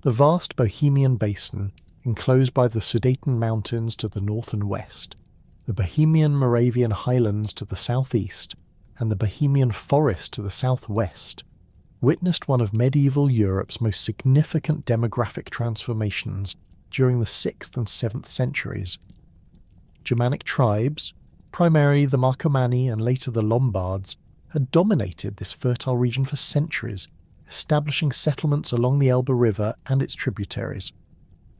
the vast Bohemian basin enclosed by the Sudeten Mountains to the north and west, the Bohemian Moravian highlands to the southeast, and the Bohemian forest to the southwest, witnessed one of medieval Europe's most significant demographic transformations during the 6th and 7th centuries. Germanic tribes, primarily the Marcomanni and later the Lombards, had dominated this fertile region for centuries, establishing settlements along the Elbe River and its tributaries.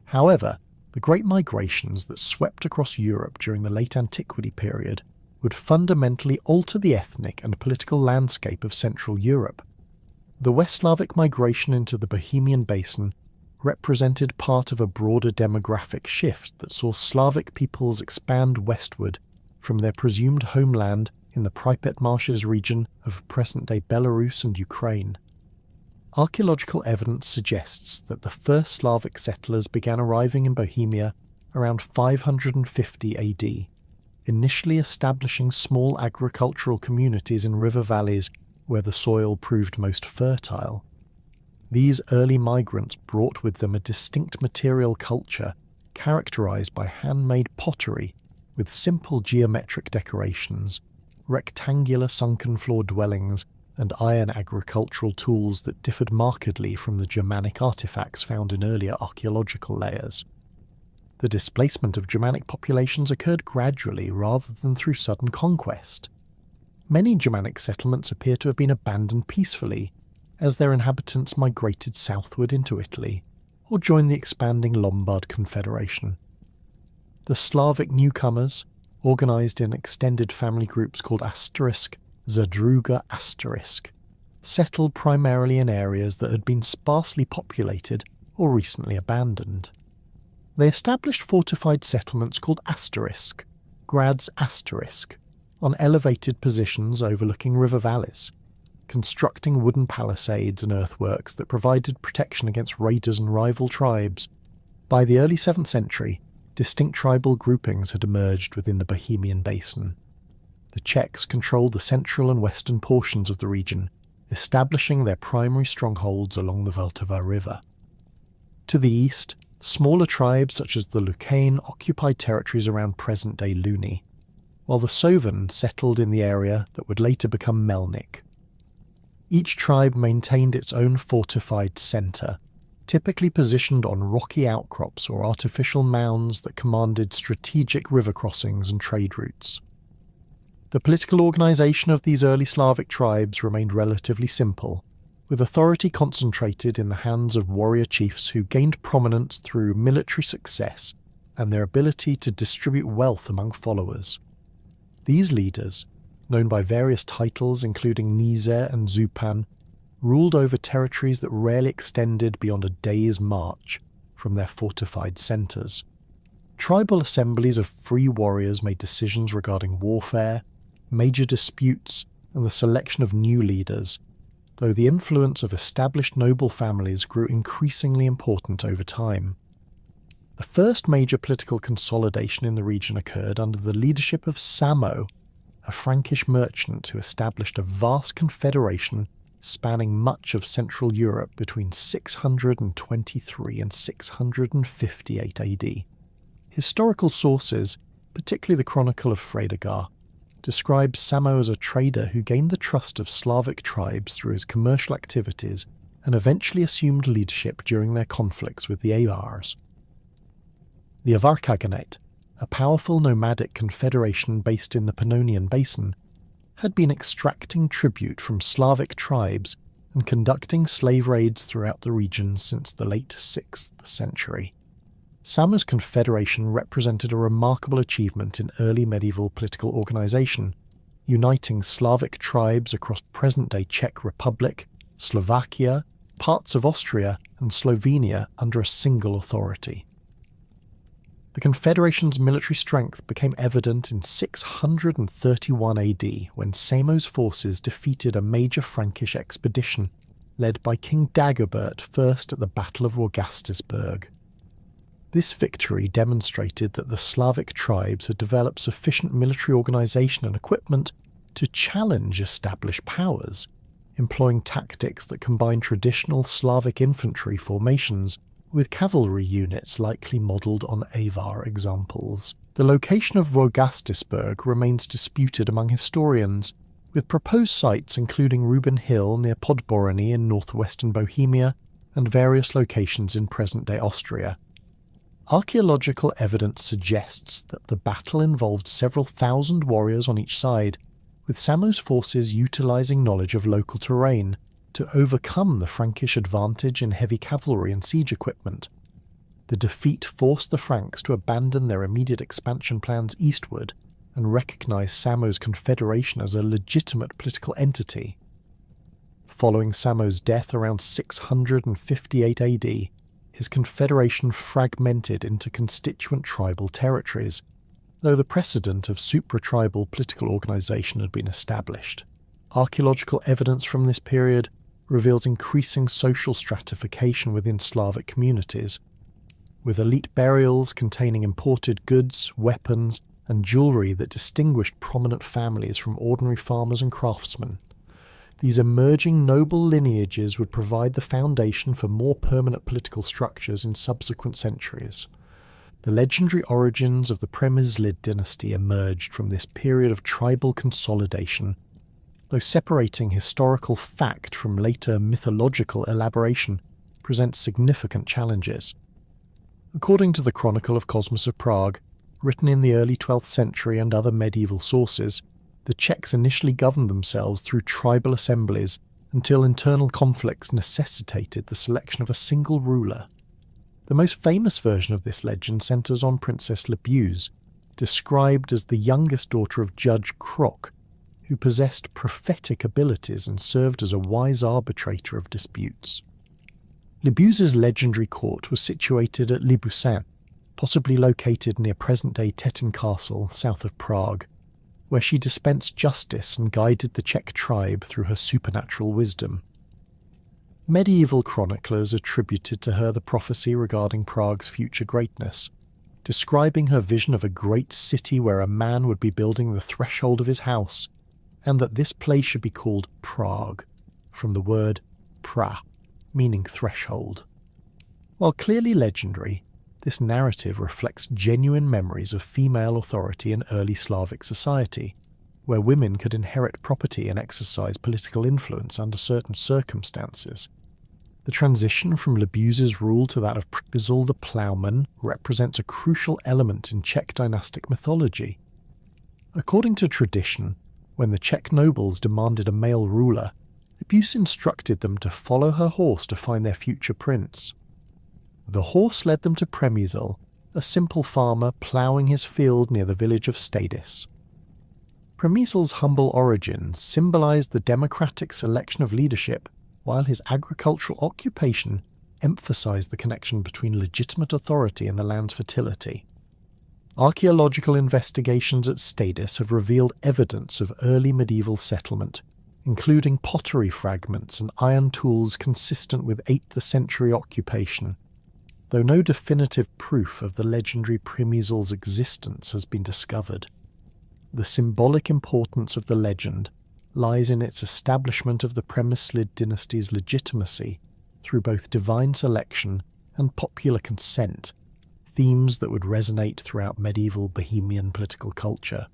However, the great migrations that swept across Europe during the late antiquity period would fundamentally alter the ethnic and political landscape of Central Europe. The West Slavic migration into the Bohemian Basin represented part of a broader demographic shift that saw Slavic peoples expand westward from their presumed homeland in the Pripyat Marshes region of present-day Belarus and Ukraine. Archaeological evidence suggests that the first Slavic settlers began arriving in Bohemia around 550 AD, initially establishing small agricultural communities in river valleys where the soil proved most fertile. These early migrants brought with them a distinct material culture characterized by handmade pottery with simple geometric decorations, rectangular sunken floor dwellings, and iron agricultural tools that differed markedly from the Germanic artifacts found in earlier archaeological layers. The displacement of Germanic populations occurred gradually rather than through sudden conquest. Many Germanic settlements appear to have been abandoned peacefully, as their inhabitants migrated southward into Italy, or joined the expanding Lombard Confederation. The Slavic newcomers, organised in extended family groups called asterisk, Zadruga asterisk, settled primarily in areas that had been sparsely populated or recently abandoned. They established fortified settlements called asterisk, grads asterisk, on elevated positions overlooking river valleys, constructing wooden palisades and earthworks that provided protection against raiders and rival tribes. By the early 7th century, distinct tribal groupings had emerged within the Bohemian Basin. The Czechs controlled the central and western portions of the region, establishing their primary strongholds along the Vltava River. To the east, smaller tribes such as the Lucane occupied territories around present-day Luni, while the Soven settled in the area that would later become Melnik. Each tribe maintained its own fortified centre, typically positioned on rocky outcrops or artificial mounds that commanded strategic river crossings and trade routes. The political organisation of these early Slavic tribes remained relatively simple, with authority concentrated in the hands of warrior chiefs who gained prominence through military success and their ability to distribute wealth among followers. These leaders, known by various titles including Nizer and Zupan, ruled over territories that rarely extended beyond a day's march from their fortified centres. Tribal assemblies of free warriors made decisions regarding warfare, major disputes, and the selection of new leaders, though the influence of established noble families grew increasingly important over time. The first major political consolidation in the region occurred under the leadership of Samo, a Frankish merchant who established a vast confederation spanning much of Central Europe between 623 and 658 AD. Historical sources, particularly the Chronicle of Fredegar, describes Samo as a trader who gained the trust of Slavic tribes through his commercial activities and eventually assumed leadership during their conflicts with the Avars. The Avar Khaganate, a powerful nomadic confederation based in the Pannonian Basin, had been extracting tribute from Slavic tribes and conducting slave raids throughout the region since the late 6th century. Samo's confederation represented a remarkable achievement in early medieval political organisation, uniting Slavic tribes across present-day Czech Republic, Slovakia, parts of Austria and Slovenia under a single authority. The Confederation's military strength became evident in 631 AD when Samo's forces defeated a major Frankish expedition led by King Dagobert first at the Battle of Rogastisberg. This victory demonstrated that the Slavic tribes had developed sufficient military organisation and equipment to challenge established powers, employing tactics that combined traditional Slavic infantry formations with cavalry units likely modelled on Avar examples. The location of Rogastisburg remains disputed among historians, with proposed sites including Ruben Hill near Podborony in northwestern Bohemia and various locations in present-day Austria. Archaeological evidence suggests that the battle involved several thousand warriors on each side, with Samo's forces utilising knowledge of local terrain to overcome the Frankish advantage in heavy cavalry and siege equipment. The defeat forced the Franks to abandon their immediate expansion plans eastward and recognise Samo's confederation as a legitimate political entity. Following Samo's death around 658 AD, his confederation fragmented into constituent tribal territories, though the precedent of supra-tribal political organisation had been established. Archaeological evidence from this period reveals increasing social stratification within Slavic communities, with elite burials containing imported goods, weapons, and jewellery that distinguished prominent families from ordinary farmers and craftsmen. These emerging noble lineages would provide the foundation for more permanent political structures in subsequent centuries. The legendary origins of the Přemyslid dynasty emerged from this period of tribal consolidation, though separating historical fact from later mythological elaboration presents significant challenges. According to the Chronicle of Cosmas of Prague, written in the early 12th century and other medieval sources, the Czechs initially governed themselves through tribal assemblies until internal conflicts necessitated the selection of a single ruler. The most famous version of this legend centres on Princess Libuse, described as the youngest daughter of Judge Krok, who possessed prophetic abilities and served as a wise arbitrator of disputes. Libuse's legendary court was situated at Libusin, possibly located near present-day Tetin Castle, south of Prague, where she dispensed justice and guided the Czech tribe through her supernatural wisdom. Medieval chroniclers attributed to her the prophecy regarding Prague's future greatness, describing her vision of a great city where a man would be building the threshold of his house, and that this place should be called Prague, from the word pra, meaning threshold. While clearly legendary, this narrative reflects genuine memories of female authority in early Slavic society, where women could inherit property and exercise political influence under certain circumstances. The transition from Libuse's rule to that of Přemysl the Ploughman represents a crucial element in Czech dynastic mythology. According to tradition, when the Czech nobles demanded a male ruler, Libuse instructed them to follow her horse to find their future prince. The horse led them to Přemysl, a simple farmer ploughing his field near the village of Stadis. Přemysl's humble origins symbolised the democratic selection of leadership, while his agricultural occupation emphasised the connection between legitimate authority and the land's fertility. Archaeological investigations at Stadis have revealed evidence of early medieval settlement, including pottery fragments and iron tools consistent with 8th century occupation, though no definitive proof of the legendary Přemysl's existence has been discovered. The symbolic importance of the legend lies in its establishment of the Přemyslid dynasty's legitimacy through both divine selection and popular consent, themes that would resonate throughout medieval Bohemian political culture.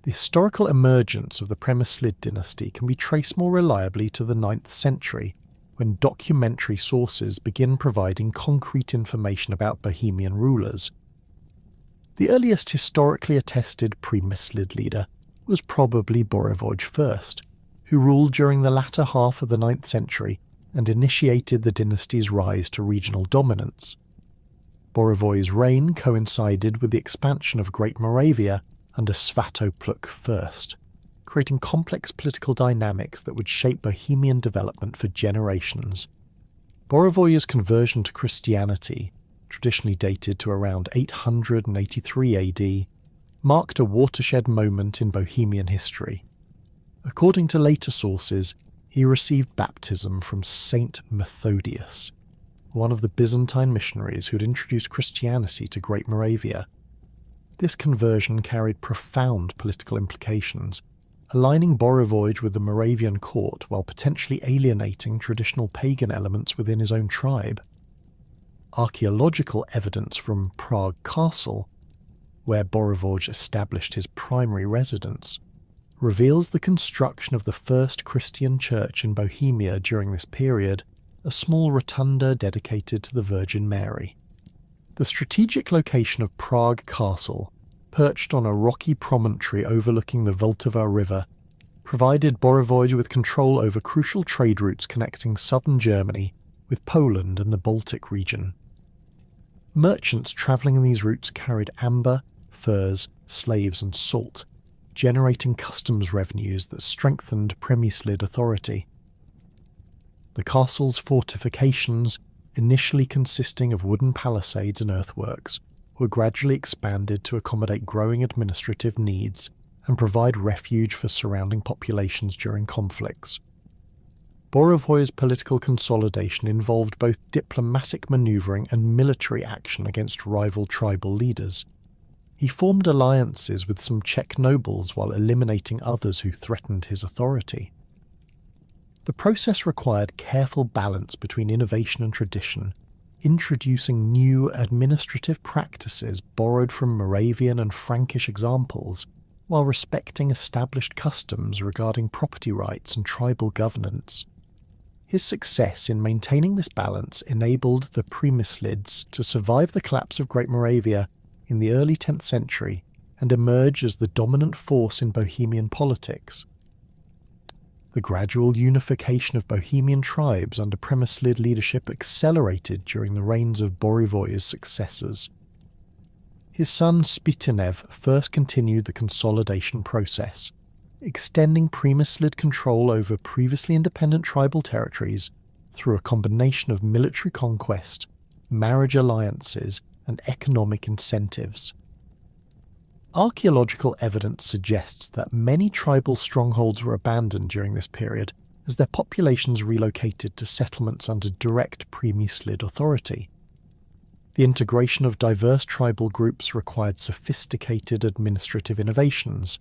The historical emergence of the Přemyslid dynasty can be traced more reliably to the 9th century, when documentary sources begin providing concrete information about Bohemian rulers. The earliest historically attested Přemyslid leader was probably Bořivoj I, who ruled during the latter half of the 9th century and initiated the dynasty's rise to regional dominance. Bořivoj's reign coincided with the expansion of Great Moravia under Svatopluk I, creating complex political dynamics that would shape Bohemian development for generations. Bořivoj's conversion to Christianity, traditionally dated to around 883 AD, marked a watershed moment in Bohemian history. According to later sources, he received baptism from Saint Methodius, one of the Byzantine missionaries who had introduced Christianity to Great Moravia. This conversion carried profound political implications, aligning Bořivoj with the Moravian court while potentially alienating traditional pagan elements within his own tribe. Archaeological evidence from Prague Castle, where Bořivoj established his primary residence, reveals the construction of the first Christian church in Bohemia during this period, a small rotunda dedicated to the Virgin Mary. The strategic location of Prague Castle, perched on a rocky promontory overlooking the Vltava River, provided Bořivoj with control over crucial trade routes connecting southern Germany with Poland and the Baltic region. Merchants travelling in these routes carried amber, furs, slaves and salt, generating customs revenues that strengthened Přemysliv authority. The castle's fortifications, initially consisting of wooden palisades and earthworks, were gradually expanded to accommodate growing administrative needs and provide refuge for surrounding populations during conflicts. Bořivoj's political consolidation involved both diplomatic manoeuvring and military action against rival tribal leaders. He formed alliances with some Czech nobles while eliminating others who threatened his authority. The process required careful balance between innovation and tradition, introducing new administrative practices borrowed from Moravian and Frankish examples, while respecting established customs regarding property rights and tribal governance. His success in maintaining this balance enabled the Přemyslids to survive the collapse of Great Moravia in the early 10th century and emerge as the dominant force in Bohemian politics. The gradual unification of Bohemian tribes under Přemysliv leadership accelerated during the reigns of Bořivoj's successors. His son Spitinev first continued the consolidation process, extending Přemysliv control over previously independent tribal territories through a combination of military conquest, marriage alliances, and economic incentives. Archaeological evidence suggests that many tribal strongholds were abandoned during this period as their populations relocated to settlements under direct Přemysliv authority. The integration of diverse tribal groups required sophisticated administrative innovations.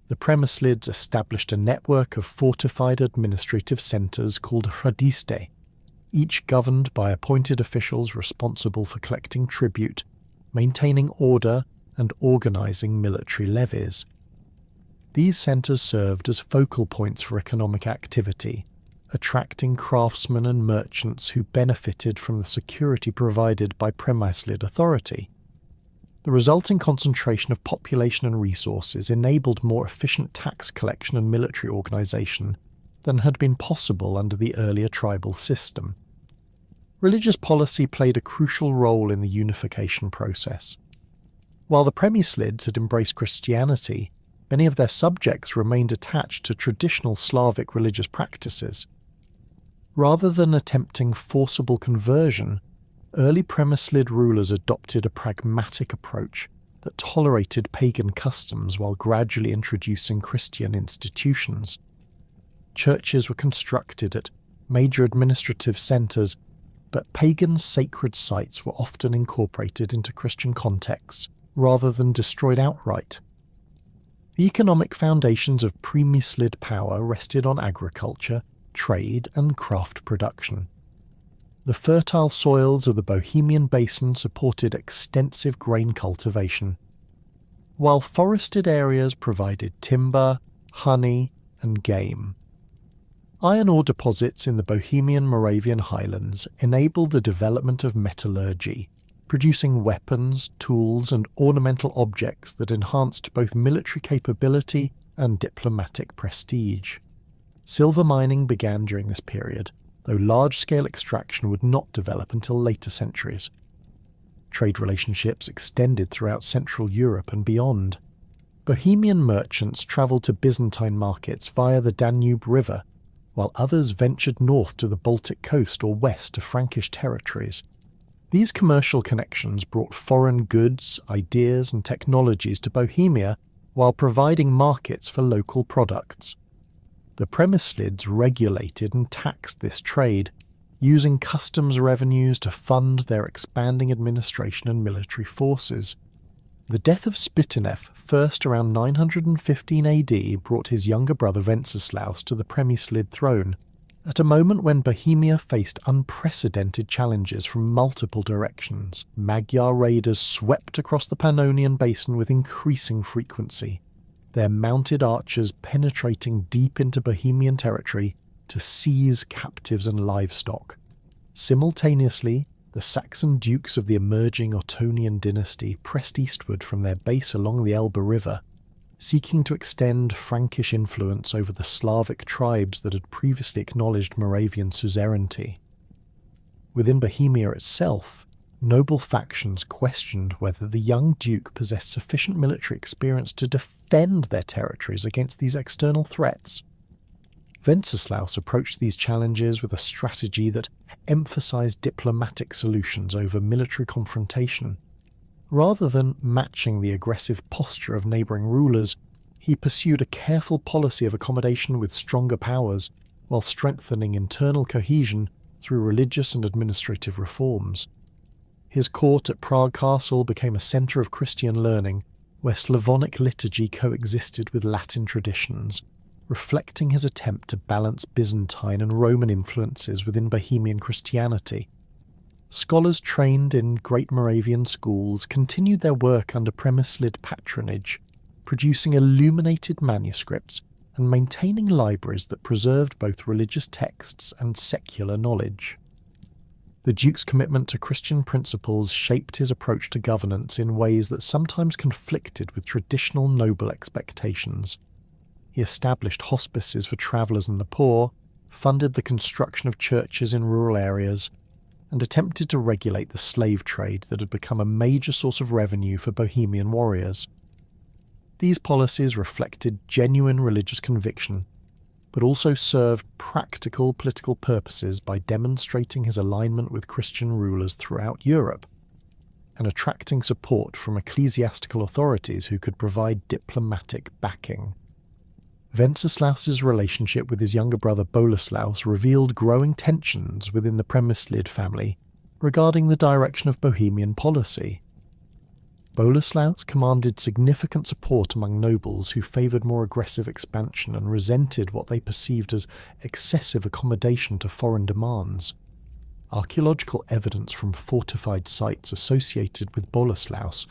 The Přemyslids established a network of fortified administrative centres called hradiště, each governed by appointed officials responsible for collecting tribute, maintaining order, and organising military levies. These centres served as focal points for economic activity, attracting craftsmen and merchants who benefited from the security provided by Přemysliv authority. The resulting concentration of population and resources enabled more efficient tax collection and military organisation than had been possible under the earlier tribal system. Religious policy played a crucial role in the unification process. While the Přemyslids had embraced Christianity, many of their subjects remained attached to traditional Slavic religious practices. Rather than attempting forcible conversion, early Přemyslid rulers adopted a pragmatic approach that tolerated pagan customs while gradually introducing Christian institutions. Churches were constructed at major administrative centres, but pagan sacred sites were often incorporated into Christian contexts rather than destroyed outright. The economic foundations of Přemyslid power rested on agriculture, trade, and craft production. The fertile soils of the Bohemian basin supported extensive grain cultivation, while forested areas provided timber, honey, and game. Iron ore deposits in the Bohemian Moravian highlands enabled the development of metallurgy, producing weapons, tools, and ornamental objects that enhanced both military capability and diplomatic prestige. Silver mining began during this period, though large-scale extraction would not develop until later centuries. Trade relationships extended throughout Central Europe and beyond. Bohemian merchants travelled to Byzantine markets via the Danube River, while others ventured north to the Baltic coast or west to Frankish territories. These commercial connections brought foreign goods, ideas, and technologies to Bohemia while providing markets for local products. The Přemyslids regulated and taxed this trade, using customs revenues to fund their expanding administration and military forces. The death of Spitinev, first around 915 AD, brought his younger brother Wenceslaus to the Přemyslid throne, At a moment when Bohemia faced unprecedented challenges from multiple directions, Magyar raiders swept across the Pannonian Basin with increasing frequency, their mounted archers penetrating deep into Bohemian territory to seize captives and livestock. Simultaneously, the Saxon dukes of the emerging Ottonian dynasty pressed eastward from their base along the Elbe River, seeking to extend Frankish influence over the Slavic tribes that had previously acknowledged Moravian suzerainty. Within Bohemia itself, noble factions questioned whether the young duke possessed sufficient military experience to defend their territories against these external threats. Wenceslaus approached these challenges with a strategy that emphasized diplomatic solutions over military confrontation. Rather than matching the aggressive posture of neighbouring rulers, he pursued a careful policy of accommodation with stronger powers, while strengthening internal cohesion through religious and administrative reforms. His court at Prague Castle became a centre of Christian learning, where Slavonic liturgy coexisted with Latin traditions, reflecting his attempt to balance Byzantine and Roman influences within Bohemian Christianity. Scholars trained in Great Moravian schools continued their work under Přemyslid patronage, producing illuminated manuscripts and maintaining libraries that preserved both religious texts and secular knowledge. The Duke's commitment to Christian principles shaped his approach to governance in ways that sometimes conflicted with traditional noble expectations. He established hospices for travellers and the poor, funded the construction of churches in rural areas, and attempted to regulate the slave trade that had become a major source of revenue for Bohemian warriors. These policies reflected genuine religious conviction, but also served practical political purposes by demonstrating his alignment with Christian rulers throughout Europe, and attracting support from ecclesiastical authorities who could provide diplomatic backing. Wenceslaus's relationship with his younger brother Boleslaus revealed growing tensions within the Přemyslid family regarding the direction of Bohemian policy. Boleslaus commanded significant support among nobles who favoured more aggressive expansion and resented what they perceived as excessive accommodation to foreign demands. Archaeological evidence from fortified sites associated with Boleslaus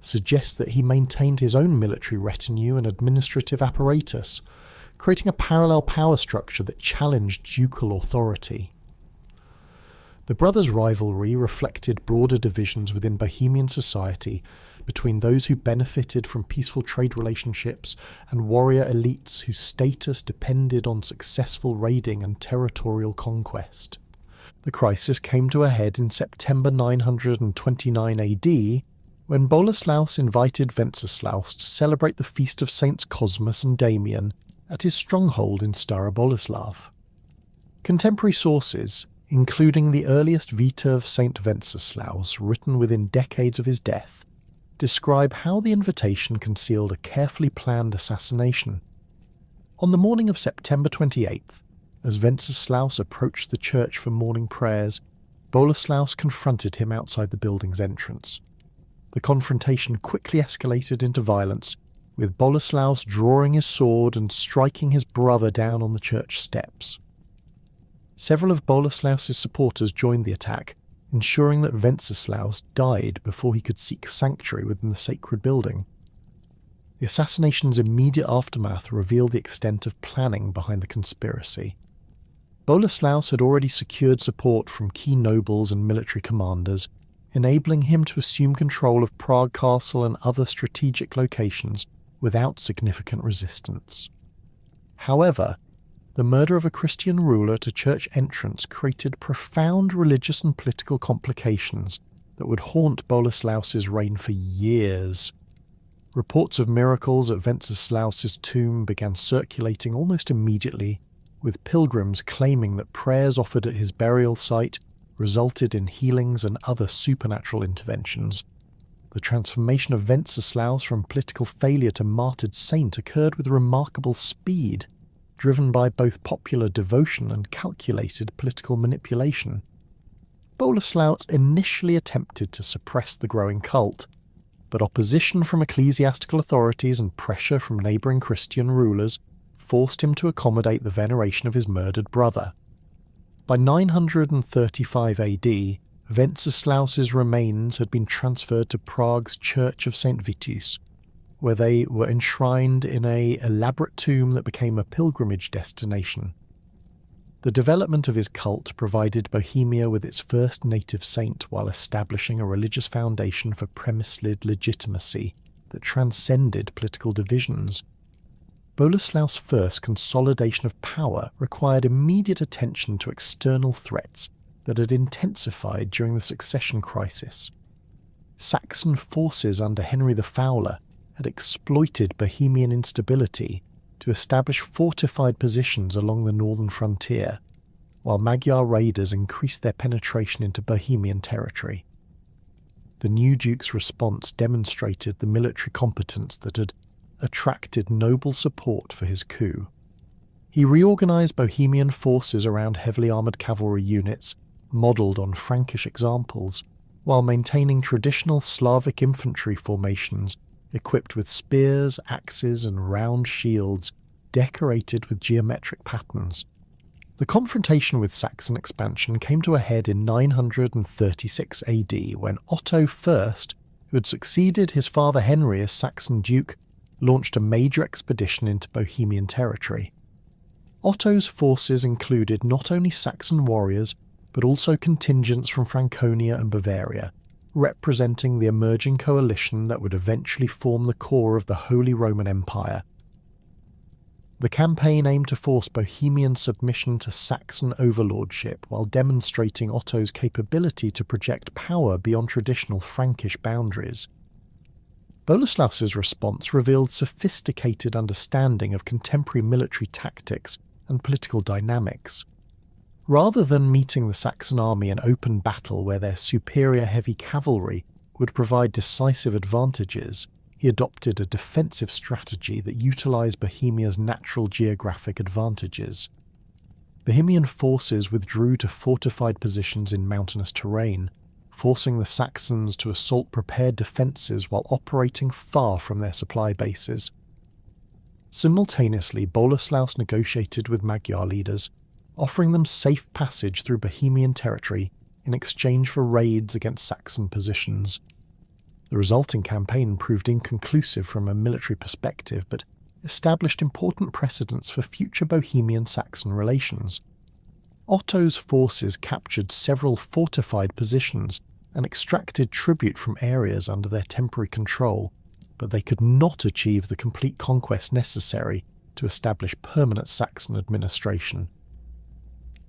suggests that he maintained his own military retinue and administrative apparatus, creating a parallel power structure that challenged ducal authority. The brothers' rivalry reflected broader divisions within Bohemian society between those who benefited from peaceful trade relationships and warrior elites whose status depended on successful raiding and territorial conquest. The crisis came to a head in September 929 AD, when Boleslaus invited Wenceslaus to celebrate the feast of Saints Cosmas and Damian at his stronghold in Stara Boleslav. Contemporary sources, including the earliest Vita of Saint Wenceslaus, written within decades of his death, describe how the invitation concealed a carefully planned assassination. On the morning of September 28th, as Wenceslaus approached the church for morning prayers, Boleslaus confronted him outside the building's entrance. The confrontation quickly escalated into violence, with Boleslaus drawing his sword and striking his brother down on the church steps. Several of Boleslaus's supporters joined the attack, ensuring that Wenceslaus died before he could seek sanctuary within the sacred building. The assassination's immediate aftermath revealed the extent of planning behind the conspiracy. Boleslaus had already secured support from key nobles and military commanders, enabling him to assume control of Prague Castle and other strategic locations without significant resistance. However, the murder of a Christian ruler to church entrance created profound religious and political complications that would haunt Boleslaus's reign for years. Reports of miracles at Wenceslaus's tomb began circulating almost immediately, with pilgrims claiming that prayers offered at his burial site resulted in healings and other supernatural interventions. The transformation of Wenceslaus from political failure to martyred saint occurred with remarkable speed, driven by both popular devotion and calculated political manipulation. Boleslaus initially attempted to suppress the growing cult, but opposition from ecclesiastical authorities and pressure from neighbouring Christian rulers forced him to accommodate the veneration of his murdered brother. By 935 AD, Wenceslaus's remains had been transferred to Prague's Church of St. Vitus, where they were enshrined in an elaborate tomb that became a pilgrimage destination. The development of his cult provided Bohemia with its first native saint while establishing a religious foundation for Premyslid legitimacy that transcended political divisions. Boleslaus I's consolidation of power required immediate attention to external threats that had intensified during the succession crisis. Saxon forces under Henry the Fowler had exploited Bohemian instability to establish fortified positions along the northern frontier, while Magyar raiders increased their penetration into Bohemian territory. The new duke's response demonstrated the military competence that had attracted noble support for his coup. He reorganized Bohemian forces around heavily armoured cavalry units, modelled on Frankish examples, while maintaining traditional Slavic infantry formations equipped with spears, axes, and round shields decorated with geometric patterns. The confrontation with Saxon expansion came to a head in 936 AD when Otto I, who had succeeded his father Henry as Saxon duke, launched a major expedition into Bohemian territory. Otto's forces included not only Saxon warriors, but also contingents from Franconia and Bavaria, representing the emerging coalition that would eventually form the core of the Holy Roman Empire. The campaign aimed to force Bohemian submission to Saxon overlordship while demonstrating Otto's capability to project power beyond traditional Frankish boundaries. Boleslaus's response revealed sophisticated understanding of contemporary military tactics and political dynamics. Rather than meeting the Saxon army in open battle where their superior heavy cavalry would provide decisive advantages, he adopted a defensive strategy that utilised Bohemia's natural geographic advantages. Bohemian forces withdrew to fortified positions in mountainous terrain, forcing the Saxons to assault prepared defences while operating far from their supply bases. Simultaneously, Boleslaus negotiated with Magyar leaders, offering them safe passage through Bohemian territory in exchange for raids against Saxon positions. The resulting campaign proved inconclusive from a military perspective, but established important precedents for future Bohemian-Saxon relations. Otto's forces captured several fortified positions and extracted tribute from areas under their temporary control, but they could not achieve the complete conquest necessary to establish permanent Saxon administration.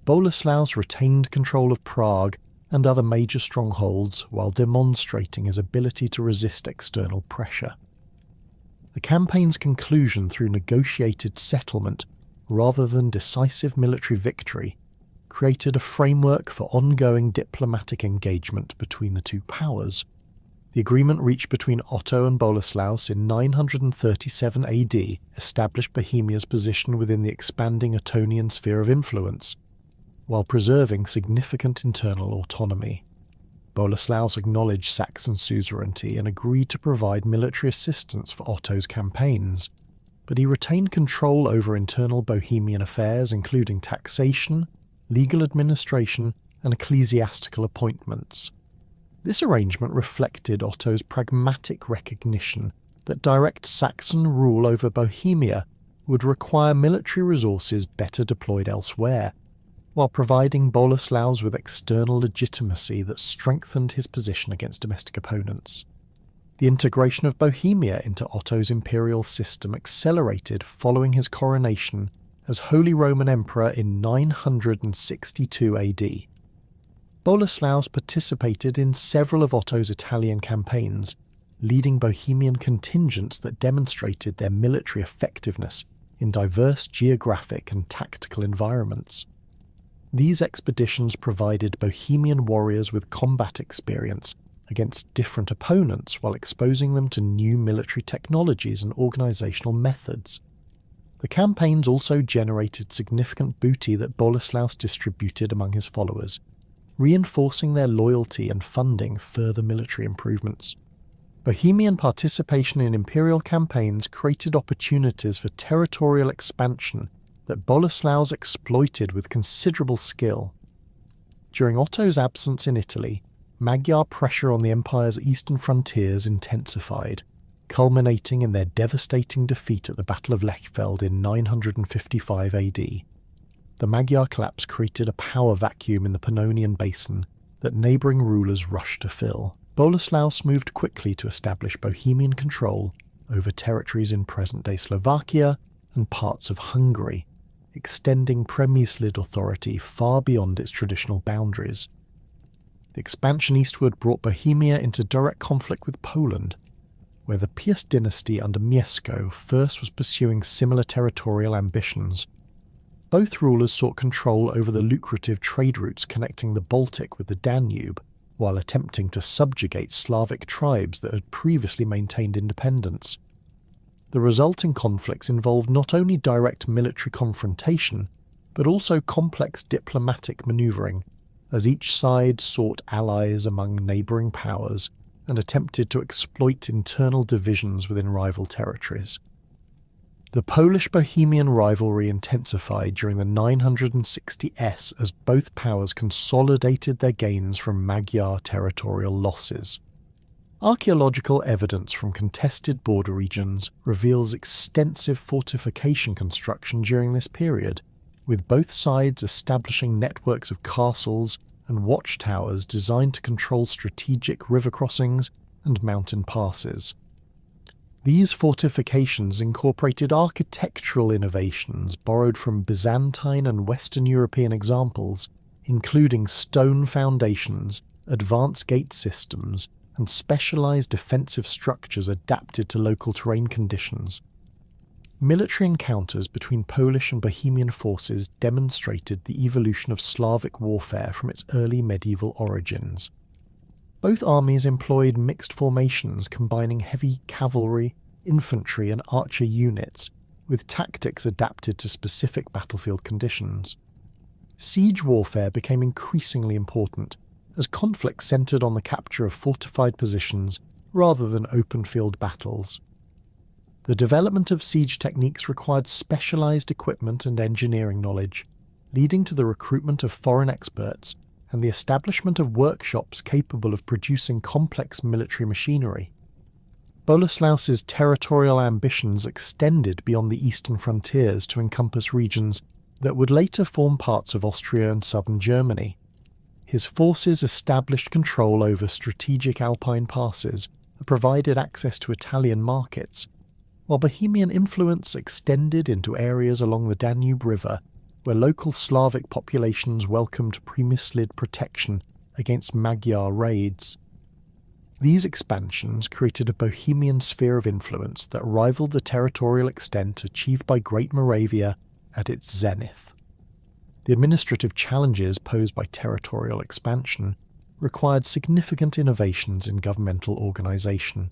Boleslaus retained control of Prague and other major strongholds while demonstrating his ability to resist external pressure. The campaign's conclusion through negotiated settlement rather than decisive military victory created a framework for ongoing diplomatic engagement between the two powers. The agreement reached between Otto and Boleslaus in 937 AD established Bohemia's position within the expanding Ottonian sphere of influence, while preserving significant internal autonomy. Boleslaus acknowledged Saxon suzerainty and agreed to provide military assistance for Otto's campaigns, but he retained control over internal Bohemian affairs including taxation, legal administration, and ecclesiastical appointments. This arrangement reflected Otto's pragmatic recognition that direct Saxon rule over Bohemia would require military resources better deployed elsewhere, while providing Boleslaus with external legitimacy that strengthened his position against domestic opponents. The integration of Bohemia into Otto's imperial system accelerated following his coronation as Holy Roman Emperor in 962 AD. Boleslaus participated in several of Otto's Italian campaigns, leading Bohemian contingents that demonstrated their military effectiveness in diverse geographic and tactical environments. These expeditions provided Bohemian warriors with combat experience against different opponents while exposing them to new military technologies and organisational methods. The campaigns also generated significant booty that Boleslaus distributed among his followers, reinforcing their loyalty and funding further military improvements. Bohemian participation in imperial campaigns created opportunities for territorial expansion that Boleslaus exploited with considerable skill. During Otto's absence in Italy, Magyar pressure on the empire's eastern frontiers intensified, culminating in their devastating defeat at the Battle of Lechfeld in 955 AD. The Magyar collapse created a power vacuum in the Pannonian Basin that neighbouring rulers rushed to fill. Boleslaus moved quickly to establish Bohemian control over territories in present-day Slovakia and parts of Hungary, extending Přemyslid authority far beyond its traditional boundaries. The expansion eastward brought Bohemia into direct conflict with Poland, where the Piast dynasty under Mieszko first was pursuing similar territorial ambitions. Both rulers sought control over the lucrative trade routes connecting the Baltic with the Danube, while attempting to subjugate Slavic tribes that had previously maintained independence. The resulting conflicts involved not only direct military confrontation, but also complex diplomatic manoeuvring, as each side sought allies among neighbouring powers and attempted to exploit internal divisions within rival territories. The Polish-Bohemian rivalry intensified during the 960s as both powers consolidated their gains from Magyar territorial losses. Archaeological evidence from contested border regions reveals extensive fortification construction during this period, with both sides establishing networks of castles and watchtowers designed to control strategic river crossings and mountain passes. These fortifications incorporated architectural innovations borrowed from Byzantine and Western European examples, including stone foundations, advanced gate systems, and specialized defensive structures adapted to local terrain conditions. Military encounters between Polish and Bohemian forces demonstrated the evolution of Slavic warfare from its early medieval origins. Both armies employed mixed formations combining heavy cavalry, infantry and archer units, with tactics adapted to specific battlefield conditions. Siege warfare became increasingly important, as conflicts centred on the capture of fortified positions rather than open-field battles. The development of siege techniques required specialised equipment and engineering knowledge, leading to the recruitment of foreign experts and the establishment of workshops capable of producing complex military machinery. Boleslaus's territorial ambitions extended beyond the eastern frontiers to encompass regions that would later form parts of Austria and southern Germany. His forces established control over strategic alpine passes that provided access to Italian markets, while Bohemian influence extended into areas along the Danube River, where local Slavic populations welcomed Přemyslid protection against Magyar raids. These expansions created a Bohemian sphere of influence that rivaled the territorial extent achieved by Great Moravia at its zenith. The administrative challenges posed by territorial expansion required significant innovations in governmental organisation.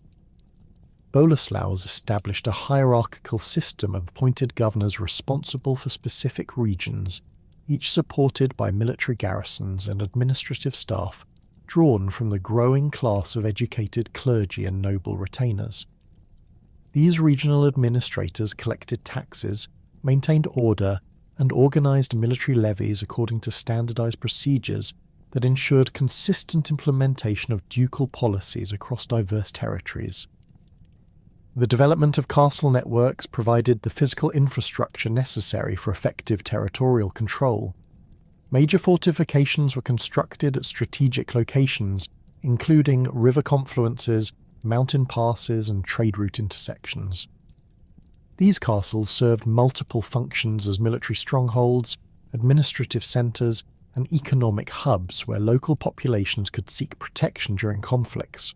Boleslaus established a hierarchical system of appointed governors responsible for specific regions, each supported by military garrisons and administrative staff drawn from the growing class of educated clergy and noble retainers. These regional administrators collected taxes, maintained order, and organised military levies according to standardised procedures that ensured consistent implementation of ducal policies across diverse territories. The development of castle networks provided the physical infrastructure necessary for effective territorial control. Major fortifications were constructed at strategic locations, including river confluences, mountain passes, and trade route intersections. These castles served multiple functions as military strongholds, administrative centres, and economic hubs where local populations could seek protection during conflicts.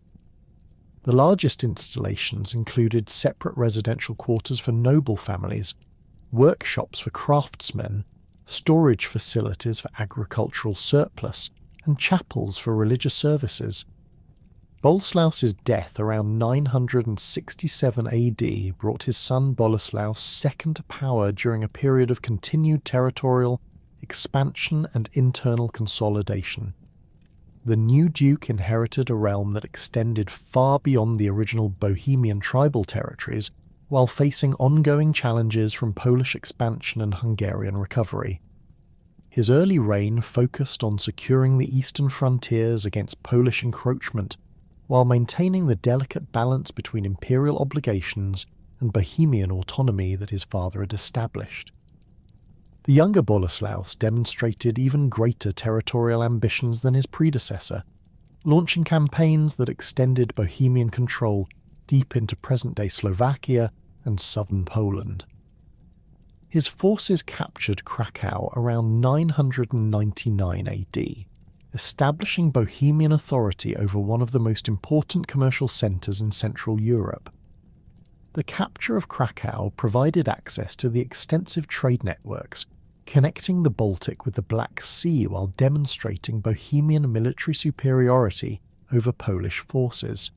The largest installations included separate residential quarters for noble families, workshops for craftsmen, storage facilities for agricultural surplus, and chapels for religious services. Boleslaus's death around 967 AD brought his son Boleslaus second to power during a period of continued territorial expansion and internal consolidation. The new duke inherited a realm that extended far beyond the original Bohemian tribal territories, while facing ongoing challenges from Polish expansion and Hungarian recovery. His early reign focused on securing the eastern frontiers against Polish encroachment, while maintaining the delicate balance between imperial obligations and Bohemian autonomy that his father had established. The younger Boleslaus demonstrated even greater territorial ambitions than his predecessor, launching campaigns that extended Bohemian control deep into present-day Slovakia and southern Poland. His forces captured Krakow around 999 AD, establishing Bohemian authority over one of the most important commercial centres in Central Europe. The capture of Krakow provided access to the extensive trade networks connecting the Baltic with the Black Sea while demonstrating Bohemian military superiority over Polish forces.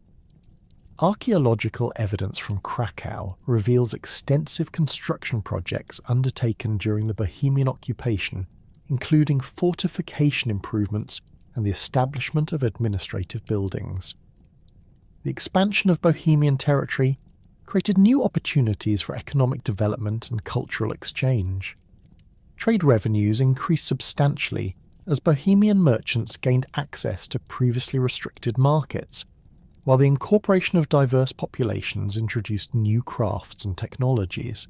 Archaeological evidence from Krakow reveals extensive construction projects undertaken during the Bohemian occupation, including fortification improvements and the establishment of administrative buildings. The expansion of Bohemian territory created new opportunities for economic development and cultural exchange. Trade revenues increased substantially as Bohemian merchants gained access to previously restricted markets, while the incorporation of diverse populations introduced new crafts and technologies.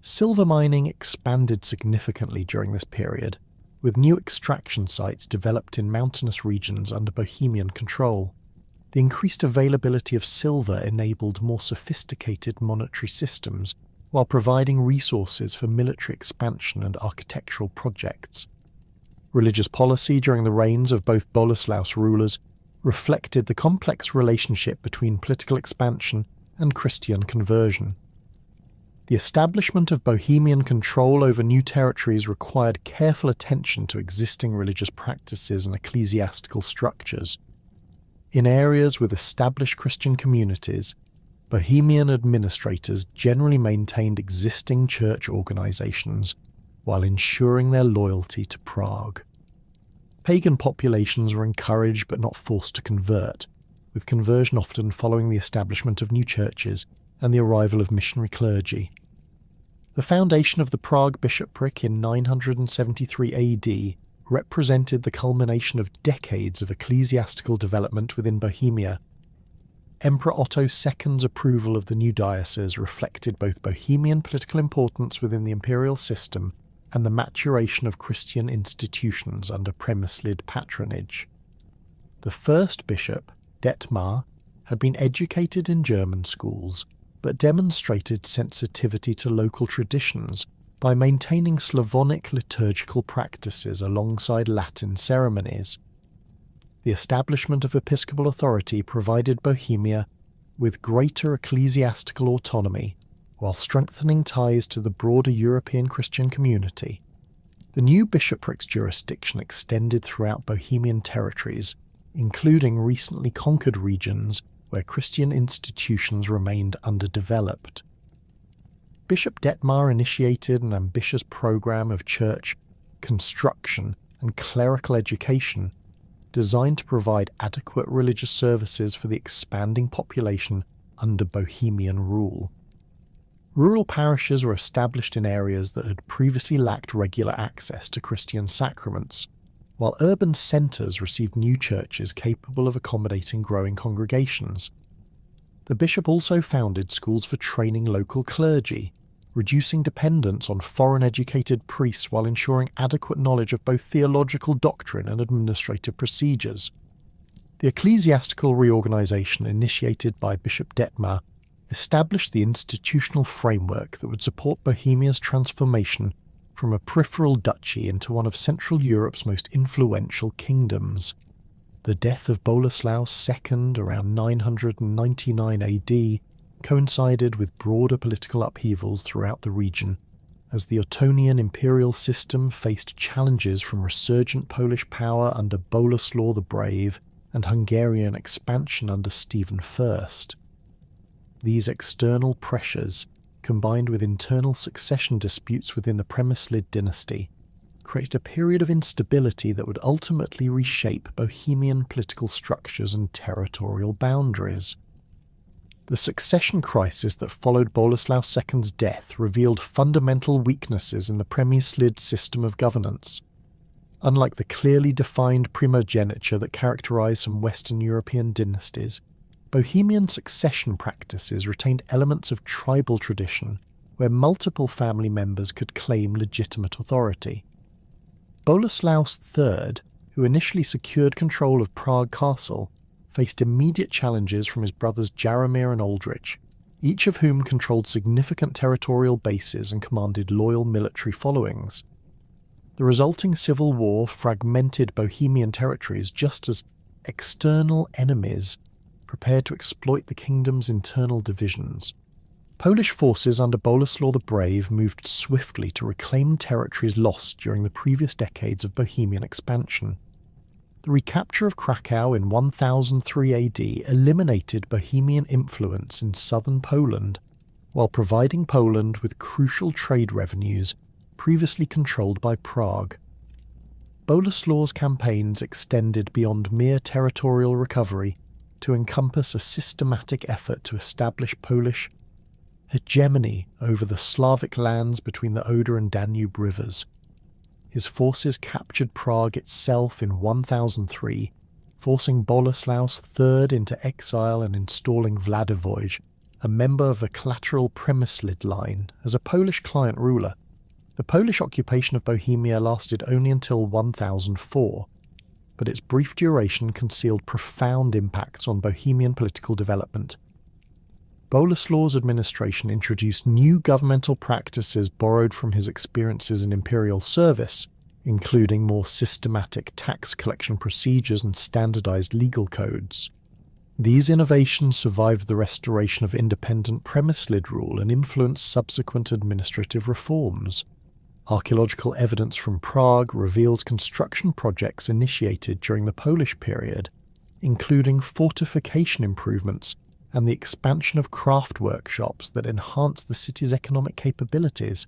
Silver mining expanded significantly during this period, with new extraction sites developed in mountainous regions under Bohemian control. The increased availability of silver enabled more sophisticated monetary systems, while providing resources for military expansion and architectural projects. Religious policy during the reigns of both Boleslaus rulers reflected the complex relationship between political expansion and Christian conversion. The establishment of Bohemian control over new territories required careful attention to existing religious practices and ecclesiastical structures. In areas with established Christian communities, Bohemian administrators generally maintained existing church organizations while ensuring their loyalty to Prague. Pagan populations were encouraged but not forced to convert, with conversion often following the establishment of new churches and the arrival of missionary clergy. The foundation of the Prague bishopric in 973 AD represented the culmination of decades of ecclesiastical development within Bohemia. Emperor Otto II's approval of the new diocese reflected both Bohemian political importance within the imperial system and the maturation of Christian institutions under Premyslid patronage. The first bishop, Detmar, had been educated in German schools, but demonstrated sensitivity to local traditions by maintaining Slavonic liturgical practices alongside Latin ceremonies. The establishment of episcopal authority provided Bohemia with greater ecclesiastical autonomy, while strengthening ties to the broader European Christian community. The new bishopric's jurisdiction extended throughout Bohemian territories, including recently conquered regions where Christian institutions remained underdeveloped. Bishop Detmar initiated an ambitious program of church construction and clerical education designed to provide adequate religious services for the expanding population under Bohemian rule. Rural parishes were established in areas that had previously lacked regular access to Christian sacraments, while urban centres received new churches capable of accommodating growing congregations. The bishop also founded schools for training local clergy, reducing dependence on foreign-educated priests while ensuring adequate knowledge of both theological doctrine and administrative procedures. The ecclesiastical reorganisation initiated by Bishop Detmar established the institutional framework that would support Bohemia's transformation from a peripheral duchy into one of Central Europe's most influential kingdoms. The death of Boleslaus II around 999 AD coincided with broader political upheavals throughout the region, as the Ottonian imperial system faced challenges from resurgent Polish power under Boleslaw the Brave and Hungarian expansion under Stephen I. These external pressures, combined with internal succession disputes within the Premyslid dynasty, created a period of instability that would ultimately reshape Bohemian political structures and territorial boundaries. The succession crisis that followed Boleslaus II's death revealed fundamental weaknesses in the Premyslid system of governance. Unlike the clearly defined primogeniture that characterized some Western European dynasties, Bohemian succession practices retained elements of tribal tradition where multiple family members could claim legitimate authority. Boleslaus III, who initially secured control of Prague Castle, faced immediate challenges from his brothers Jaromir and Aldrich, each of whom controlled significant territorial bases and commanded loyal military followings. The resulting civil war fragmented Bohemian territories just as external enemies prepared to exploit the kingdom's internal divisions. Polish forces under Boleslaw the Brave moved swiftly to reclaim territories lost during the previous decades of Bohemian expansion. The recapture of Krakow in 1003 AD eliminated Bohemian influence in southern Poland, while providing Poland with crucial trade revenues previously controlled by Prague. Boleslaw's campaigns extended beyond mere territorial recovery to encompass a systematic effort to establish Polish hegemony over the Slavic lands between the Oder and Danube rivers. His forces captured Prague itself in 1003, forcing Boleslaus III into exile and installing Vladivoj, a member of the collateral Přemyslid line, as a Polish client ruler. The Polish occupation of Bohemia lasted only until 1004, but its brief duration concealed profound impacts on Bohemian political development. Boleslaw's administration introduced new governmental practices borrowed from his experiences in imperial service, including more systematic tax collection procedures and standardized legal codes. These innovations survived the restoration of independent Přemyslid rule and influenced subsequent administrative reforms. Archaeological evidence from Prague reveals construction projects initiated during the Polish period, including fortification improvements and the expansion of craft workshops that enhanced the city's economic capabilities.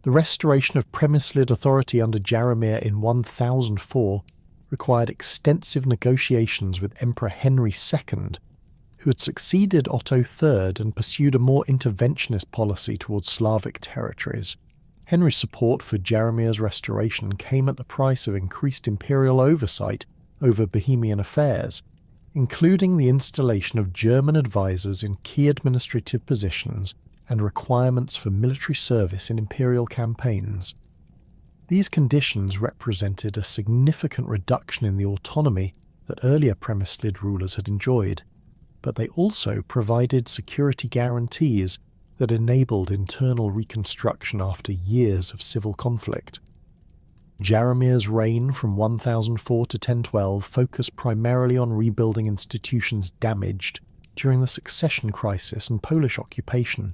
The restoration of Přemyslid authority under Jaromir in 1004 required extensive negotiations with Emperor Henry II, who had succeeded Otto III and pursued a more interventionist policy towards Slavic territories. Henry's support for Jaromir's restoration came at the price of increased imperial oversight over Bohemian affairs, including the installation of German advisors in key administrative positions and requirements for military service in imperial campaigns. These conditions represented a significant reduction in the autonomy that earlier Přemyslid rulers had enjoyed, but they also provided security guarantees that enabled internal reconstruction after years of civil conflict. Jaromir's reign from 1004 to 1012 focused primarily on rebuilding institutions damaged during the succession crisis and Polish occupation.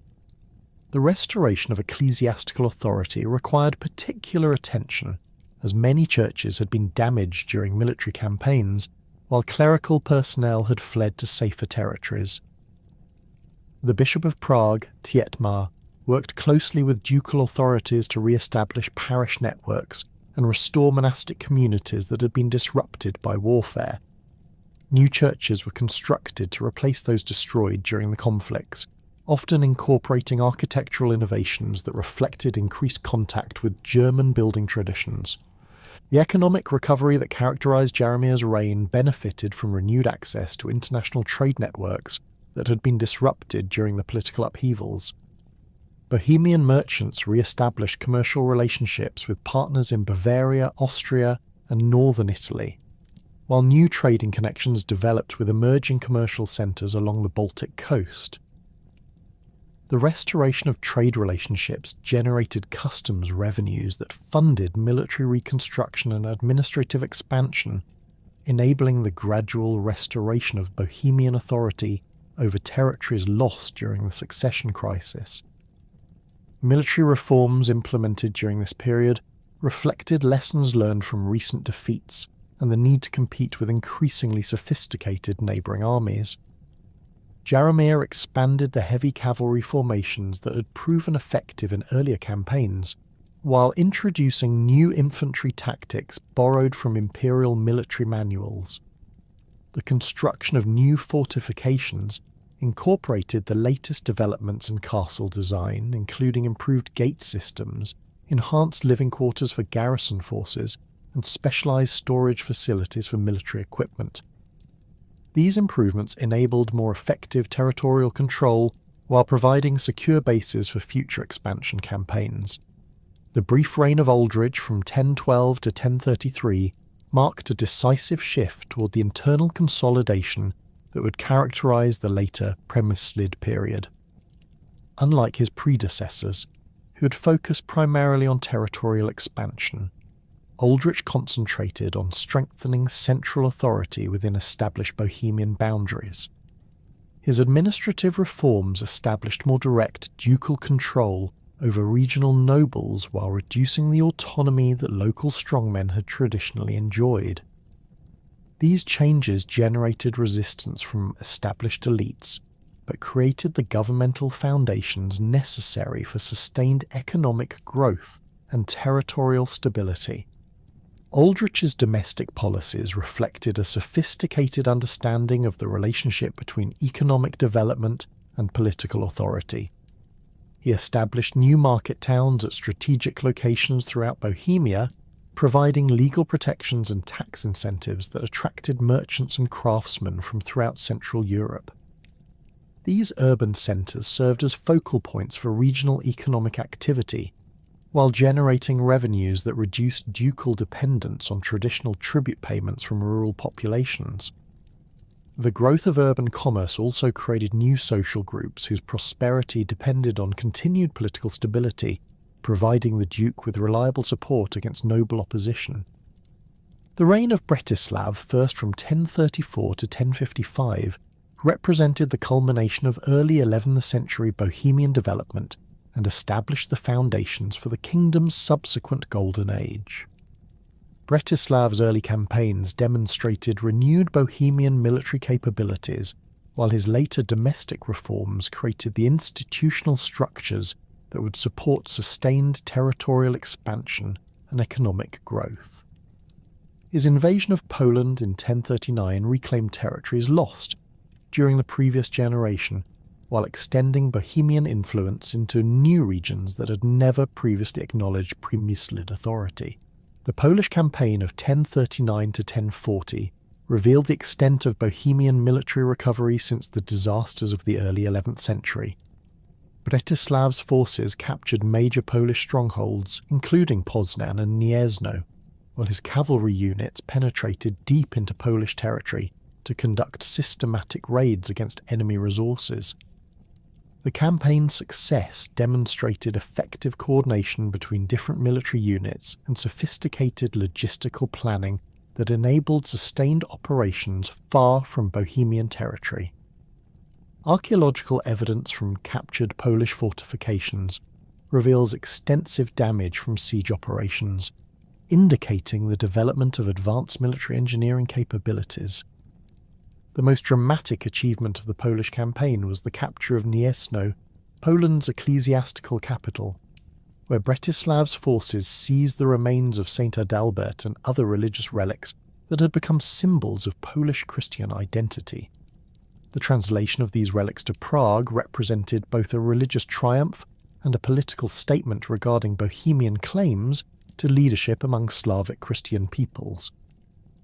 The restoration of ecclesiastical authority required particular attention, as many churches had been damaged during military campaigns, while clerical personnel had fled to safer territories. The Bishop of Prague, Tietmar, worked closely with ducal authorities to re-establish parish networks and restore monastic communities that had been disrupted by warfare. New churches were constructed to replace those destroyed during the conflicts, often incorporating architectural innovations that reflected increased contact with German building traditions. The economic recovery that characterized Jaromir's reign benefited from renewed access to international trade networks that had been disrupted during the political upheavals. Bohemian merchants re-established commercial relationships with partners in Bavaria, Austria, and northern Italy, while new trading connections developed with emerging commercial centres along the Baltic coast. The restoration of trade relationships generated customs revenues that funded military reconstruction and administrative expansion, enabling the gradual restoration of Bohemian authority over territories lost during the succession crisis. Military reforms implemented during this period reflected lessons learned from recent defeats and the need to compete with increasingly sophisticated neighbouring armies. Jaromir expanded the heavy cavalry formations that had proven effective in earlier campaigns, while introducing new infantry tactics borrowed from imperial military manuals. The construction of new fortifications incorporated the latest developments in castle design, including improved gate systems, enhanced living quarters for garrison forces, and specialized storage facilities for military equipment. These improvements enabled more effective territorial control while providing secure bases for future expansion campaigns. The brief reign of Aldridge from 1012 to 1033 marked a decisive shift toward the internal consolidation that would characterize the later Premyslid period. Unlike his predecessors, who had focused primarily on territorial expansion, Aldrich concentrated on strengthening central authority within established Bohemian boundaries. His administrative reforms established more direct ducal control over regional nobles while reducing the autonomy that local strongmen had traditionally enjoyed. These changes generated resistance from established elites, but created the governmental foundations necessary for sustained economic growth and territorial stability. Aldrich's domestic policies reflected a sophisticated understanding of the relationship between economic development and political authority. He established new market towns at strategic locations throughout Bohemia, providing legal protections and tax incentives that attracted merchants and craftsmen from throughout Central Europe. These urban centres served as focal points for regional economic activity, while generating revenues that reduced ducal dependence on traditional tribute payments from rural populations. The growth of urban commerce also created new social groups whose prosperity depended on continued political stability, providing the Duke with reliable support against noble opposition. The reign of Bretislav, first from 1034 to 1055, represented the culmination of early 11th century Bohemian development and established the foundations for the kingdom's subsequent Golden Age. Bretislav's early campaigns demonstrated renewed Bohemian military capabilities, while his later domestic reforms created the institutional structures that would support sustained territorial expansion and economic growth. His invasion of Poland in 1039 reclaimed territories lost during the previous generation, while extending Bohemian influence into new regions that had never previously acknowledged Premyslid authority. The Polish campaign of 1039 to 1040 revealed the extent of Bohemian military recovery since the disasters of the early 11th century. Bretislav's forces captured major Polish strongholds, including Poznan and Gniezno, while his cavalry units penetrated deep into Polish territory to conduct systematic raids against enemy resources. The campaign's success demonstrated effective coordination between different military units and sophisticated logistical planning that enabled sustained operations far from Bohemian territory. Archaeological evidence from captured Polish fortifications reveals extensive damage from siege operations, indicating the development of advanced military engineering capabilities. The most dramatic achievement of the Polish campaign was the capture of Gniezno, Poland's ecclesiastical capital, where Bretislav's forces seized the remains of Saint Adalbert and other religious relics that had become symbols of Polish Christian identity. The translation of these relics to Prague represented both a religious triumph and a political statement regarding Bohemian claims to leadership among Slavic Christian peoples.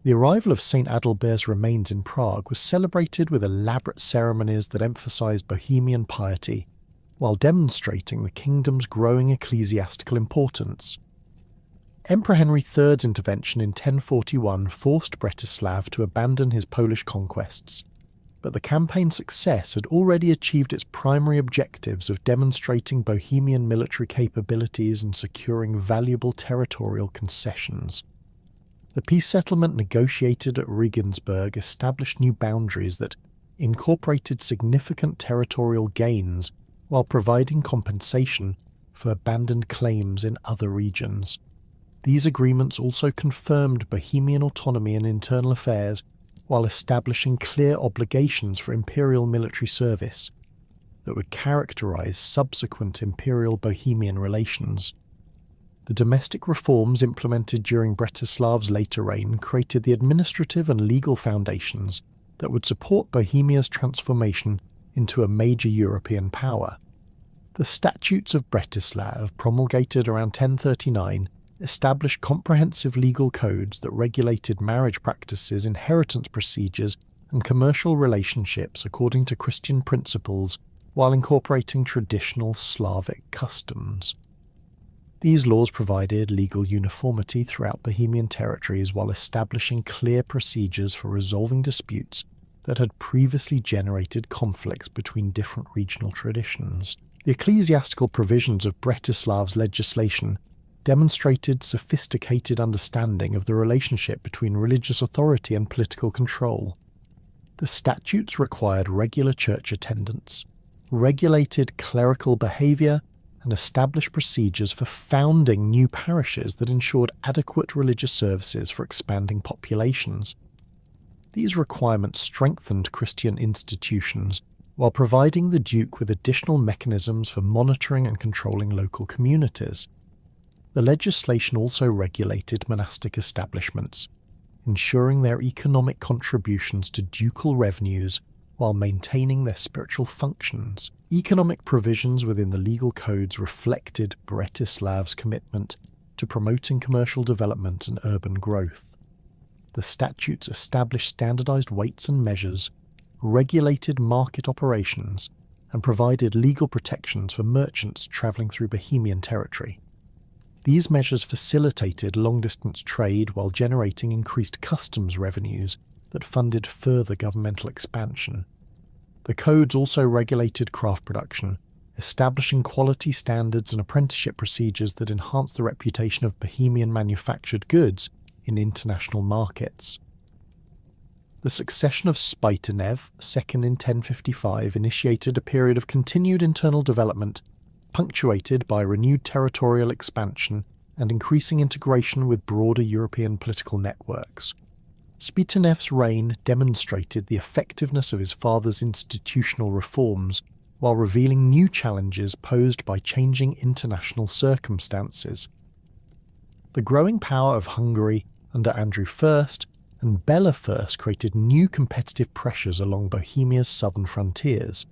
The arrival of St. Adalbert's remains in Prague was celebrated with elaborate ceremonies that emphasized Bohemian piety, while demonstrating the kingdom's growing ecclesiastical importance. Emperor Henry III's intervention in 1041 forced Bretislav to abandon his Polish conquests, but the campaign's success had already achieved its primary objectives of demonstrating Bohemian military capabilities and securing valuable territorial concessions. The peace settlement negotiated at Regensburg established new boundaries that incorporated significant territorial gains while providing compensation for abandoned claims in other regions. These agreements also confirmed Bohemian autonomy in internal affairs while establishing clear obligations for imperial military service that would characterize subsequent imperial Bohemian relations. The domestic reforms implemented during Bretislav's later reign created the administrative and legal foundations that would support Bohemia's transformation into a major European power. The Statutes of Bretislav, promulgated around 1039, established comprehensive legal codes that regulated marriage practices, inheritance procedures, and commercial relationships according to Christian principles while incorporating traditional Slavic customs. These laws provided legal uniformity throughout Bohemian territories while establishing clear procedures for resolving disputes that had previously generated conflicts between different regional traditions. The ecclesiastical provisions of Bratislav's legislation demonstrated sophisticated understanding of the relationship between religious authority and political control. The statutes required regular church attendance, regulated clerical behaviour, and established procedures for founding new parishes that ensured adequate religious services for expanding populations. These requirements strengthened Christian institutions while providing the Duke with additional mechanisms for monitoring and controlling local communities. The legislation also regulated monastic establishments, ensuring their economic contributions to ducal revenues while maintaining their spiritual functions. Economic provisions within the legal codes reflected Bratislav's commitment to promoting commercial development and urban growth. The statutes established standardized weights and measures, regulated market operations, and provided legal protections for merchants travelling through Bohemian territory. These measures facilitated long-distance trade while generating increased customs revenues that funded further governmental expansion. The codes also regulated craft production, establishing quality standards and apprenticeship procedures that enhanced the reputation of Bohemian manufactured goods in international markets. The succession of Spytanev, second in 1055, initiated a period of continued internal development, punctuated by renewed territorial expansion and increasing integration with broader European political networks. Spytanev's reign demonstrated the effectiveness of his father's institutional reforms while revealing new challenges posed by changing international circumstances. The growing power of Hungary under Andrew I and Bela I created new competitive pressures along Bohemia's southern frontiers,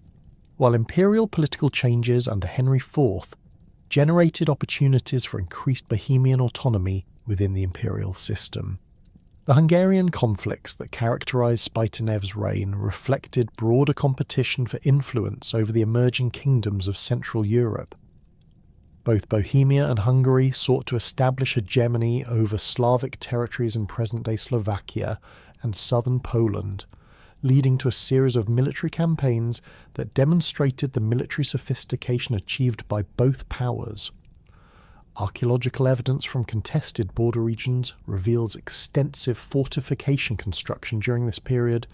while imperial political changes under Henry IV generated opportunities for increased Bohemian autonomy within the imperial system. The Hungarian conflicts that characterized Spytanev's reign reflected broader competition for influence over the emerging kingdoms of Central Europe. Both Bohemia and Hungary sought to establish hegemony over Slavic territories in present-day Slovakia and southern Poland, leading to a series of military campaigns that demonstrated the military sophistication achieved by both powers. Archaeological evidence from contested border regions reveals extensive fortification construction during this period,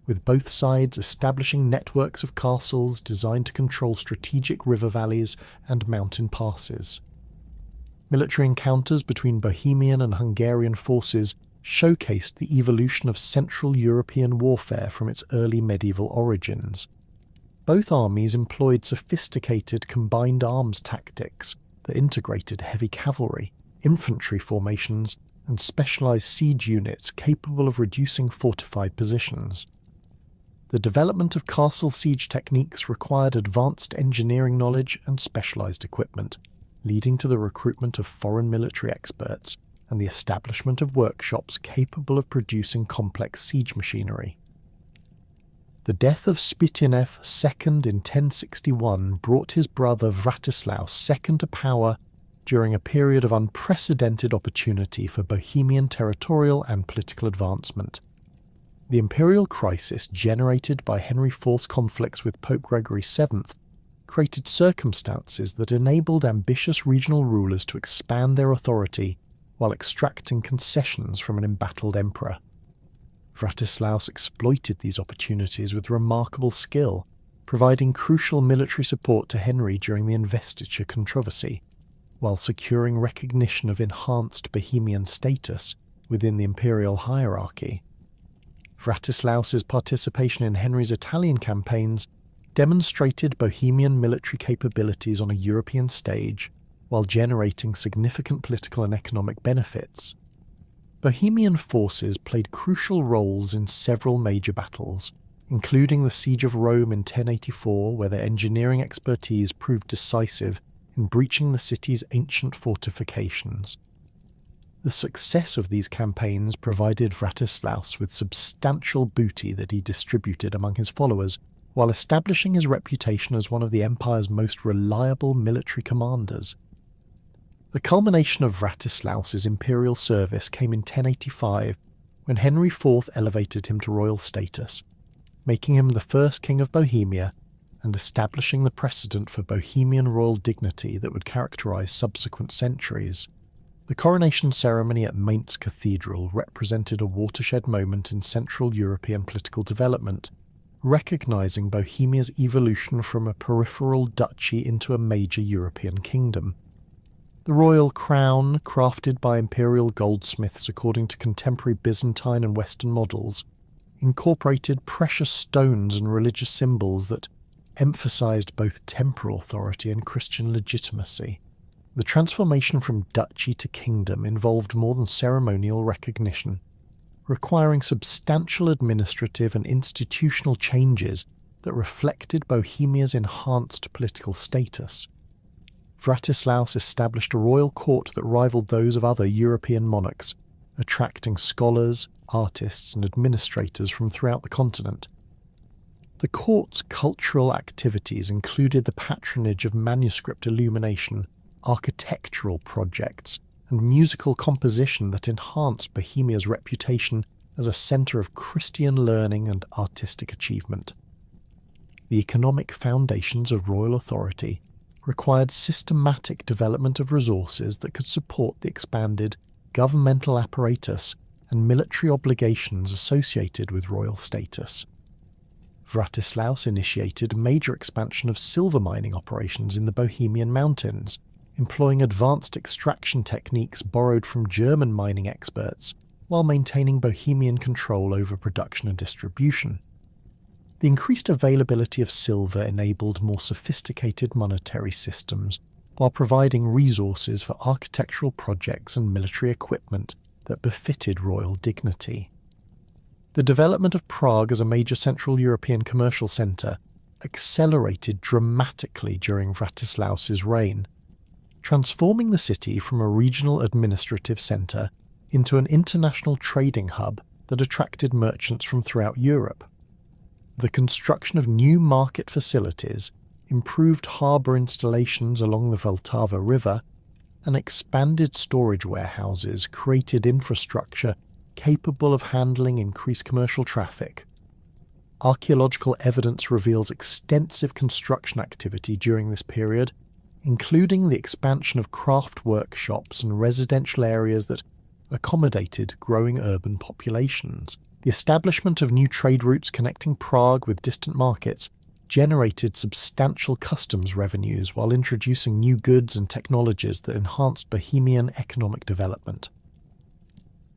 with both sides establishing networks of castles designed to control strategic river valleys and mountain passes. Military encounters between Bohemian and Hungarian forces showcased the evolution of Central European warfare from its early medieval origins. Both armies employed sophisticated combined arms tactics that integrated heavy cavalry, infantry formations, and specialized siege units capable of reducing fortified positions. The development of castle siege techniques required advanced engineering knowledge and specialized equipment, leading to the recruitment of foreign military experts and the establishment of workshops capable of producing complex siege machinery. The death of Spytanev II in 1061 brought his brother Vratislav II to power during a period of unprecedented opportunity for Bohemian territorial and political advancement. The imperial crisis generated by Henry IV's conflicts with Pope Gregory VII created circumstances that enabled ambitious regional rulers to expand their authority while extracting concessions from an embattled emperor. Vratislaus exploited these opportunities with remarkable skill, providing crucial military support to Henry during the investiture controversy, while securing recognition of enhanced Bohemian status within the imperial hierarchy. Vratislaus's participation in Henry's Italian campaigns demonstrated Bohemian military capabilities on a European stage while generating significant political and economic benefits. Bohemian forces played crucial roles in several major battles, including the Siege of Rome in 1084, where their engineering expertise proved decisive in breaching the city's ancient fortifications. The success of these campaigns provided Vratislaus with substantial booty that he distributed among his followers, while establishing his reputation as one of the empire's most reliable military commanders. The culmination of Vratislaus's imperial service came in 1085, when Henry IV elevated him to royal status, making him the first king of Bohemia and establishing the precedent for Bohemian royal dignity that would characterize subsequent centuries. The coronation ceremony at Mainz Cathedral represented a watershed moment in Central European political development, recognizing Bohemia's evolution from a peripheral duchy into a major European kingdom. The royal crown, crafted by imperial goldsmiths according to contemporary Byzantine and Western models, incorporated precious stones and religious symbols that emphasized both temporal authority and Christian legitimacy. The transformation from duchy to kingdom involved more than ceremonial recognition, requiring substantial administrative and institutional changes that reflected Bohemia's enhanced political status. Vratislaus established a royal court that rivaled those of other European monarchs, attracting scholars, artists, and administrators from throughout the continent. The court's cultural activities included the patronage of manuscript illumination, architectural projects, and musical composition that enhanced Bohemia's reputation as a centre of Christian learning and artistic achievement. The economic foundations of royal authority required systematic development of resources that could support the expanded governmental apparatus and military obligations associated with royal status. Vratislaus initiated a major expansion of silver mining operations in the Bohemian mountains, employing advanced extraction techniques borrowed from German mining experts, while maintaining Bohemian control over production and distribution. The increased availability of silver enabled more sophisticated monetary systems, while providing resources for architectural projects and military equipment that befitted royal dignity. The development of Prague as a major Central European commercial centre accelerated dramatically during Vratislaus's reign, transforming the city from a regional administrative centre into an international trading hub that attracted merchants from throughout Europe. The construction of new market facilities, improved harbour installations along the Vltava River, and expanded storage warehouses created infrastructure capable of handling increased commercial traffic. Archaeological evidence reveals extensive construction activity during this period, including the expansion of craft workshops and residential areas that accommodated growing urban populations. The establishment of new trade routes connecting Prague with distant markets generated substantial customs revenues while introducing new goods and technologies that enhanced Bohemian economic development.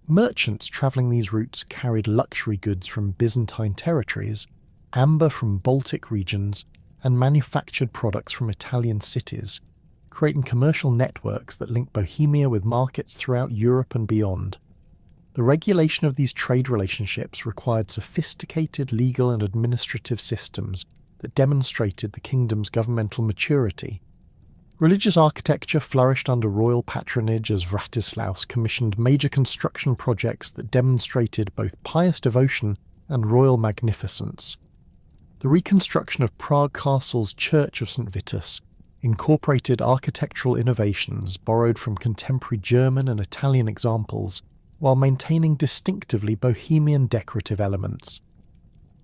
Merchants travelling these routes carried luxury goods from Byzantine territories, amber from Baltic regions, and manufactured products from Italian cities, creating commercial networks that link Bohemia with markets throughout Europe and beyond. The regulation of these trade relationships required sophisticated legal and administrative systems that demonstrated the kingdom's governmental maturity. Religious architecture flourished under royal patronage as Vratislaus commissioned major construction projects that demonstrated both pious devotion and royal magnificence. The reconstruction of Prague Castle's Church of St. Vitus incorporated architectural innovations borrowed from contemporary German and Italian examples, while maintaining distinctively Bohemian decorative elements.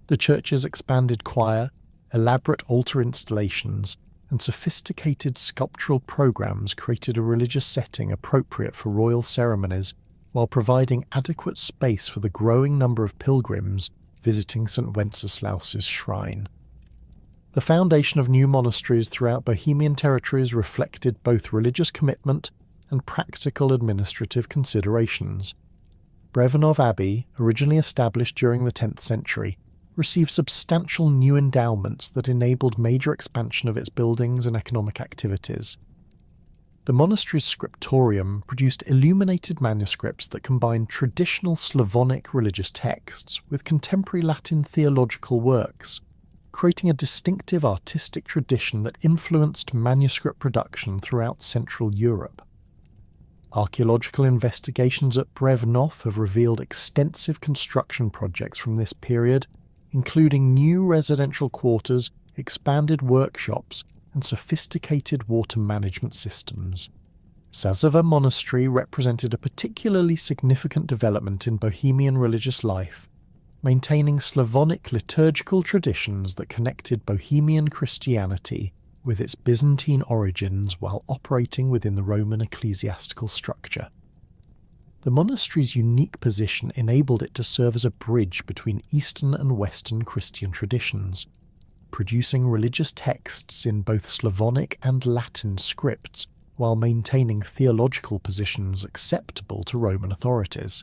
The church's expanded choir, elaborate altar installations, and sophisticated sculptural programs created a religious setting appropriate for royal ceremonies, while providing adequate space for the growing number of pilgrims visiting St. Wenceslaus's shrine. The foundation of new monasteries throughout Bohemian territories reflected both religious commitment and practical administrative considerations. Brevanov Abbey, originally established during the 10th century, received substantial new endowments that enabled major expansion of its buildings and economic activities. The monastery's scriptorium produced illuminated manuscripts that combined traditional Slavonic religious texts with contemporary Latin theological works, creating a distinctive artistic tradition that influenced manuscript production throughout Central Europe. Archaeological investigations at Brevnov have revealed extensive construction projects from this period, including new residential quarters, expanded workshops, and sophisticated water management systems. Sazava Monastery represented a particularly significant development in Bohemian religious life, maintaining Slavonic liturgical traditions that connected Bohemian Christianity with its Byzantine origins while operating within the Roman ecclesiastical structure. The monastery's unique position enabled it to serve as a bridge between Eastern and Western Christian traditions, producing religious texts in both Slavonic and Latin scripts while maintaining theological positions acceptable to Roman authorities.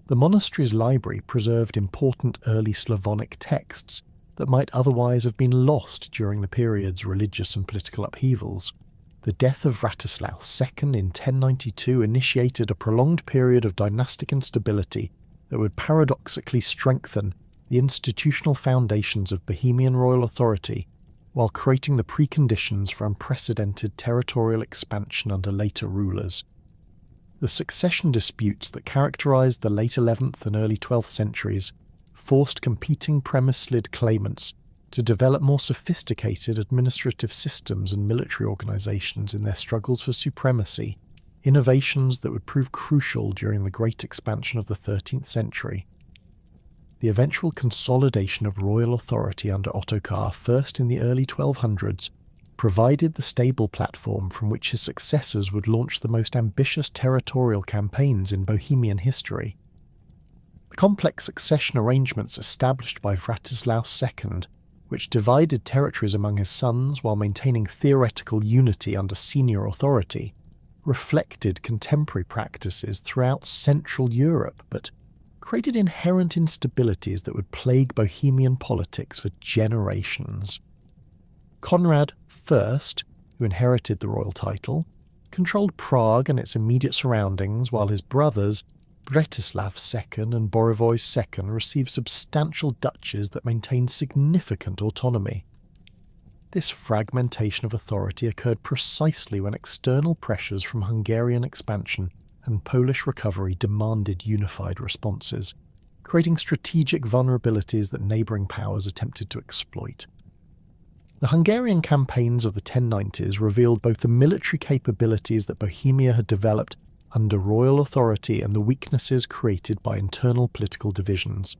The monastery's library preserved important early Slavonic texts that might otherwise have been lost during the period's religious and political upheavals. The death of Vratislaus II in 1092 initiated a prolonged period of dynastic instability that would paradoxically strengthen the institutional foundations of Bohemian royal authority while creating the preconditions for unprecedented territorial expansion under later rulers. The succession disputes that characterized the late 11th and early 12th centuries forced competing Premoslid claimants to develop more sophisticated administrative systems and military organizations in their struggles for supremacy, innovations that would prove crucial during the great expansion of the 13th century. The eventual consolidation of royal authority under Ottokar, first in the early 1200s, provided the stable platform from which his successors would launch the most ambitious territorial campaigns in Bohemian history. The complex succession arrangements established by Vratislaus II, which divided territories among his sons while maintaining theoretical unity under senior authority, reflected contemporary practices throughout Central Europe, but created inherent instabilities that would plague Bohemian politics for generations. Conrad I, who inherited the royal title, controlled Prague and its immediate surroundings, while his brothers Bretislav II and Bořivoj II received substantial duchies that maintained significant autonomy. This fragmentation of authority occurred precisely when external pressures from Hungarian expansion and Polish recovery demanded unified responses, creating strategic vulnerabilities that neighbouring powers attempted to exploit. The Hungarian campaigns of the 1090s revealed both the military capabilities that Bohemia had developed under royal authority and the weaknesses created by internal political divisions.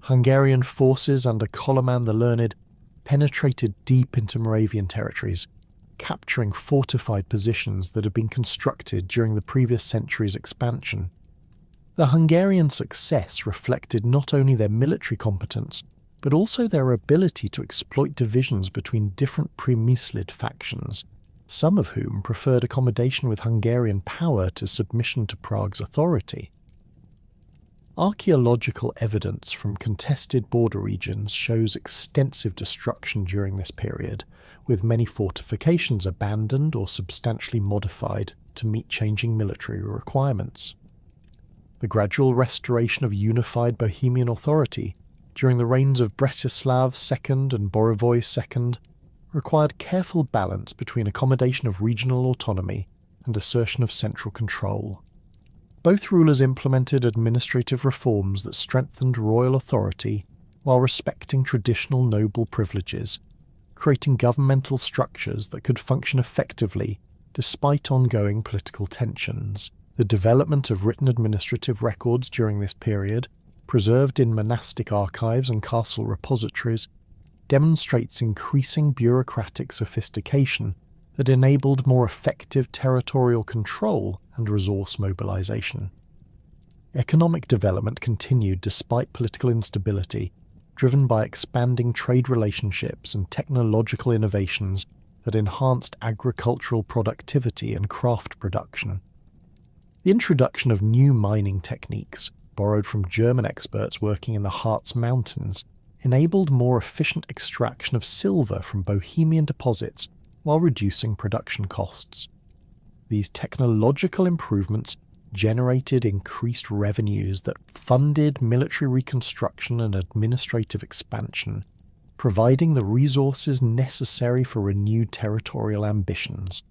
Hungarian forces under Koloman the Learned penetrated deep into Moravian territories, capturing fortified positions that had been constructed during the previous century's expansion. The Hungarian success reflected not only their military competence, but also their ability to exploit divisions between different Premoslid factions, some of whom preferred accommodation with Hungarian power to submission to Prague's authority. Archaeological evidence from contested border regions shows extensive destruction during this period, with many fortifications abandoned or substantially modified to meet changing military requirements. The gradual restoration of unified Bohemian authority during the reigns of Bretislav II and Bořivoj II required careful balance between accommodation of regional autonomy and assertion of central control. Both rulers implemented administrative reforms that strengthened royal authority while respecting traditional noble privileges, creating governmental structures that could function effectively despite ongoing political tensions. The development of written administrative records during this period, preserved in monastic archives and castle repositories, demonstrates increasing bureaucratic sophistication that enabled more effective territorial control and resource mobilization. Economic development continued despite political instability, driven by expanding trade relationships and technological innovations that enhanced agricultural productivity and craft production. The introduction of new mining techniques, borrowed from German experts working in the Harz Mountains, enabled more efficient extraction of silver from Bohemian deposits while reducing production costs. These technological improvements generated increased revenues that funded military reconstruction and administrative expansion, providing the resources necessary for renewed territorial ambitions.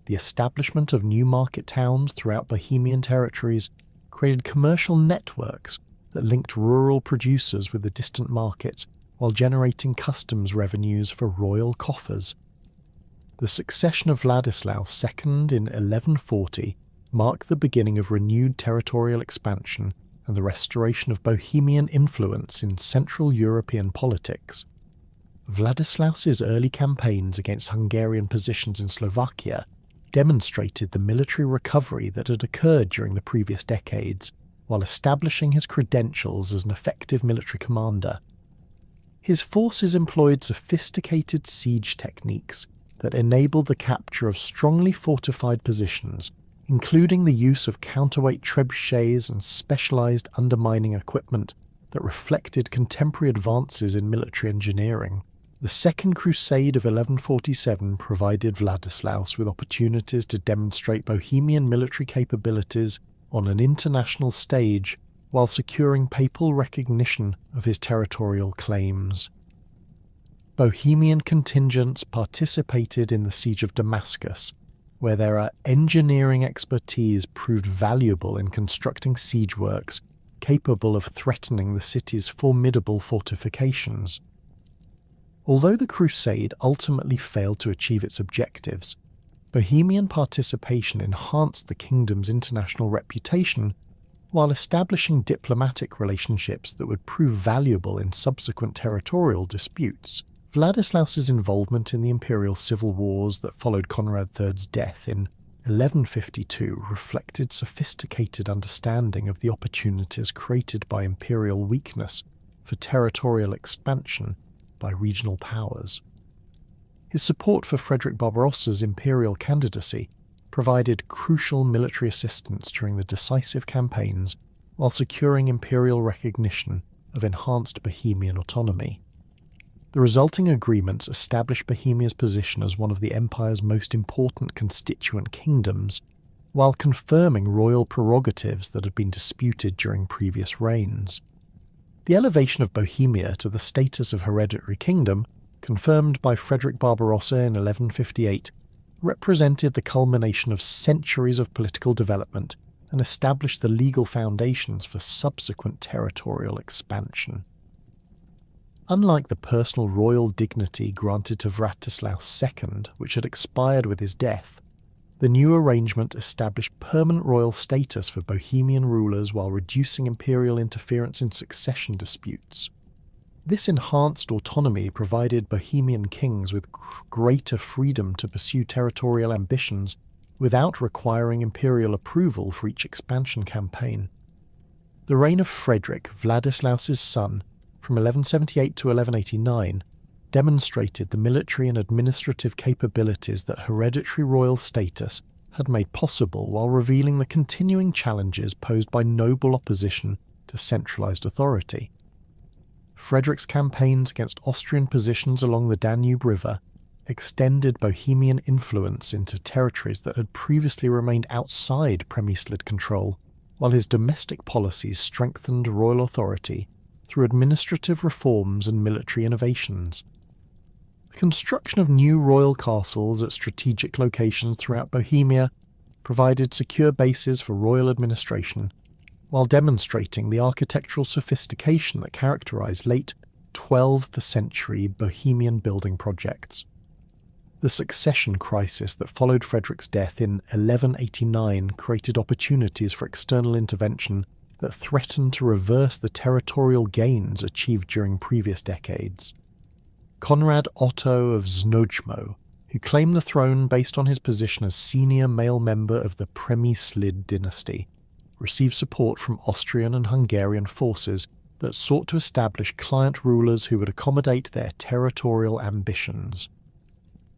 The establishment of new market towns throughout Bohemian territories created commercial networks that linked rural producers with the distant markets while generating customs revenues for royal coffers. The succession of Vladislaus II in 1140 marked the beginning of renewed territorial expansion and the restoration of Bohemian influence in Central European politics. Vladislaus's early campaigns against Hungarian positions in Slovakia demonstrated the military recovery that had occurred during the previous decades, while establishing his credentials as an effective military commander. His forces employed sophisticated siege techniques that enabled the capture of strongly fortified positions, including the use of counterweight trebuchets and specialized undermining equipment that reflected contemporary advances in military engineering. The Second Crusade of 1147 provided Vladislaus with opportunities to demonstrate Bohemian military capabilities on an international stage while securing papal recognition of his territorial claims. Bohemian contingents participated in the Siege of Damascus, where their engineering expertise proved valuable in constructing siege works capable of threatening the city's formidable fortifications. Although the crusade ultimately failed to achieve its objectives, Bohemian participation enhanced the kingdom's international reputation while establishing diplomatic relationships that would prove valuable in subsequent territorial disputes. Vladislaus's involvement in the imperial civil wars that followed Conrad III's death in 1152 reflected sophisticated understanding of the opportunities created by imperial weakness for territorial expansion by regional powers. His support for Frederick Barbarossa's imperial candidacy provided crucial military assistance during the decisive campaigns while securing imperial recognition of enhanced Bohemian autonomy. The resulting agreements established Bohemia's position as one of the empire's most important constituent kingdoms, while confirming royal prerogatives that had been disputed during previous reigns. The elevation of Bohemia to the status of hereditary kingdom, confirmed by Frederick Barbarossa in 1158, represented the culmination of centuries of political development and established the legal foundations for subsequent territorial expansion. Unlike the personal royal dignity granted to Vratislaus II, which had expired with his death, the new arrangement established permanent royal status for Bohemian rulers while reducing imperial interference in succession disputes. This enhanced autonomy provided Bohemian kings with greater freedom to pursue territorial ambitions without requiring imperial approval for each expansion campaign. The reign of Frederick, Vladislaus's son, from 1178 to 1189, demonstrated the military and administrative capabilities that hereditary royal status had made possible while revealing the continuing challenges posed by noble opposition to centralized authority. Frederick's campaigns against Austrian positions along the Danube River extended Bohemian influence into territories that had previously remained outside Przemyslid control, while his domestic policies strengthened royal authority through administrative reforms and military innovations. The construction of new royal castles at strategic locations throughout Bohemia provided secure bases for royal administration, while demonstrating the architectural sophistication that characterized late 12th century Bohemian building projects. The succession crisis that followed Frederick's death in 1189 created opportunities for external intervention that threatened to reverse the territorial gains achieved during previous decades. Conrad Otto of Znojmo, who claimed the throne based on his position as senior male member of the Przemyslid dynasty, received support from Austrian and Hungarian forces that sought to establish client rulers who would accommodate their territorial ambitions.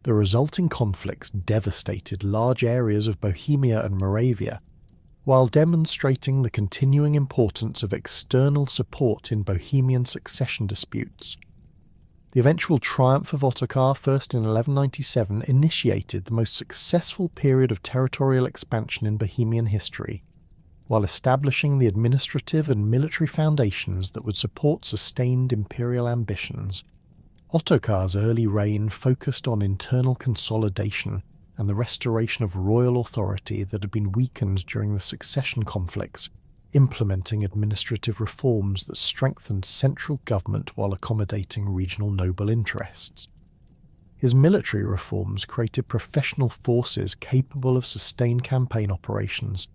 The resulting conflicts devastated large areas of Bohemia and Moravia, while demonstrating the continuing importance of external support in Bohemian succession disputes. The eventual triumph of Ottokar, first in 1197, initiated the most successful period of territorial expansion in Bohemian history, while establishing the administrative and military foundations that would support sustained imperial ambitions. Ottokar's early reign focused on internal consolidation, and the restoration of royal authority that had been weakened during the succession conflicts, implementing administrative reforms that strengthened central government while accommodating regional noble interests. His military reforms created professional forces capable of sustained campaign operations,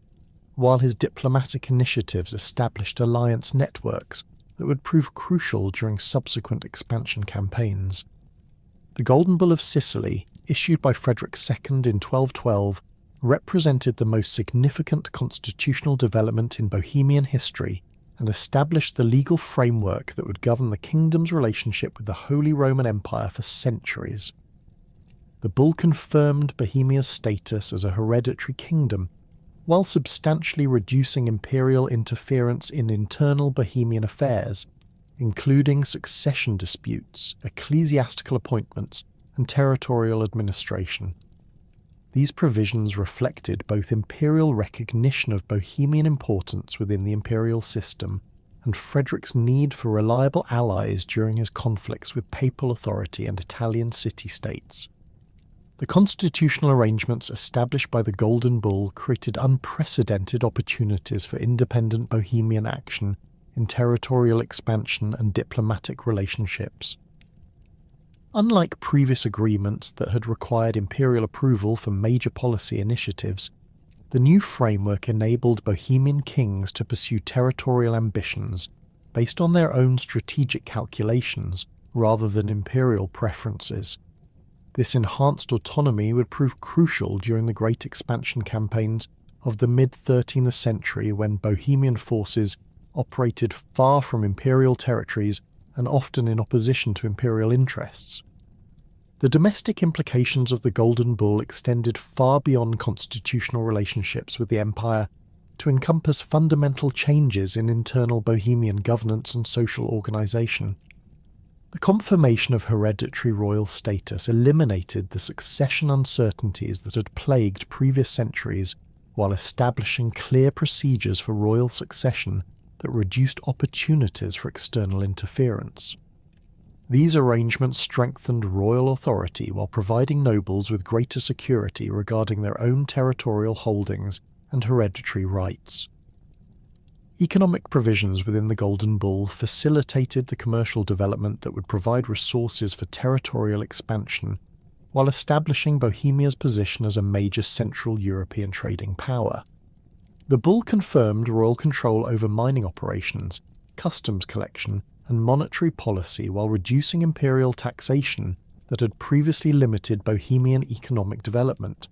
while his diplomatic initiatives established alliance networks that would prove crucial during subsequent expansion campaigns. The Golden Bull of Sicily, issued by Frederick II in 1212, represented the most significant constitutional development in Bohemian history and established the legal framework that would govern the kingdom's relationship with the Holy Roman Empire for centuries. The bull confirmed Bohemia's status as a hereditary kingdom, while substantially reducing imperial interference in internal Bohemian affairs, including succession disputes, ecclesiastical appointments, and territorial administration. These provisions reflected both imperial recognition of Bohemian importance within the imperial system and Frederick's need for reliable allies during his conflicts with papal authority and Italian city-states. The constitutional arrangements established by the Golden Bull created unprecedented opportunities for independent Bohemian action in territorial expansion and diplomatic relationships. Unlike previous agreements that had required imperial approval for major policy initiatives, the new framework enabled Bohemian kings to pursue territorial ambitions based on their own strategic calculations rather than imperial preferences. This enhanced autonomy would prove crucial during the Great Expansion campaigns of the mid-13th century, when Bohemian forces operated far from imperial territories and often in opposition to imperial interests. The domestic implications of the Golden Bull extended far beyond constitutional relationships with the empire to encompass fundamental changes in internal Bohemian governance and social organisation. The confirmation of hereditary royal status eliminated the succession uncertainties that had plagued previous centuries, while establishing clear procedures for royal succession that reduced opportunities for external interference. These arrangements strengthened royal authority while providing nobles with greater security regarding their own territorial holdings and hereditary rights. Economic provisions within the Golden Bull facilitated the commercial development that would provide resources for territorial expansion, while establishing Bohemia's position as a major Central European trading power. The bull confirmed royal control over mining operations, customs collection, and monetary policy, while reducing imperial taxation that had previously limited Bohemian economic development.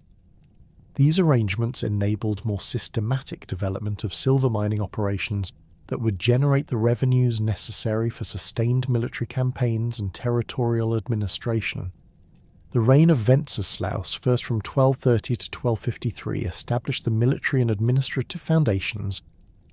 These arrangements enabled more systematic development of silver mining operations that would generate the revenues necessary for sustained military campaigns and territorial administration. The reign of Wenceslaus, first from 1230 to 1253, established the military and administrative foundations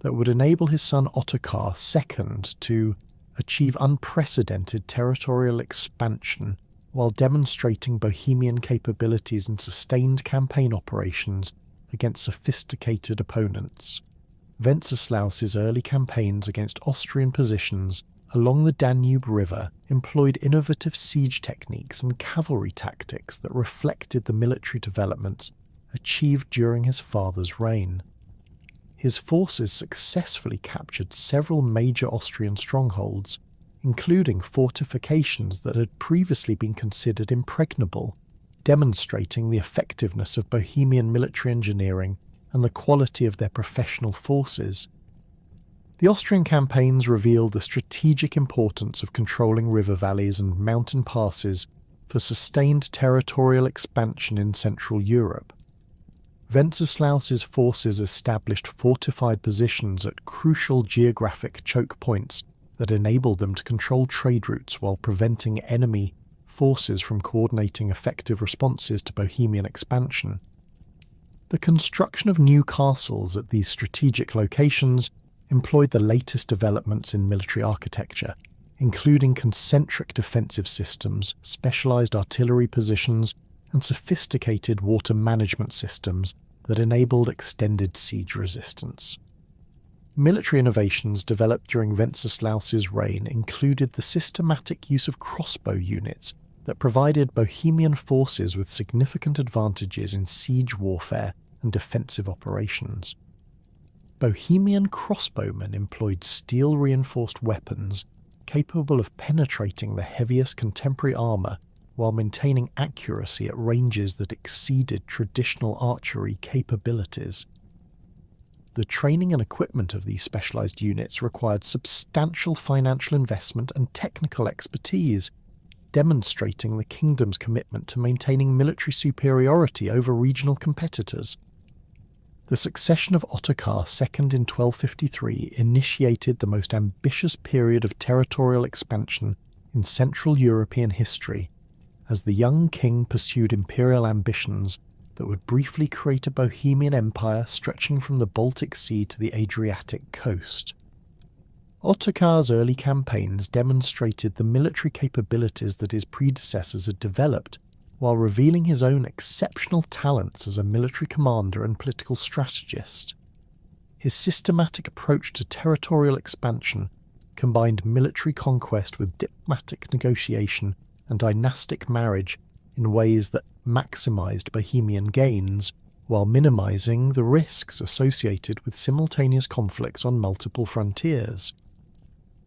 that would enable his son Ottokar II to achieve unprecedented territorial expansion while demonstrating Bohemian capabilities in sustained campaign operations against sophisticated opponents. Wenceslaus's early campaigns against Austrian positions along the Danube River employed innovative siege techniques and cavalry tactics that reflected the military developments achieved during his father's reign. His forces successfully captured several major Austrian strongholds, including fortifications that had previously been considered impregnable, demonstrating the effectiveness of Bohemian military engineering and the quality of their professional forces. The Austrian campaigns revealed the strategic importance of controlling river valleys and mountain passes for sustained territorial expansion in Central Europe. Wenceslaus's forces established fortified positions at crucial geographic choke points that enabled them to control trade routes while preventing enemy forces from coordinating effective responses to Bohemian expansion. The construction of new castles at these strategic locations employed the latest developments in military architecture, including concentric defensive systems, specialized artillery positions, and sophisticated water management systems that enabled extended siege resistance. Military innovations developed during Wenceslaus's reign included the systematic use of crossbow units that provided Bohemian forces with significant advantages in siege warfare and defensive operations. Bohemian crossbowmen employed steel-reinforced weapons capable of penetrating the heaviest contemporary armour while maintaining accuracy at ranges that exceeded traditional archery capabilities. The training and equipment of these specialised units required substantial financial investment and technical expertise, demonstrating the kingdom's commitment to maintaining military superiority over regional competitors. The succession of Ottokar II in 1253 initiated the most ambitious period of territorial expansion in Central European history, as the young king pursued imperial ambitions that would briefly create a Bohemian empire stretching from the Baltic Sea to the Adriatic coast. Ottokar's early campaigns demonstrated the military capabilities that his predecessors had developed, while revealing his own exceptional talents as a military commander and political strategist. His systematic approach to territorial expansion combined military conquest with diplomatic negotiation and dynastic marriage in ways that maximised Bohemian gains, while minimising the risks associated with simultaneous conflicts on multiple frontiers.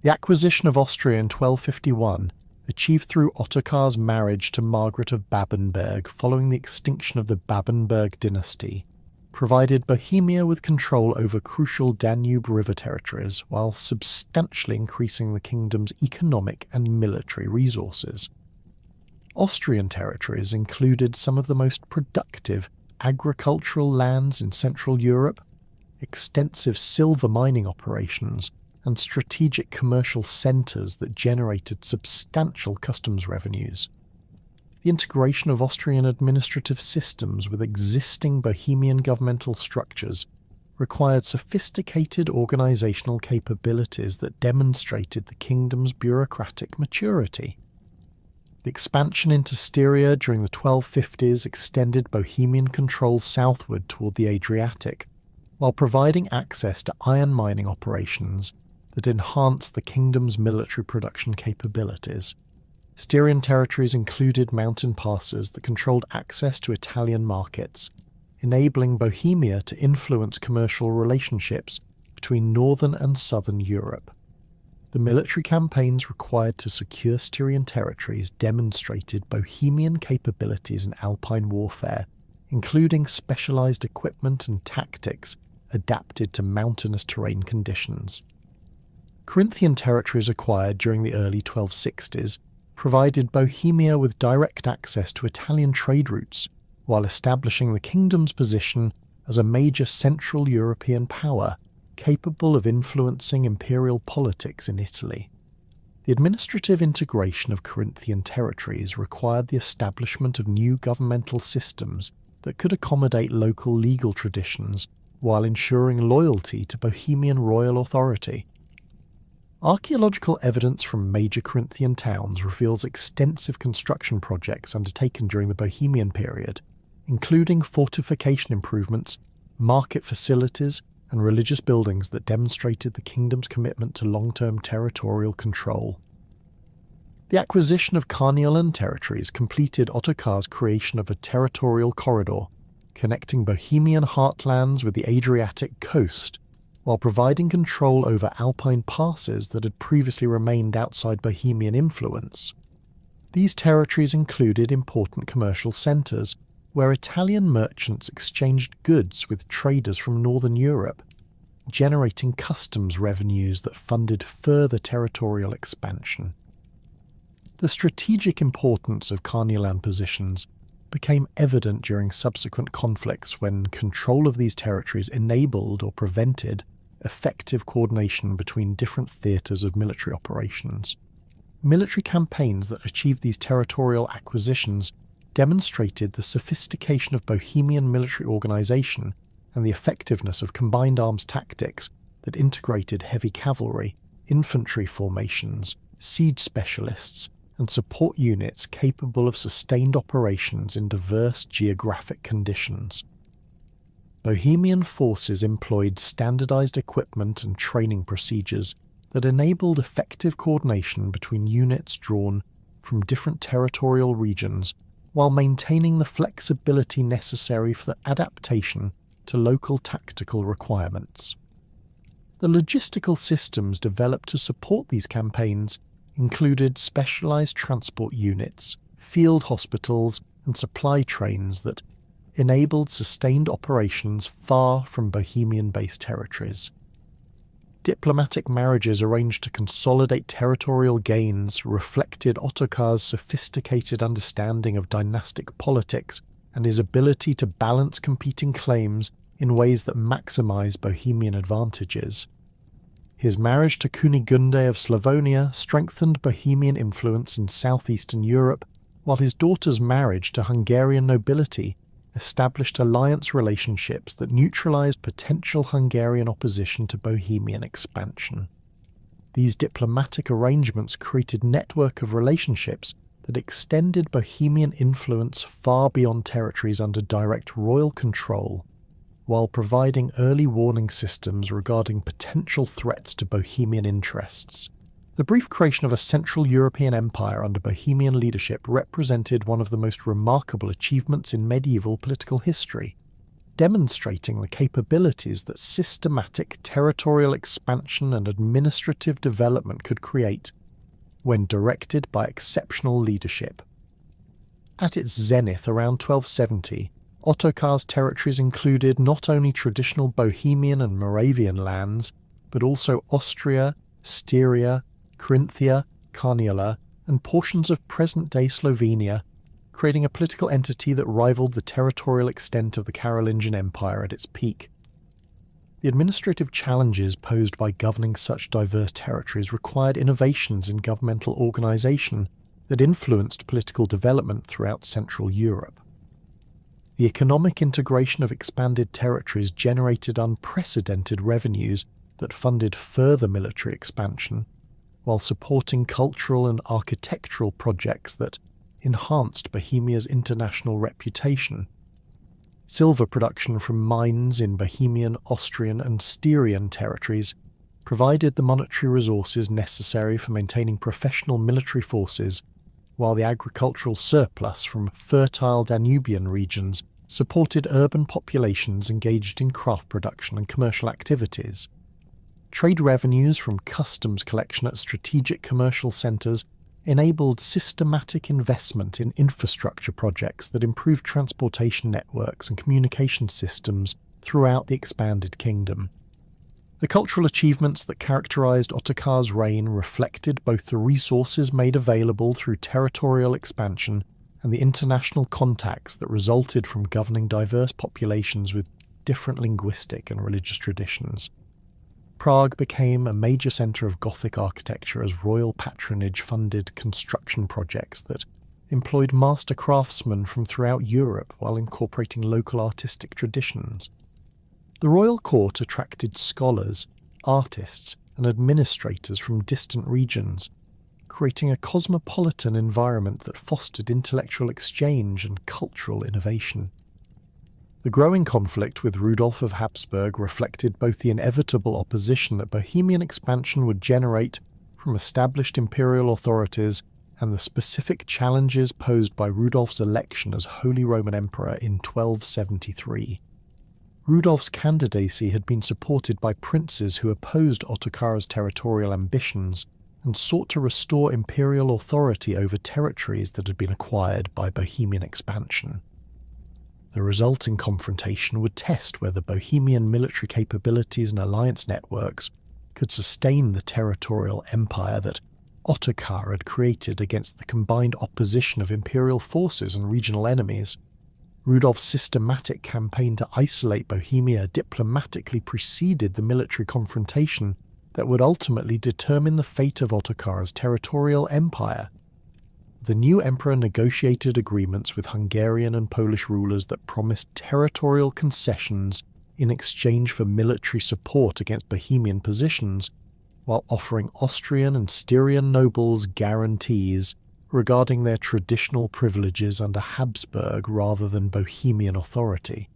The acquisition of Austria in 1251, achieved through Ottokar's marriage to Margaret of Babenberg following the extinction of the Babenberg dynasty, provided Bohemia with control over crucial Danube River territories while substantially increasing the kingdom's economic and military resources. Austrian territories included some of the most productive agricultural lands in Central Europe, extensive silver mining operations, and strategic commercial centres that generated substantial customs revenues. The integration of Austrian administrative systems with existing Bohemian governmental structures required sophisticated organisational capabilities that demonstrated the kingdom's bureaucratic maturity. The expansion into Styria during the 1250s extended Bohemian control southward toward the Adriatic, while providing access to iron mining operations that enhanced the kingdom's military production capabilities. Styrian territories included mountain passes that controlled access to Italian markets, enabling Bohemia to influence commercial relationships between northern and southern Europe. The military campaigns required to secure Styrian territories demonstrated Bohemian capabilities in alpine warfare, including specialised equipment and tactics adapted to mountainous terrain conditions. Corinthian territories acquired during the early 1260s provided Bohemia with direct access to Italian trade routes, while establishing the kingdom's position as a major Central European power capable of influencing imperial politics in Italy. The administrative integration of Corinthian territories required the establishment of new governmental systems that could accommodate local legal traditions while ensuring loyalty to Bohemian royal authority. Archaeological evidence from major Corinthian towns reveals extensive construction projects undertaken during the Bohemian period, including fortification improvements, market facilities, and religious buildings that demonstrated the kingdom's commitment to long-term territorial control. The acquisition of Carniolan territories completed Ottokar's creation of a territorial corridor connecting Bohemian heartlands with the Adriatic coast, while providing control over alpine passes that had previously remained outside Bohemian influence. These territories included important commercial centres, where Italian merchants exchanged goods with traders from northern Europe, generating customs revenues that funded further territorial expansion. The strategic importance of Carniolan positions became evident during subsequent conflicts when control of these territories enabled or prevented effective coordination between different theatres of military operations. Military campaigns that achieved these territorial acquisitions demonstrated the sophistication of Bohemian military organisation and the effectiveness of combined arms tactics that integrated heavy cavalry, infantry formations, siege specialists, and support units capable of sustained operations in diverse geographic conditions. Bohemian forces employed standardized equipment and training procedures that enabled effective coordination between units drawn from different territorial regions while maintaining the flexibility necessary for the adaptation to local tactical requirements. The logistical systems developed to support these campaigns included specialized transport units, field hospitals, and supply trains that enabled sustained operations far from Bohemian-based territories. Diplomatic marriages arranged to consolidate territorial gains reflected Ottokar's sophisticated understanding of dynastic politics and his ability to balance competing claims in ways that maximize Bohemian advantages. His marriage to Kunigunde of Slavonia strengthened Bohemian influence in southeastern Europe, while his daughter's marriage to Hungarian nobility established alliance relationships that neutralized potential Hungarian opposition to Bohemian expansion. These diplomatic arrangements created a network of relationships that extended Bohemian influence far beyond territories under direct royal control, while providing early warning systems regarding potential threats to Bohemian interests. The brief creation of a Central European empire under Bohemian leadership represented one of the most remarkable achievements in medieval political history, demonstrating the capabilities that systematic territorial expansion and administrative development could create when directed by exceptional leadership. At its zenith around 1270, Ottokar's territories included not only traditional Bohemian and Moravian lands, but also Austria, Styria, Carinthia, Carniola, and portions of present-day Slovenia, creating a political entity that rivaled the territorial extent of the Carolingian Empire at its peak. The administrative challenges posed by governing such diverse territories required innovations in governmental organisation that influenced political development throughout Central Europe. The economic integration of expanded territories generated unprecedented revenues that funded further military expansion, while supporting cultural and architectural projects that enhanced Bohemia's international reputation. Silver production from mines in Bohemian, Austrian, and Styrian territories provided the monetary resources necessary for maintaining professional military forces, while the agricultural surplus from fertile Danubian regions supported urban populations engaged in craft production and commercial activities. Trade revenues from customs collection at strategic commercial centres enabled systematic investment in infrastructure projects that improved transportation networks and communication systems throughout the expanded kingdom. The cultural achievements that characterized Ottokar's reign reflected both the resources made available through territorial expansion and the international contacts that resulted from governing diverse populations with different linguistic and religious traditions. Prague became a major centre of Gothic architecture as royal patronage funded construction projects that employed master craftsmen from throughout Europe while incorporating local artistic traditions. The royal court attracted scholars, artists, and administrators from distant regions, creating a cosmopolitan environment that fostered intellectual exchange and cultural innovation. The growing conflict with Rudolf of Habsburg reflected both the inevitable opposition that Bohemian expansion would generate from established imperial authorities and the specific challenges posed by Rudolf's election as Holy Roman Emperor in 1273. Rudolf's candidacy had been supported by princes who opposed Ottokar's territorial ambitions and sought to restore imperial authority over territories that had been acquired by Bohemian expansion. The resulting confrontation would test whether Bohemian military capabilities and alliance networks could sustain the territorial empire that Ottokar had created against the combined opposition of imperial forces and regional enemies. Rudolf's systematic campaign to isolate Bohemia diplomatically preceded the military confrontation that would ultimately determine the fate of Ottokar's territorial empire. The new emperor negotiated agreements with Hungarian and Polish rulers that promised territorial concessions in exchange for military support against Bohemian positions, while offering Austrian and Styrian nobles guarantees regarding their traditional privileges under Habsburg rather than Bohemian authority.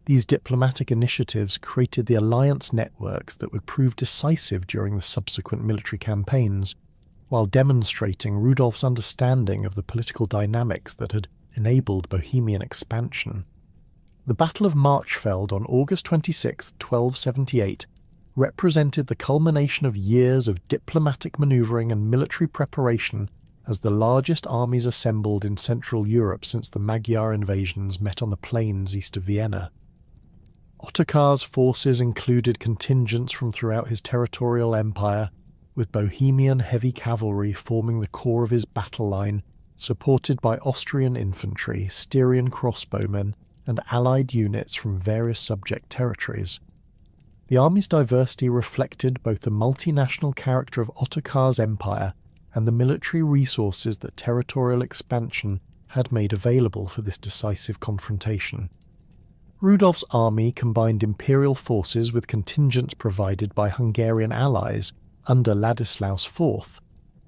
These diplomatic initiatives created the alliance networks that would prove decisive during the subsequent military campaigns, while demonstrating Rudolf's understanding of the political dynamics that had enabled Bohemian expansion. The Battle of Marchfeld on August 26, 1278, represented the culmination of years of diplomatic manoeuvring and military preparation as the largest armies assembled in Central Europe since the Magyar invasions met on the plains east of Vienna. Ottokar's forces included contingents from throughout his territorial empire, with Bohemian heavy cavalry forming the core of his battle line, supported by Austrian infantry, Styrian crossbowmen, and allied units from various subject territories. The army's diversity reflected both the multinational character of Ottokar's empire and the military resources that territorial expansion had made available for this decisive confrontation. Rudolf's army combined imperial forces with contingents provided by Hungarian allies under Ladislaus IV,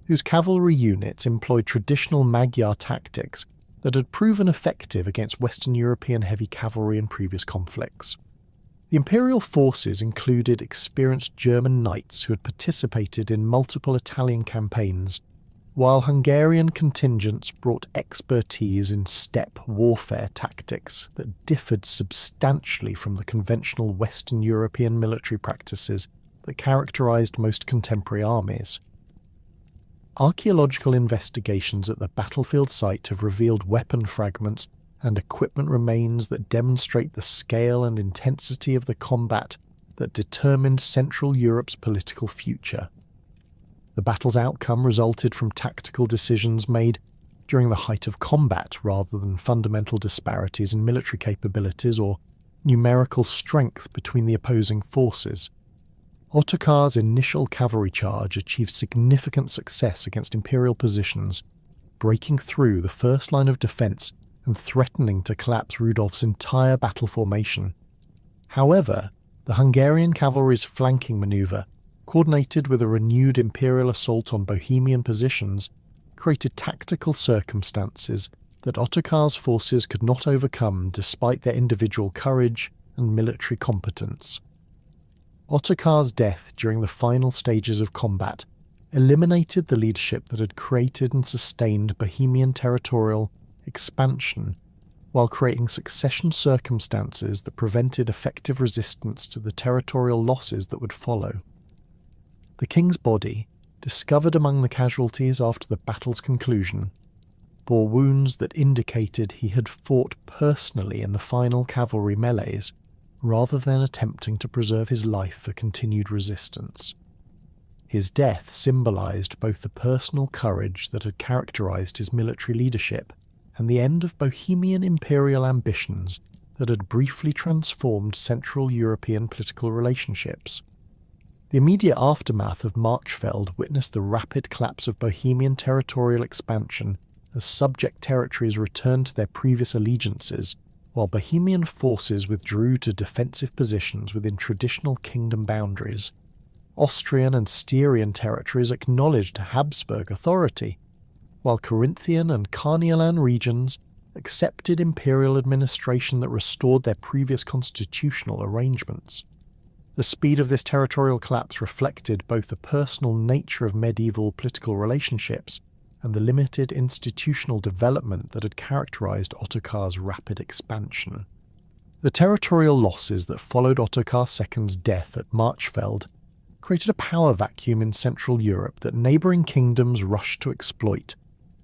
whose cavalry units employed traditional Magyar tactics that had proven effective against Western European heavy cavalry in previous conflicts. The imperial forces included experienced German knights who had participated in multiple Italian campaigns, while Hungarian contingents brought expertise in steppe warfare tactics that differed substantially from the conventional Western European military practices that characterized most contemporary armies. Archaeological investigations at the battlefield site have revealed weapon fragments and equipment remains that demonstrate the scale and intensity of the combat that determined Central Europe's political future. The battle's outcome resulted from tactical decisions made during the height of combat rather than fundamental disparities in military capabilities or numerical strength between the opposing forces. Ottokar's initial cavalry charge achieved significant success against imperial positions, breaking through the first line of defence and threatening to collapse Rudolf's entire battle formation. However, the Hungarian cavalry's flanking manoeuvre, coordinated with a renewed imperial assault on Bohemian positions, created tactical circumstances that Ottokar's forces could not overcome despite their individual courage and military competence. Ottokar's death during the final stages of combat eliminated the leadership that had created and sustained Bohemian territorial expansion, while creating succession circumstances that prevented effective resistance to the territorial losses that would follow. The king's body, discovered among the casualties after the battle's conclusion, bore wounds that indicated he had fought personally in the final cavalry melees, rather than attempting to preserve his life for continued resistance. His death symbolized both the personal courage that had characterized his military leadership and the end of Bohemian imperial ambitions that had briefly transformed Central European political relationships. The immediate aftermath of Marchfeld witnessed the rapid collapse of Bohemian territorial expansion as subject territories returned to their previous allegiances, while Bohemian forces withdrew to defensive positions within traditional kingdom boundaries. Austrian and Styrian territories acknowledged Habsburg authority, while Carinthian and Carniolan regions accepted imperial administration that restored their previous constitutional arrangements. The speed of this territorial collapse reflected both the personal nature of medieval political relationships and the limited institutional development that had characterized Ottokar's rapid expansion. The territorial losses that followed Ottokar II's death at Marchfeld created a power vacuum in Central Europe that neighbouring kingdoms rushed to exploit,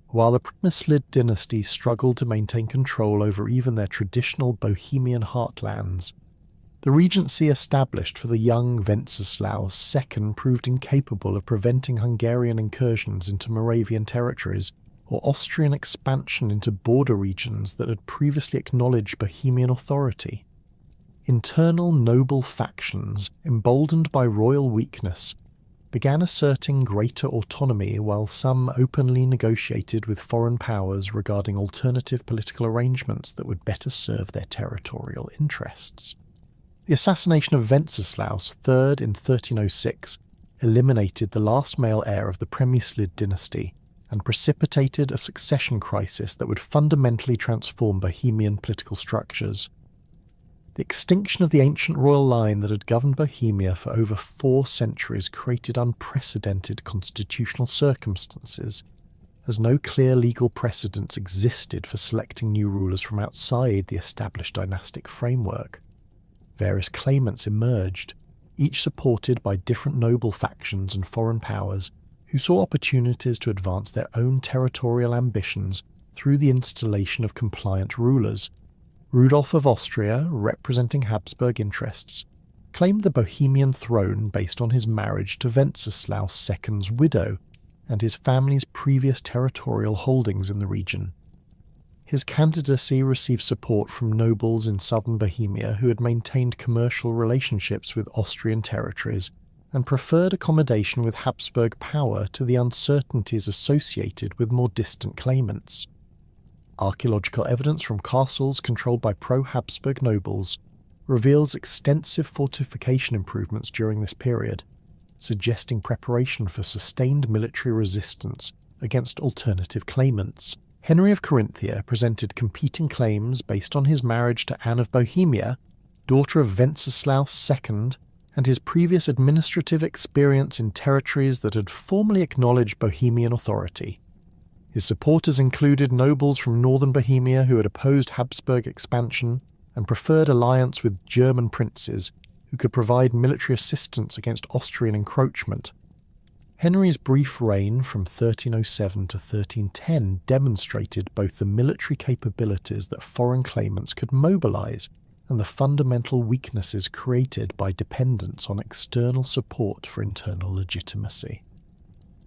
while the Premyslid dynasty struggled to maintain control over even their traditional Bohemian heartlands. The regency established for the young Wenceslaus II proved incapable of preventing Hungarian incursions into Moravian territories or Austrian expansion into border regions that had previously acknowledged Bohemian authority. Internal noble factions, emboldened by royal weakness, began asserting greater autonomy, while some openly negotiated with foreign powers regarding alternative political arrangements that would better serve their territorial interests. The assassination of Wenceslaus III in 1306 eliminated the last male heir of the Premyslid dynasty and precipitated a succession crisis that would fundamentally transform Bohemian political structures. The extinction of the ancient royal line that had governed Bohemia for over 4 centuries created unprecedented constitutional circumstances, as no clear legal precedents existed for selecting new rulers from outside the established dynastic framework. Various claimants emerged, each supported by different noble factions and foreign powers who saw opportunities to advance their own territorial ambitions through the installation of compliant rulers. Rudolf of Austria, representing Habsburg interests, claimed the Bohemian throne based on his marriage to Wenceslaus II's widow and his family's previous territorial holdings in the region. His candidacy received support from nobles in southern Bohemia who had maintained commercial relationships with Austrian territories and preferred accommodation with Habsburg power to the uncertainties associated with more distant claimants. Archaeological evidence from castles controlled by pro-Habsburg nobles reveals extensive fortification improvements during this period, suggesting preparation for sustained military resistance against alternative claimants. Henry of Carinthia presented competing claims based on his marriage to Anne of Bohemia, daughter of Wenceslaus II, and his previous administrative experience in territories that had formally acknowledged Bohemian authority. His supporters included nobles from northern Bohemia who had opposed Habsburg expansion and preferred alliance with German princes who could provide military assistance against Austrian encroachment. Henry's brief reign from 1307 to 1310 demonstrated both the military capabilities that foreign claimants could mobilize and the fundamental weaknesses created by dependence on external support for internal legitimacy.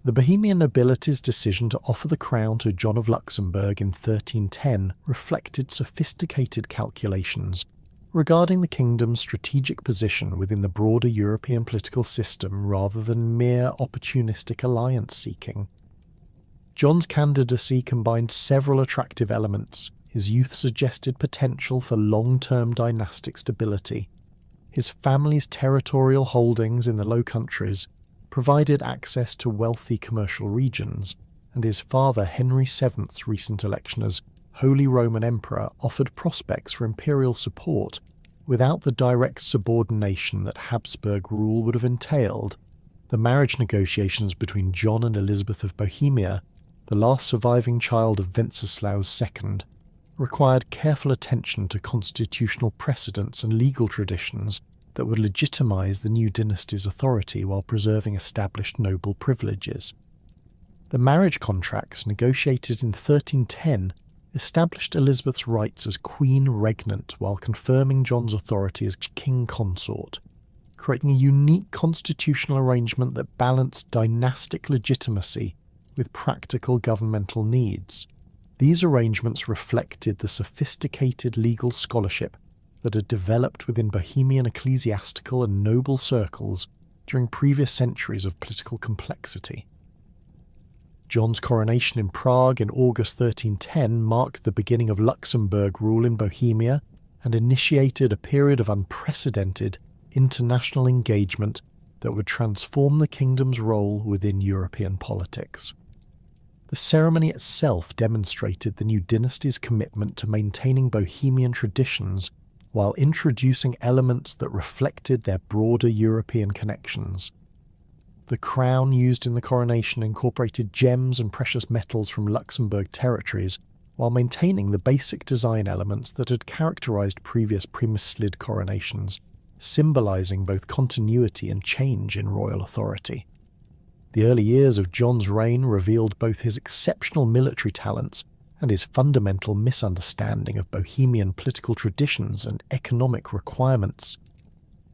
The Bohemian nobility's decision to offer the crown to John of Luxembourg in 1310 reflected sophisticated calculations regarding the kingdom's strategic position within the broader European political system rather than mere opportunistic alliance-seeking. John's candidacy combined several attractive elements. His youth suggested potential for long-term dynastic stability. His family's territorial holdings in the Low Countries provided access to wealthy commercial regions, and his father Henry VII's recent election as Holy Roman Emperor offered prospects for imperial support without the direct subordination that Habsburg rule would have entailed. The marriage negotiations between John and Elizabeth of Bohemia, the last surviving child of Wenceslaus II, required careful attention to constitutional precedents and legal traditions that would legitimize the new dynasty's authority while preserving established noble privileges. The marriage contracts negotiated in 1310 established Elizabeth's rights as Queen Regnant while confirming John's authority as King Consort, creating a unique constitutional arrangement that balanced dynastic legitimacy with practical governmental needs. These arrangements reflected the sophisticated legal scholarship that had developed within Bohemian ecclesiastical and noble circles during previous centuries of political complexity. John's coronation in Prague in August 1310 marked the beginning of Luxembourg rule in Bohemia and initiated a period of unprecedented international engagement that would transform the kingdom's role within European politics. The ceremony itself demonstrated the new dynasty's commitment to maintaining Bohemian traditions while introducing elements that reflected their broader European connections. The crown used in the coronation incorporated gems and precious metals from Luxembourg territories, while maintaining the basic design elements that had characterized previous Primislid coronations, symbolizing both continuity and change in royal authority. The early years of John's reign revealed both his exceptional military talents and his fundamental misunderstanding of Bohemian political traditions and economic requirements.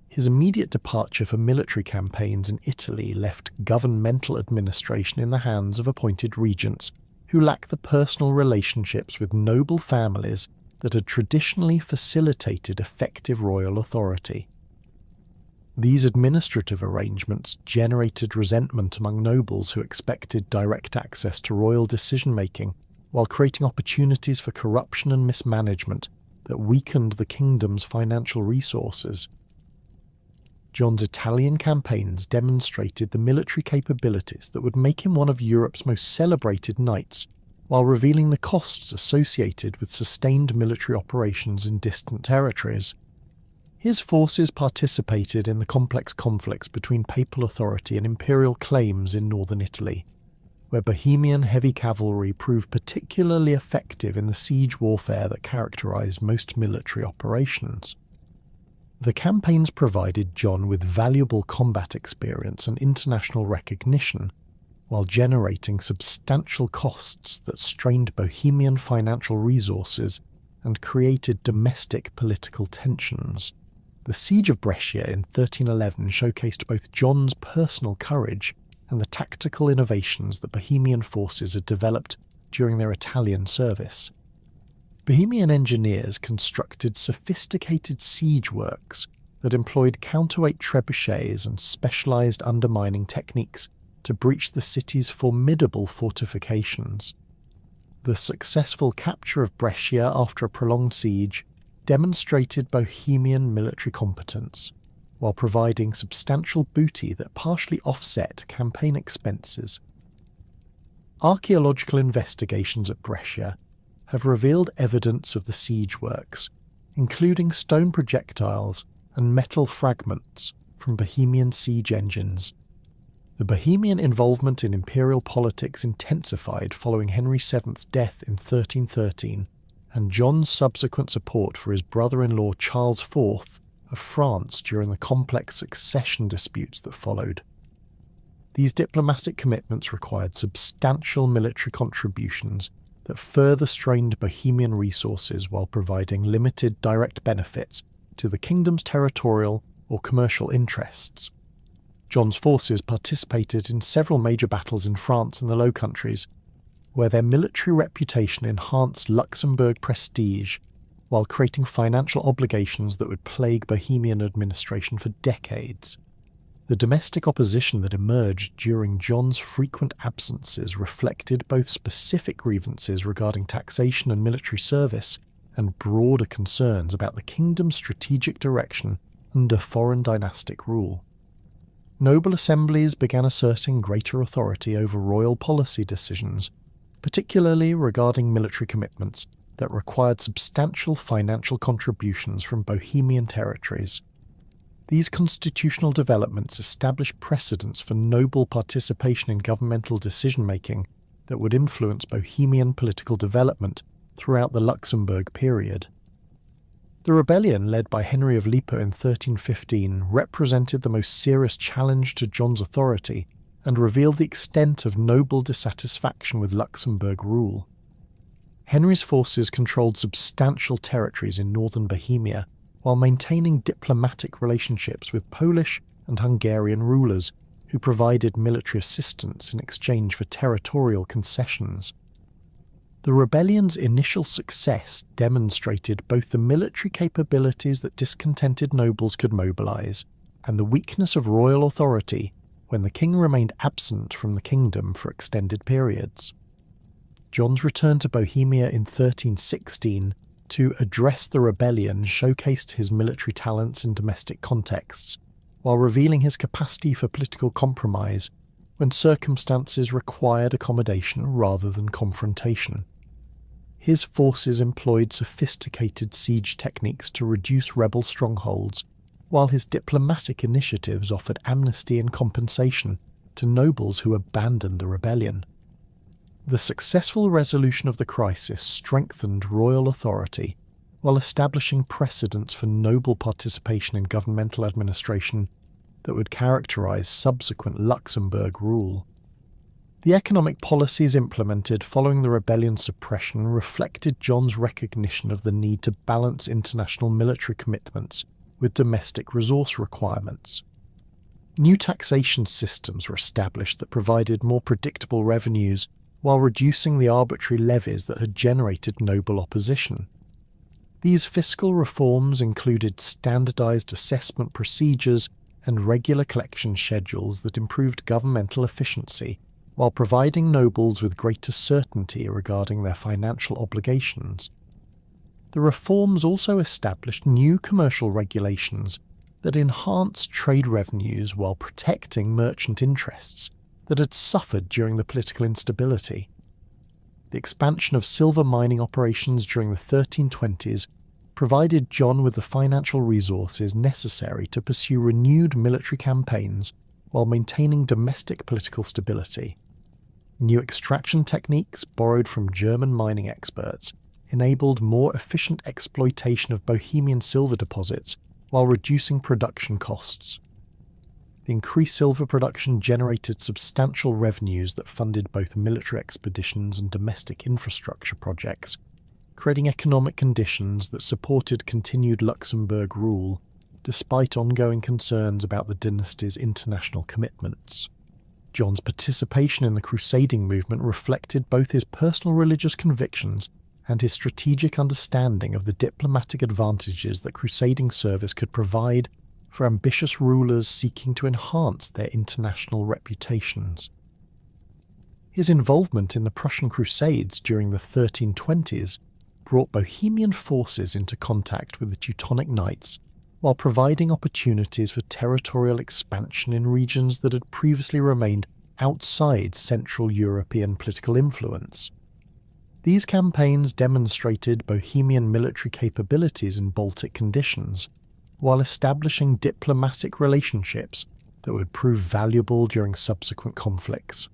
His immediate departure for military campaigns in Italy left governmental administration in the hands of appointed regents who lacked the personal relationships with noble families that had traditionally facilitated effective royal authority. These administrative arrangements generated resentment among nobles who expected direct access to royal decision-making, while creating opportunities for corruption and mismanagement that weakened the kingdom's financial resources. John's Italian campaigns demonstrated the military capabilities that would make him one of Europe's most celebrated knights, while revealing the costs associated with sustained military operations in distant territories. His forces participated in the complex conflicts between papal authority and imperial claims in northern Italy, where Bohemian heavy cavalry proved particularly effective in the siege warfare that characterized most military operations. The campaigns provided John with valuable combat experience and international recognition, while generating substantial costs that strained Bohemian financial resources and created domestic political tensions. The Siege of Brescia in 1311 showcased both John's personal courage and the tactical innovations that Bohemian forces had developed during their Italian service. Bohemian engineers constructed sophisticated siege works that employed counterweight trebuchets and specialized undermining techniques to breach the city's formidable fortifications. The successful capture of Brescia after a prolonged siege demonstrated Bohemian military competence, while providing substantial booty that partially offset campaign expenses. Archaeological investigations at Brescia have revealed evidence of the siege works, including stone projectiles and metal fragments from Bohemian siege engines. The Bohemian involvement in imperial politics intensified following Henry VII's death in 1313, and John's subsequent support for his brother-in-law Charles IV of France during the complex succession disputes that followed. These diplomatic commitments required substantial military contributions that further strained Bohemian resources while providing limited direct benefits to the kingdom's territorial or commercial interests. John's forces participated in several major battles in France and the Low Countries, where their military reputation enhanced Luxembourg prestige while creating financial obligations that would plague Bohemian administration for decades. The domestic opposition that emerged during John's frequent absences reflected both specific grievances regarding taxation and military service and broader concerns about the kingdom's strategic direction under foreign dynastic rule. Noble assemblies began asserting greater authority over royal policy decisions, particularly regarding military commitments that required substantial financial contributions from Bohemian territories. These constitutional developments established precedents for noble participation in governmental decision-making that would influence Bohemian political development throughout the Luxembourg period. The rebellion led by Henry of Lippe in 1315 represented the most serious challenge to John's authority and revealed the extent of noble dissatisfaction with Luxembourg rule. Henry's forces controlled substantial territories in northern Bohemia while maintaining diplomatic relationships with Polish and Hungarian rulers who provided military assistance in exchange for territorial concessions. The rebellion's initial success demonstrated both the military capabilities that discontented nobles could mobilize and the weakness of royal authority when the king remained absent from the kingdom for extended periods. John's return to Bohemia in 1316 to address the rebellion showcased his military talents in domestic contexts, while revealing his capacity for political compromise when circumstances required accommodation rather than confrontation. His forces employed sophisticated siege techniques to reduce rebel strongholds, while his diplomatic initiatives offered amnesty and compensation to nobles who abandoned the rebellion. The successful resolution of the crisis strengthened royal authority while establishing precedents for noble participation in governmental administration that would characterize subsequent Luxembourg rule. The economic policies implemented following the rebellion's suppression reflected John's recognition of the need to balance international military commitments with domestic resource requirements. New taxation systems were established that provided more predictable revenues while reducing the arbitrary levies that had generated noble opposition. These fiscal reforms included standardized assessment procedures and regular collection schedules that improved governmental efficiency, while providing nobles with greater certainty regarding their financial obligations. The reforms also established new commercial regulations that enhanced trade revenues while protecting merchant interests that had suffered during the political instability. The expansion of silver mining operations during the 1320s provided John with the financial resources necessary to pursue renewed military campaigns while maintaining domestic political stability. New extraction techniques borrowed from German mining experts enabled more efficient exploitation of Bohemian silver deposits while reducing production costs. The increased silver production generated substantial revenues that funded both military expeditions and domestic infrastructure projects, creating economic conditions that supported continued Luxembourg rule, despite ongoing concerns about the dynasty's international commitments. John's participation in the crusading movement reflected both his personal religious convictions and his strategic understanding of the diplomatic advantages that crusading service could provide for ambitious rulers seeking to enhance their international reputations. His involvement in the Prussian Crusades during the 1320s brought Bohemian forces into contact with the Teutonic Knights, while providing opportunities for territorial expansion in regions that had previously remained outside Central European political influence. These campaigns demonstrated Bohemian military capabilities in Baltic conditions, while establishing diplomatic relationships that would prove valuable during subsequent conflicts.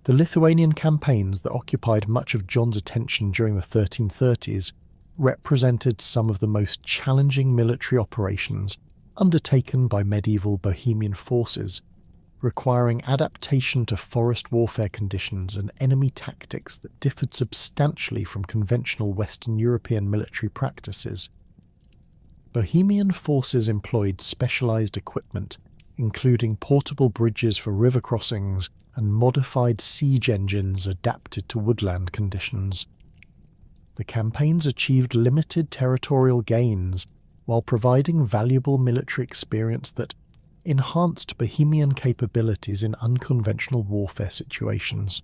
The Lithuanian campaigns that occupied much of John's attention during the 1330s represented some of the most challenging military operations undertaken by medieval Bohemian forces, requiring adaptation to forest warfare conditions and enemy tactics that differed substantially from conventional Western European military practices. Bohemian forces employed specialized equipment, including portable bridges for river crossings and modified siege engines adapted to woodland conditions. The campaigns achieved limited territorial gains while providing valuable military experience that enhanced Bohemian capabilities in unconventional warfare situations.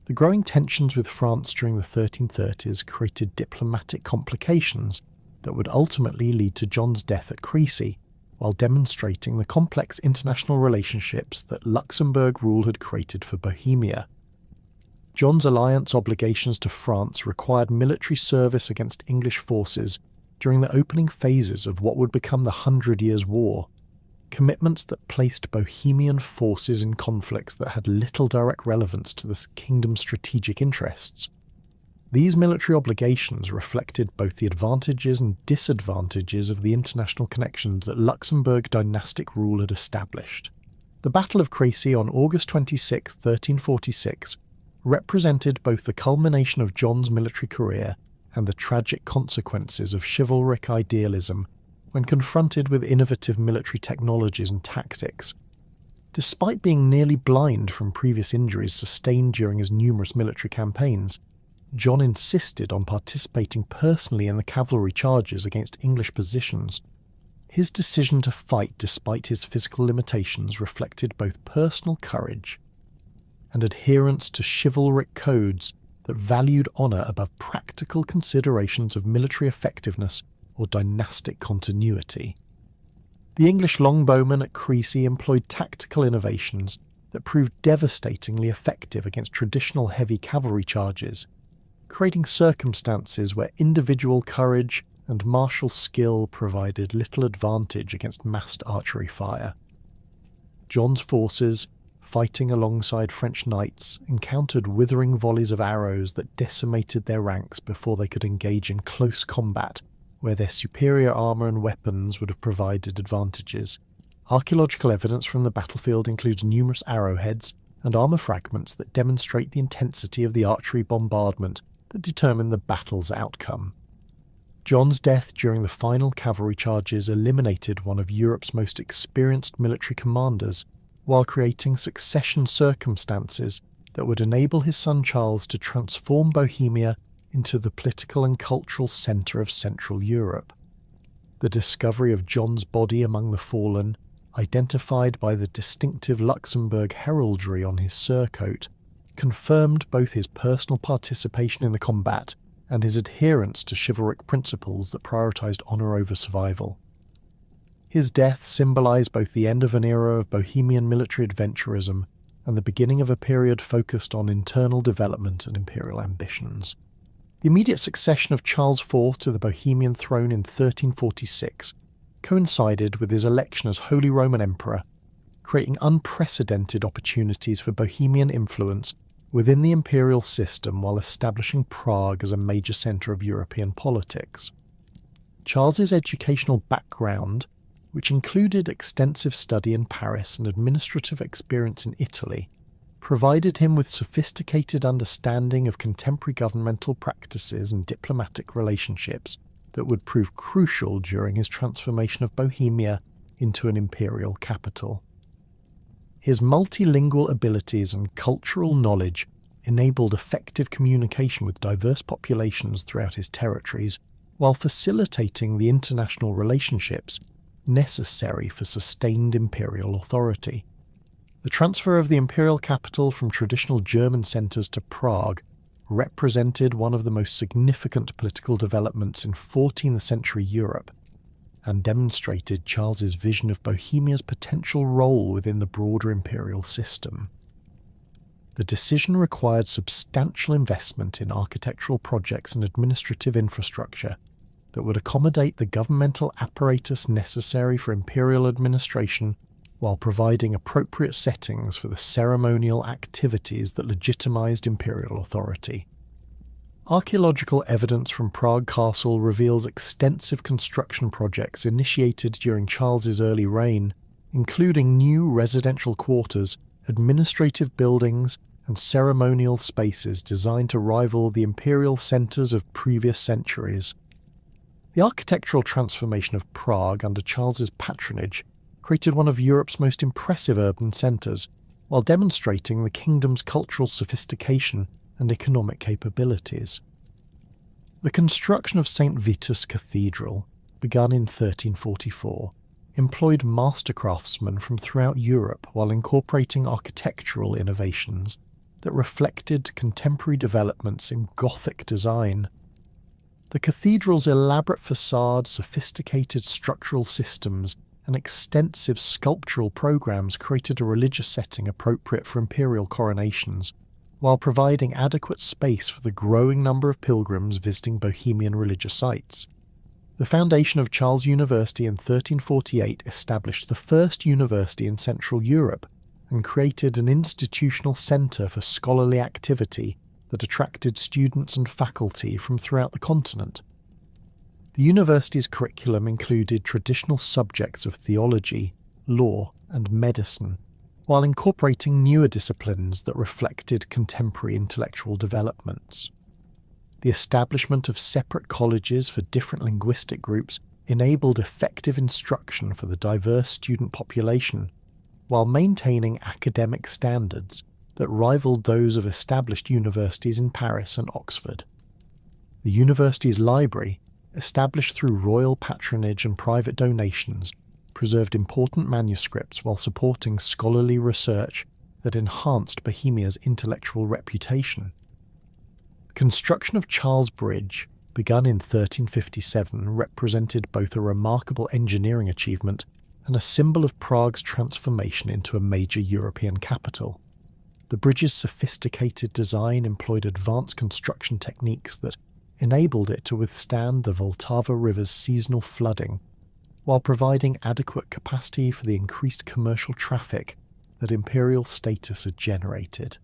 The growing tensions with France during the 1330s created diplomatic complications that would ultimately lead to John's death at Crécy, while demonstrating the complex international relationships that Luxembourg rule had created for Bohemia. John's alliance obligations to France required military service against English forces during the opening phases of what would become the 100 Years' War, commitments that placed Bohemian forces in conflicts that had little direct relevance to the kingdom's strategic interests. These military obligations reflected both the advantages and disadvantages of the international connections that Luxembourg dynastic rule had established. The Battle of Crécy on August 26, 1346, represented both the culmination of John's military career and the tragic consequences of chivalric idealism when confronted with innovative military technologies and tactics. Despite being nearly blind from previous injuries sustained during his numerous military campaigns, John insisted on participating personally in the cavalry charges against English positions. His decision to fight despite his physical limitations reflected both personal courage and adherence to chivalric codes that valued honour above practical considerations of military effectiveness or dynastic continuity. The English longbowmen at Crécy employed tactical innovations that proved devastatingly effective against traditional heavy cavalry charges, creating circumstances where individual courage and martial skill provided little advantage against massed archery fire. John's forces, fighting alongside French knights, encountered withering volleys of arrows that decimated their ranks before they could engage in close combat, where their superior armour and weapons would have provided advantages. Archaeological evidence from the battlefield includes numerous arrowheads and armour fragments that demonstrate the intensity of the archery bombardment that determined the battle's outcome. John's death during the final cavalry charges eliminated one of Europe's most experienced military commanders, while creating succession circumstances that would enable his son Charles to transform Bohemia into the political and cultural centre of Central Europe. The discovery of John's body among the fallen, identified by the distinctive Luxembourg heraldry on his surcoat, confirmed both his personal participation in the combat and his adherence to chivalric principles that prioritised honour over survival. His death symbolised both the end of an era of Bohemian military adventurism and the beginning of a period focused on internal development and imperial ambitions. The immediate succession of Charles IV to the Bohemian throne in 1346 coincided with his election as Holy Roman Emperor, creating unprecedented opportunities for Bohemian influence within the imperial system while establishing Prague as a major centre of European politics. Charles's educational background, which included extensive study in Paris and administrative experience in Italy, provided him with sophisticated understanding of contemporary governmental practices and diplomatic relationships that would prove crucial during his transformation of Bohemia into an imperial capital. His multilingual abilities and cultural knowledge enabled effective communication with diverse populations throughout his territories, while facilitating the international relationships necessary for sustained imperial authority. The transfer of the imperial capital from traditional German centres to Prague represented one of the most significant political developments in 14th century Europe, and demonstrated Charles's vision of Bohemia's potential role within the broader imperial system. The decision required substantial investment in architectural projects and administrative infrastructure that would accommodate the governmental apparatus necessary for imperial administration while providing appropriate settings for the ceremonial activities that legitimised imperial authority. Archaeological evidence from Prague Castle reveals extensive construction projects initiated during Charles's early reign, including new residential quarters, administrative buildings, and ceremonial spaces designed to rival the imperial centres of previous centuries. The architectural transformation of Prague under Charles's patronage created one of Europe's most impressive urban centres, while demonstrating the kingdom's cultural sophistication and economic capabilities. The construction of St. Vitus Cathedral, begun in 1344, employed master craftsmen from throughout Europe while incorporating architectural innovations that reflected contemporary developments in Gothic design. The cathedral's elaborate facade, sophisticated structural systems, and extensive sculptural programs created a religious setting appropriate for imperial coronations, while providing adequate space for the growing number of pilgrims visiting Bohemian religious sites. The foundation of Charles University in 1348 established the first university in Central Europe and created an institutional centre for scholarly activity that attracted students and faculty from throughout the continent. The university's curriculum included traditional subjects of theology, law, and medicine, while incorporating newer disciplines that reflected contemporary intellectual developments. The establishment of separate colleges for different linguistic groups enabled effective instruction for the diverse student population, while maintaining academic standards that rivaled those of established universities in Paris and Oxford. The university's library, established through royal patronage and private donations, preserved important manuscripts while supporting scholarly research that enhanced Bohemia's intellectual reputation. Construction of Charles Bridge, begun in 1357, represented both a remarkable engineering achievement and a symbol of Prague's transformation into a major European capital. The bridge's sophisticated design employed advanced construction techniques that enabled it to withstand the Vltava River's seasonal flooding, while providing adequate capacity for the increased commercial traffic that imperial status had generated.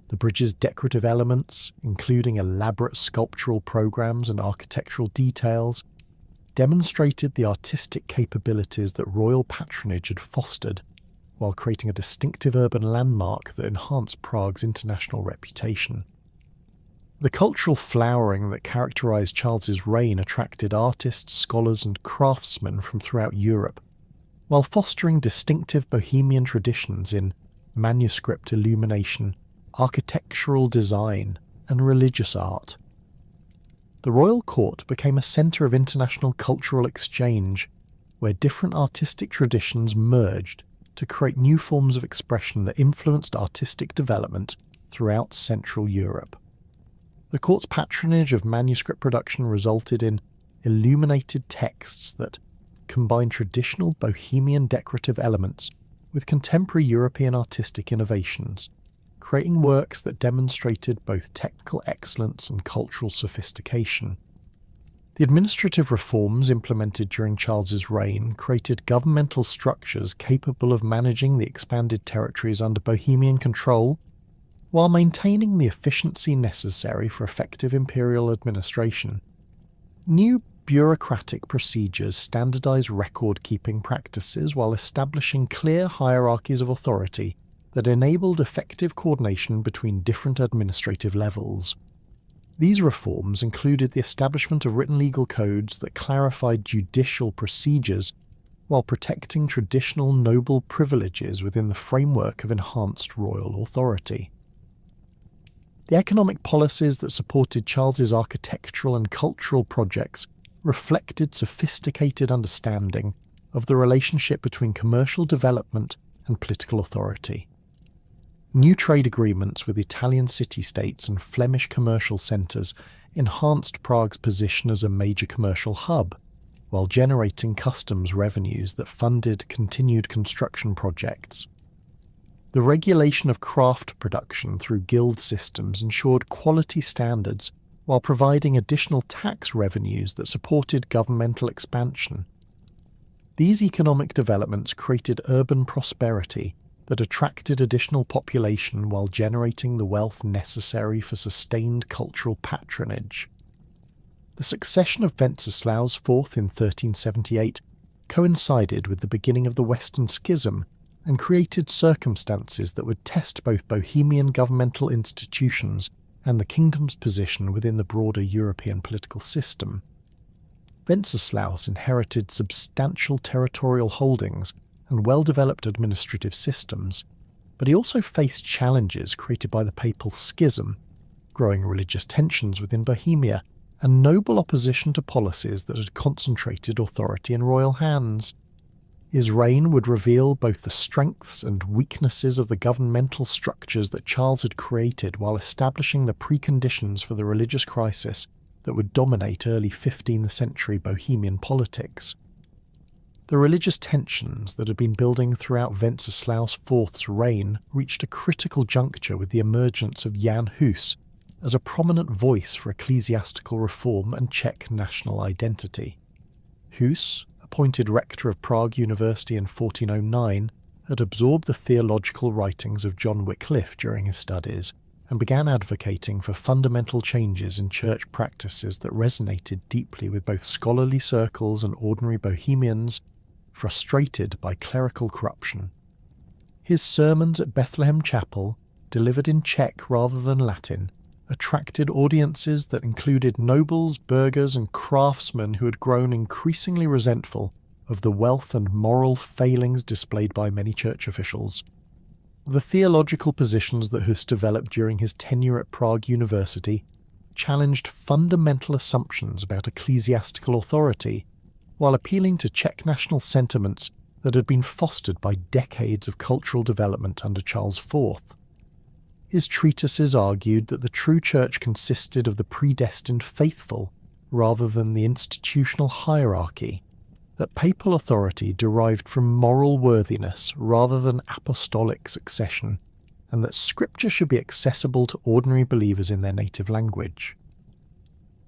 The bridge's decorative elements, including elaborate sculptural programs and architectural details, demonstrated the artistic capabilities that royal patronage had fostered, while creating a distinctive urban landmark that enhanced Prague's international reputation. The cultural flowering that characterised Charles's reign attracted artists, scholars and craftsmen from throughout Europe, while fostering distinctive Bohemian traditions in manuscript illumination, architectural design and religious art. The royal court became a centre of international cultural exchange, where different artistic traditions merged to create new forms of expression that influenced artistic development throughout Central Europe. The court's patronage of manuscript production resulted in illuminated texts that combined traditional Bohemian decorative elements with contemporary European artistic innovations, creating works that demonstrated both technical excellence and cultural sophistication. The administrative reforms implemented during Charles's reign created governmental structures capable of managing the expanded territories under Bohemian control, while maintaining the efficiency necessary for effective imperial administration. New bureaucratic procedures standardized record-keeping practices while establishing clear hierarchies of authority that enabled effective coordination between different administrative levels. These reforms included the establishment of written legal codes that clarified judicial procedures while protecting traditional noble privileges within the framework of enhanced royal authority. The economic policies that supported Charles's architectural and cultural projects reflected sophisticated understanding of the relationship between commercial development and political authority. New trade agreements with Italian city-states and Flemish commercial centres enhanced Prague's position as a major commercial hub, while generating customs revenues that funded continued construction projects. The regulation of craft production through guild systems ensured quality standards while providing additional tax revenues that supported governmental expansion. These economic developments created urban prosperity that attracted additional population while generating the wealth necessary for sustained cultural patronage. The succession of Wenceslaus IV in 1378 coincided with the beginning of the Western Schism and created circumstances that would test both Bohemian governmental institutions and the kingdom's position within the broader European political system. Wenceslaus inherited substantial territorial holdings and well-developed administrative systems, but he also faced challenges created by the papal schism, growing religious tensions within Bohemia, and noble opposition to policies that had concentrated authority in royal hands. His reign would reveal both the strengths and weaknesses of the governmental structures that Charles had created while establishing the preconditions for the religious crisis that would dominate early 15th century Bohemian politics. The religious tensions that had been building throughout Wenceslaus IV's reign reached a critical juncture with the emergence of Jan Hus as a prominent voice for ecclesiastical reform and Czech national identity. Hus, appointed rector of Prague University in 1409, had absorbed the theological writings of John Wycliffe during his studies and began advocating for fundamental changes in church practices that resonated deeply with both scholarly circles and ordinary Bohemians frustrated by clerical corruption. His sermons at Bethlehem Chapel, delivered in Czech rather than Latin, attracted audiences that included nobles, burghers, and craftsmen who had grown increasingly resentful of the wealth and moral failings displayed by many church officials. The theological positions that Hus developed during his tenure at Prague University challenged fundamental assumptions about ecclesiastical authority, while appealing to Czech national sentiments that had been fostered by decades of cultural development under Charles IV. His treatises argued that the true church consisted of the predestined faithful rather than the institutional hierarchy, that papal authority derived from moral worthiness rather than apostolic succession, and that Scripture should be accessible to ordinary believers in their native language.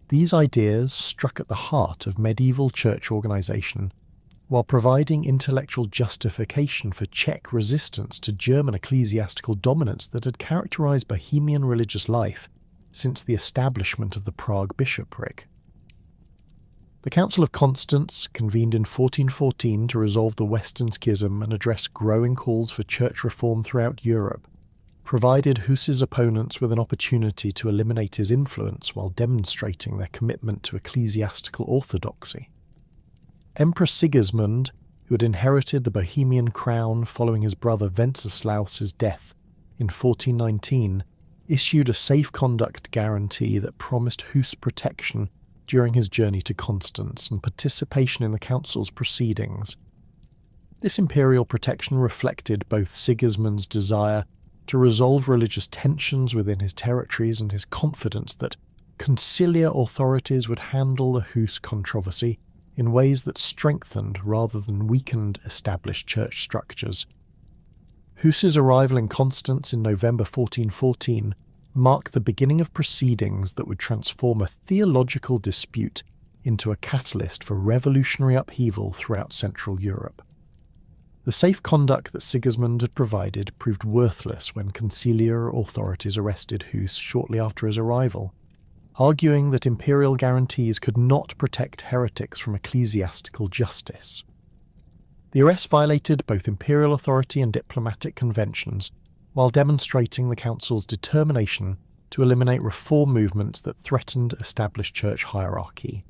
These ideas struck at the heart of medieval church organisation, while providing intellectual justification for Czech resistance to German ecclesiastical dominance that had characterised Bohemian religious life since the establishment of the Prague bishopric. The Council of Constance, convened in 1414 to resolve the Western Schism and address growing calls for church reform throughout Europe, provided Hus's opponents with an opportunity to eliminate his influence while demonstrating their commitment to ecclesiastical orthodoxy. Emperor Sigismund, who had inherited the Bohemian crown following his brother Wenceslaus's death in 1419, issued a safe conduct guarantee that promised Hus protection during his journey to Constance and participation in the council's proceedings. This imperial protection reflected both Sigismund's desire to resolve religious tensions within his territories and his confidence that conciliar authorities would handle the Hus controversy in ways that strengthened rather than weakened established church structures. Hus's arrival in Constance in November 1414 marked the beginning of proceedings that would transform a theological dispute into a catalyst for revolutionary upheaval throughout Central Europe. The safe conduct that Sigismund had provided proved worthless when conciliar authorities arrested Hus shortly after his arrival, arguing that imperial guarantees could not protect heretics from ecclesiastical justice. The arrest violated both imperial authority and diplomatic conventions, while demonstrating the council's determination to eliminate reform movements that threatened established church hierarchy.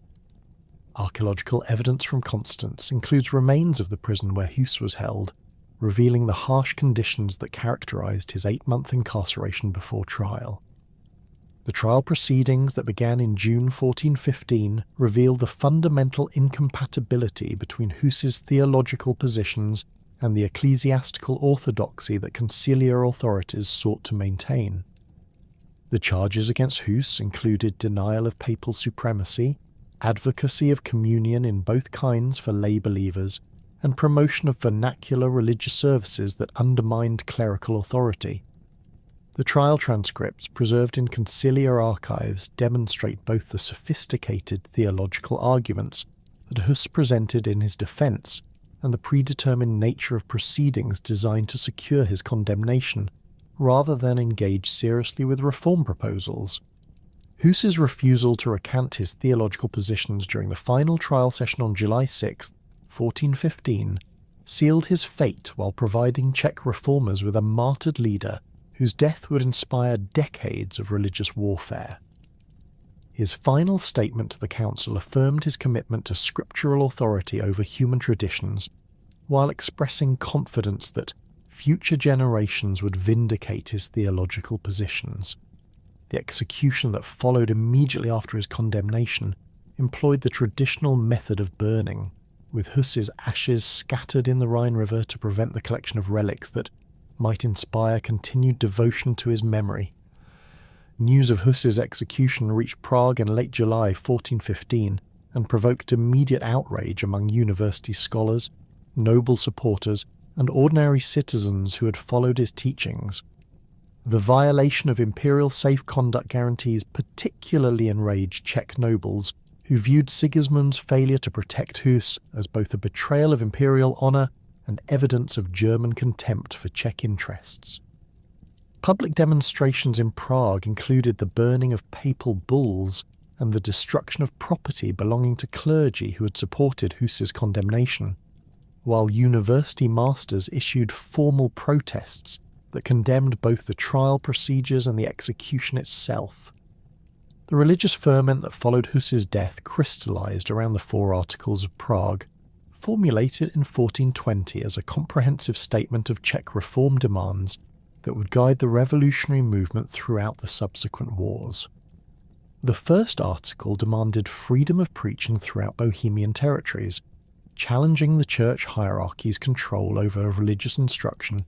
Archaeological evidence from Constance includes remains of the prison where Hus was held, revealing the harsh conditions that characterized his 8-month incarceration before trial. The trial proceedings that began in June 1415 revealed the fundamental incompatibility between Hus's theological positions and the ecclesiastical orthodoxy that conciliar authorities sought to maintain. The charges against Hus included denial of papal supremacy, advocacy of communion in both kinds for lay believers, and promotion of vernacular religious services that undermined clerical authority. The trial transcripts preserved in conciliar archives demonstrate both the sophisticated theological arguments that Hus presented in his defence and the predetermined nature of proceedings designed to secure his condemnation, rather than engage seriously with reform proposals. Hus's refusal to recant his theological positions during the final trial session on July 6, 1415, sealed his fate while providing Czech reformers with a martyred leader whose death would inspire decades of religious warfare. His final statement to the council affirmed his commitment to scriptural authority over human traditions, while expressing confidence that future generations would vindicate his theological positions. The execution that followed immediately after his condemnation employed the traditional method of burning, with Hus's ashes scattered in the Rhine River to prevent the collection of relics that might inspire continued devotion to his memory. News of Hus's execution reached Prague in late July 1415 and provoked immediate outrage among university scholars, noble supporters, and ordinary citizens who had followed his teachings. The violation of imperial safe conduct guarantees particularly enraged Czech nobles, who viewed Sigismund's failure to protect Hus as both a betrayal of imperial honour and evidence of German contempt for Czech interests. Public demonstrations in Prague included the burning of papal bulls and the destruction of property belonging to clergy who had supported Hus's condemnation, while university masters issued formal protests that condemned both the trial procedures and the execution itself. The religious ferment that followed Hus's death crystallized around the Four Articles of Prague, formulated in 1420 as a comprehensive statement of Czech reform demands that would guide the revolutionary movement throughout the subsequent wars. The first article demanded freedom of preaching throughout Bohemian territories, challenging the church hierarchy's control over religious instruction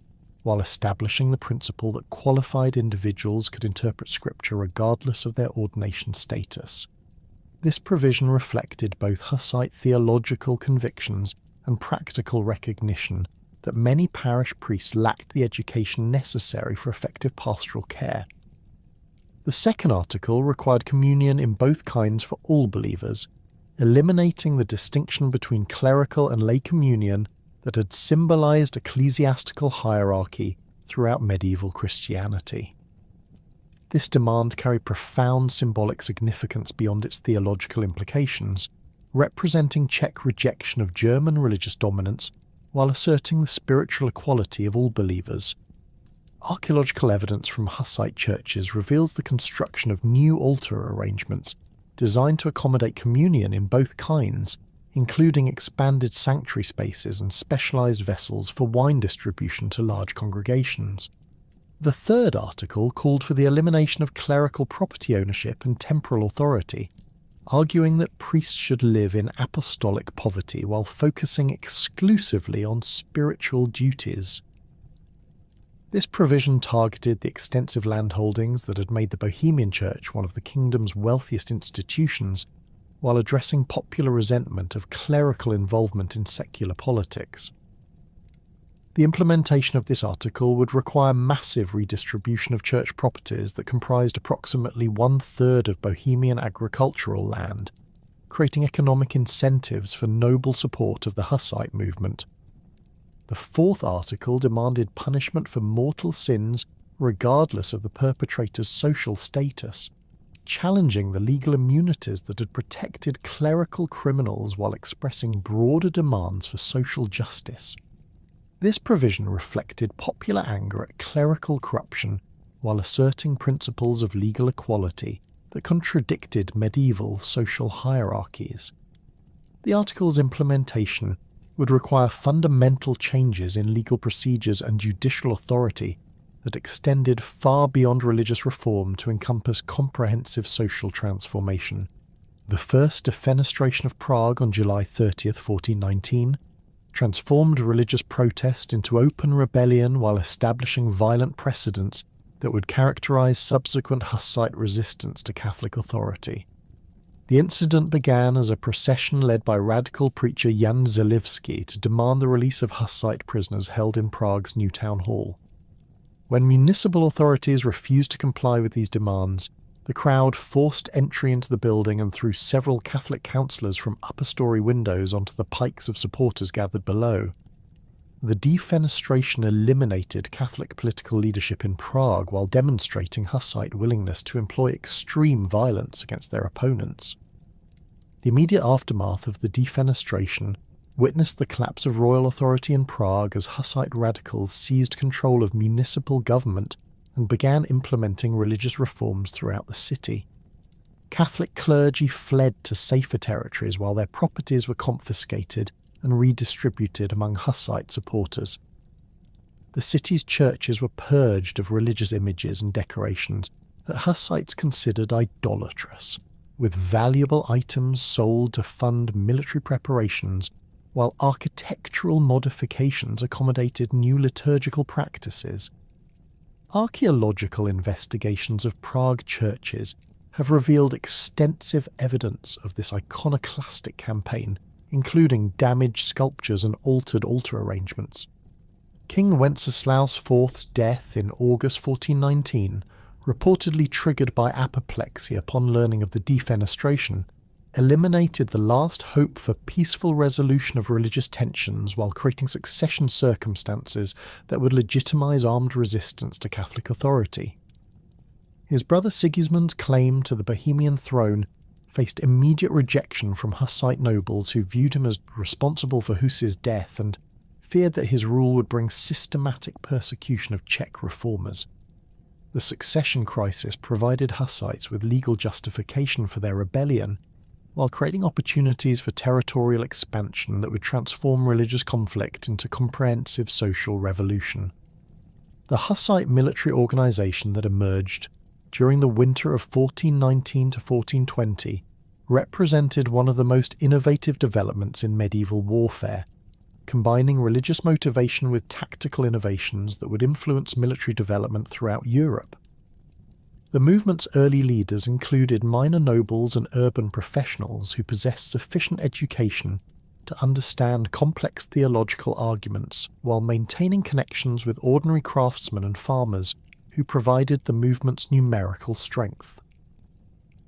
while establishing the principle that qualified individuals could interpret scripture regardless of their ordination status. This provision reflected both Hussite theological convictions and practical recognition that many parish priests lacked the education necessary for effective pastoral care. The second article required communion in both kinds for all believers, eliminating the distinction between clerical and lay communion that had symbolized ecclesiastical hierarchy throughout medieval Christianity. This demand carried profound symbolic significance beyond its theological implications, representing Czech rejection of German religious dominance while asserting the spiritual equality of all believers. Archaeological evidence from Hussite churches reveals the construction of new altar arrangements designed to accommodate communion in both kinds, including expanded sanctuary spaces and specialized vessels for wine distribution to large congregations. The third article called for the elimination of clerical property ownership and temporal authority, arguing that priests should live in apostolic poverty while focusing exclusively on spiritual duties. This provision targeted the extensive landholdings that had made the Bohemian Church one of the kingdom's wealthiest institutions, while addressing popular resentment of clerical involvement in secular politics. The implementation of this article would require massive redistribution of church properties that comprised approximately 1/3 of Bohemian agricultural land, creating economic incentives for noble support of the Hussite movement. The fourth article demanded punishment for mortal sins regardless of the perpetrator's social status, challenging the legal immunities that had protected clerical criminals while expressing broader demands for social justice. This provision reflected popular anger at clerical corruption while asserting principles of legal equality that contradicted medieval social hierarchies. The article's implementation would require fundamental changes in legal procedures and judicial authority that extended far beyond religious reform to encompass comprehensive social transformation. The first defenestration of Prague on July 30, 1419, transformed religious protest into open rebellion while establishing violent precedents that would characterize subsequent Hussite resistance to Catholic authority. The incident began as a procession led by radical preacher Jan Zalivsky to demand the release of Hussite prisoners held in Prague's new town hall. When municipal authorities refused to comply with these demands, the crowd forced entry into the building and threw several Catholic councillors from upper-story windows onto the pikes of supporters gathered below. The defenestration eliminated Catholic political leadership in Prague while demonstrating Hussite willingness to employ extreme violence against their opponents. The immediate aftermath of the defenestration witnessed the collapse of royal authority in Prague as Hussite radicals seized control of municipal government and began implementing religious reforms throughout the city. Catholic clergy fled to safer territories while their properties were confiscated and redistributed among Hussite supporters. The city's churches were purged of religious images and decorations that Hussites considered idolatrous, with valuable items sold to fund military preparations, while architectural modifications accommodated new liturgical practices. Archaeological investigations of Prague churches have revealed extensive evidence of this iconoclastic campaign, including damaged sculptures and altered altar arrangements. King Wenceslaus IV's death in August 1419, reportedly triggered by apoplexy upon learning of the defenestration, eliminated the last hope for peaceful resolution of religious tensions while creating succession circumstances that would legitimize armed resistance to Catholic authority. His brother Sigismund's claim to the Bohemian throne faced immediate rejection from Hussite nobles who viewed him as responsible for Hus's death and feared that his rule would bring systematic persecution of Czech reformers. The succession crisis provided Hussites with legal justification for their rebellion, while creating opportunities for territorial expansion that would transform religious conflict into comprehensive social revolution. The Hussite military organisation that emerged during the winter of 1419 to 1420 represented one of the most innovative developments in medieval warfare, combining religious motivation with tactical innovations that would influence military development throughout Europe. The movement's early leaders included minor nobles and urban professionals who possessed sufficient education to understand complex theological arguments while maintaining connections with ordinary craftsmen and farmers who provided the movement's numerical strength.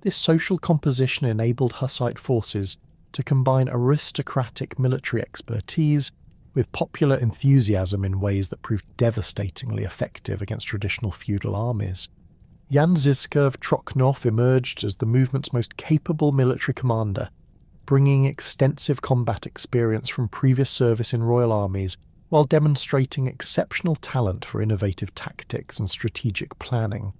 This social composition enabled Hussite forces to combine aristocratic military expertise with popular enthusiasm in ways that proved devastatingly effective against traditional feudal armies. Jan Žižka of Trocnov emerged as the movement's most capable military commander, bringing extensive combat experience from previous service in royal armies while demonstrating exceptional talent for innovative tactics and strategic planning.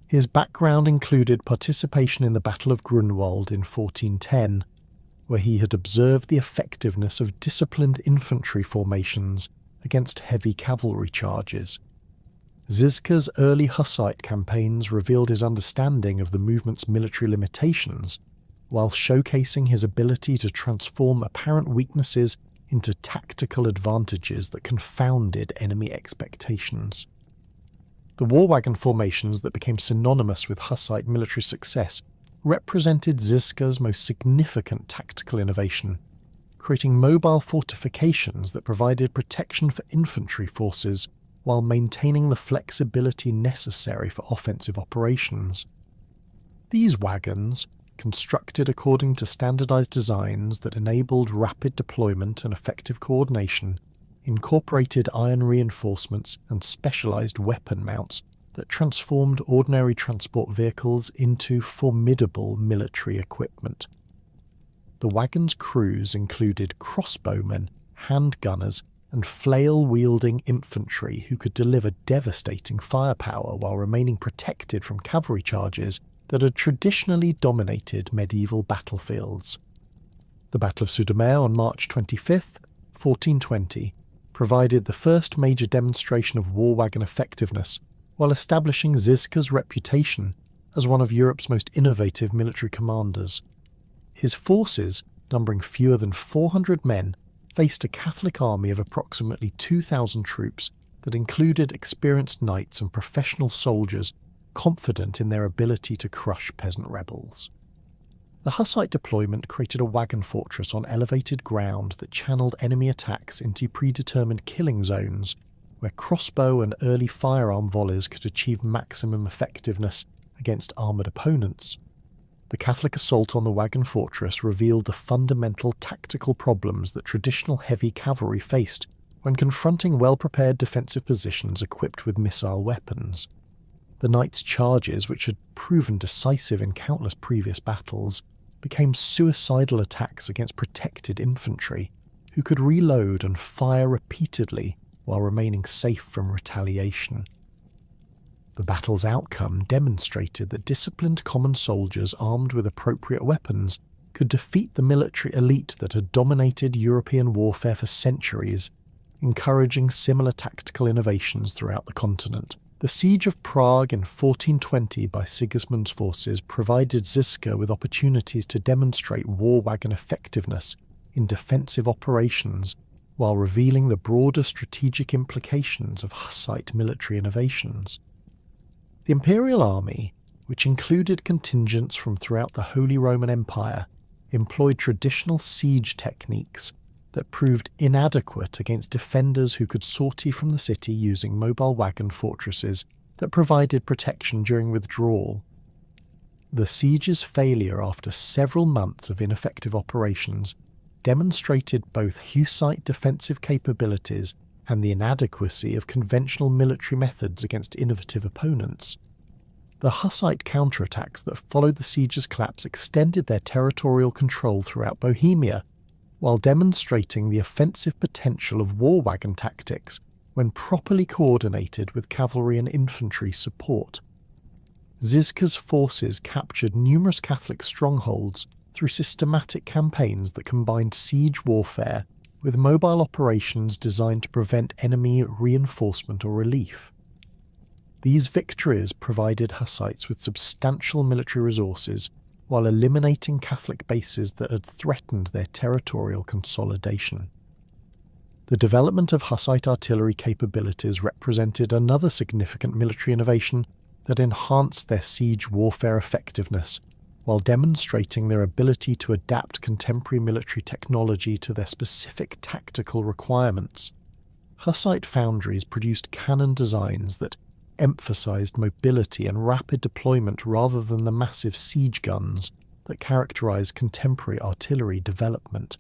His background included participation in the Battle of Grunwald in 1410, where he had observed the effectiveness of disciplined infantry formations against heavy cavalry charges. Žižka's early Hussite campaigns revealed his understanding of the movement's military limitations, while showcasing his ability to transform apparent weaknesses into tactical advantages that confounded enemy expectations. The war wagon formations that became synonymous with Hussite military success represented Žižka's most significant tactical innovation, creating mobile fortifications that provided protection for infantry forces while maintaining the flexibility necessary for offensive operations. These wagons, constructed according to standardized designs that enabled rapid deployment and effective coordination, incorporated iron reinforcements and specialized weapon mounts that transformed ordinary transport vehicles into formidable military equipment. The wagon's crews included crossbowmen, handgunners, and flail-wielding infantry who could deliver devastating firepower while remaining protected from cavalry charges that had traditionally dominated medieval battlefields. The Battle of Soudomé on March 25, 1420, provided the first major demonstration of war wagon effectiveness while establishing Žižka's reputation as one of Europe's most innovative military commanders. His forces, numbering fewer than 400 men, faced a Catholic army of approximately 2,000 troops that included experienced knights and professional soldiers confident in their ability to crush peasant rebels. The Hussite deployment created a wagon fortress on elevated ground that channeled enemy attacks into predetermined killing zones, where crossbow and early firearm volleys could achieve maximum effectiveness against armoured opponents. The Catholic assault on the wagon fortress revealed the fundamental tactical problems that traditional heavy cavalry faced when confronting well-prepared defensive positions equipped with missile weapons. The knights' charges, which had proven decisive in countless previous battles, became suicidal attacks against protected infantry, who could reload and fire repeatedly while remaining safe from retaliation. The battle's outcome demonstrated that disciplined common soldiers armed with appropriate weapons could defeat the military elite that had dominated European warfare for centuries, encouraging similar tactical innovations throughout the continent. The siege of Prague in 1420 by Sigismund's forces provided Žižka with opportunities to demonstrate war wagon effectiveness in defensive operations while revealing the broader strategic implications of Hussite military innovations. The imperial army, which included contingents from throughout the Holy Roman Empire, employed traditional siege techniques that proved inadequate against defenders who could sortie from the city using mobile wagon fortresses that provided protection during withdrawal. The siege's failure after several months of ineffective operations demonstrated both Hussite defensive capabilities and the inadequacy of conventional military methods against innovative opponents. The Hussite counterattacks that followed the siege's collapse extended their territorial control throughout Bohemia, while demonstrating the offensive potential of war wagon tactics when properly coordinated with cavalry and infantry support. Žižka's forces captured numerous Catholic strongholds through systematic campaigns that combined siege warfare with mobile operations designed to prevent enemy reinforcement or relief. These victories provided Hussites with substantial military resources while eliminating Catholic bases that had threatened their territorial consolidation. The development of Hussite artillery capabilities represented another significant military innovation that enhanced their siege warfare effectiveness, while demonstrating their ability to adapt contemporary military technology to their specific tactical requirements. Hussite foundries produced cannon designs that emphasized mobility and rapid deployment rather than the massive siege guns that characterize contemporary artillery development.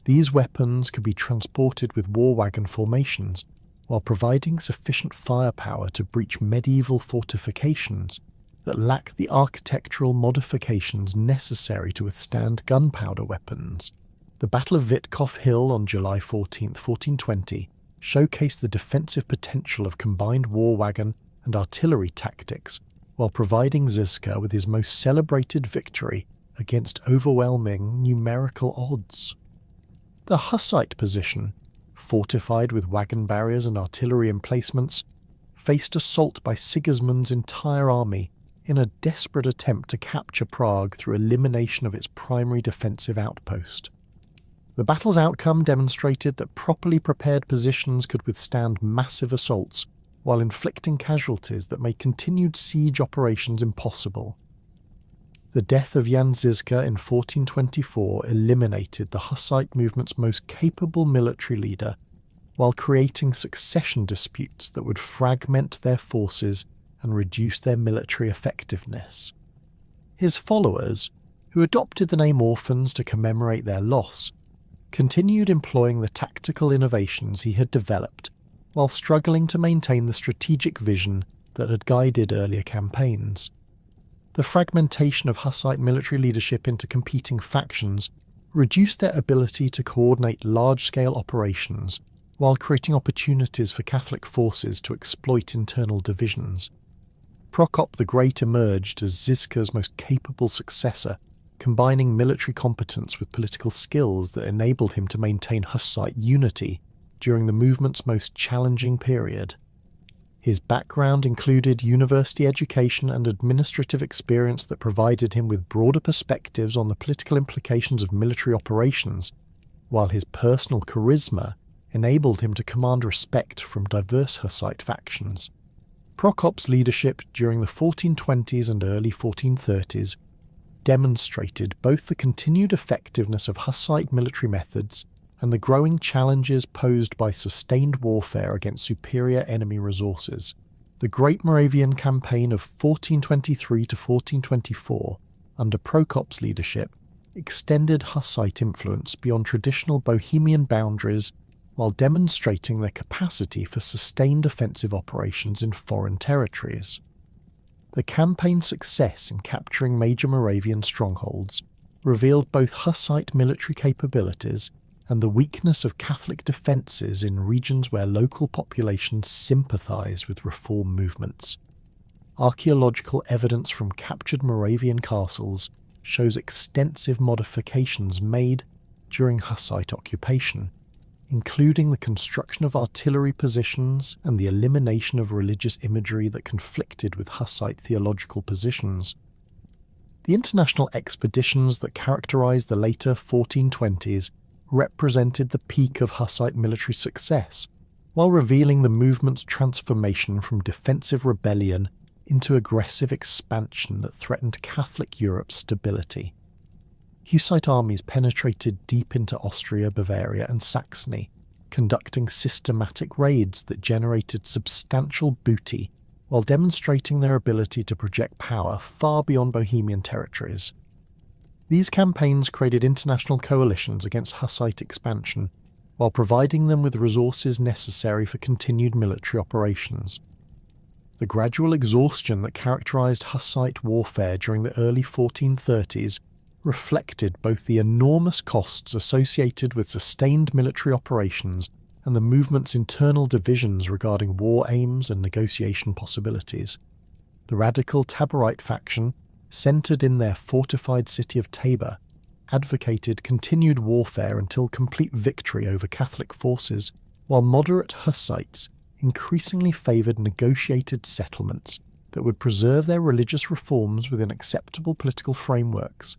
These weapons could be transported with war wagon formations while providing sufficient firepower to breach medieval fortifications that lack the architectural modifications necessary to withstand gunpowder weapons. The Battle of Witkov Hill on July 14, 1420, showcased the defensive potential of combined war wagon and artillery tactics, while providing Žižka with his most celebrated victory against overwhelming numerical odds. The Hussite position, fortified with wagon barriers and artillery emplacements, faced assault by Sigismund's entire army in a desperate attempt to capture Prague through elimination of its primary defensive outpost. The battle's outcome demonstrated that properly prepared positions could withstand massive assaults while inflicting casualties that made continued siege operations impossible. The death of Jan Žižka in 1424 eliminated the Hussite movement's most capable military leader, while creating succession disputes that would fragment their forces and reduce their military effectiveness. His followers, who adopted the name orphans to commemorate their loss, continued employing the tactical innovations he had developed while struggling to maintain the strategic vision that had guided earlier campaigns. The fragmentation of Hussite military leadership into competing factions reduced their ability to coordinate large-scale operations while creating opportunities for Catholic forces to exploit internal divisions. Prokop the Great emerged as Žižka's most capable successor, combining military competence with political skills that enabled him to maintain Hussite unity during the movement's most challenging period. His background included university education and administrative experience that provided him with broader perspectives on the political implications of military operations, while his personal charisma enabled him to command respect from diverse Hussite factions. Prokop's leadership during the 1420s and early 1430s demonstrated both the continued effectiveness of Hussite military methods and the growing challenges posed by sustained warfare against superior enemy resources. The Great Moravian Campaign of 1423 to 1424, under Prokop's leadership, extended Hussite influence beyond traditional Bohemian boundaries while demonstrating their capacity for sustained offensive operations in foreign territories. The campaign's success in capturing major Moravian strongholds revealed both Hussite military capabilities and the weakness of Catholic defences in regions where local populations sympathise with reform movements. Archaeological evidence from captured Moravian castles shows extensive modifications made during Hussite occupation, including the construction of artillery positions and the elimination of religious imagery that conflicted with Hussite theological positions. The international expeditions that characterised the later 1420s represented the peak of Hussite military success, while revealing the movement's transformation from defensive rebellion into aggressive expansion that threatened Catholic Europe's stability. Hussite armies penetrated deep into Austria, Bavaria and Saxony, conducting systematic raids that generated substantial booty while demonstrating their ability to project power far beyond Bohemian territories. These campaigns created international coalitions against Hussite expansion, while providing them with resources necessary for continued military operations. The gradual exhaustion that characterised Hussite warfare during the early 1430s reflected both the enormous costs associated with sustained military operations and the movement's internal divisions regarding war aims and negotiation possibilities. The radical Taborite faction, centred in their fortified city of Tabor, advocated continued warfare until complete victory over Catholic forces, while moderate Hussites increasingly favoured negotiated settlements that would preserve their religious reforms within acceptable political frameworks.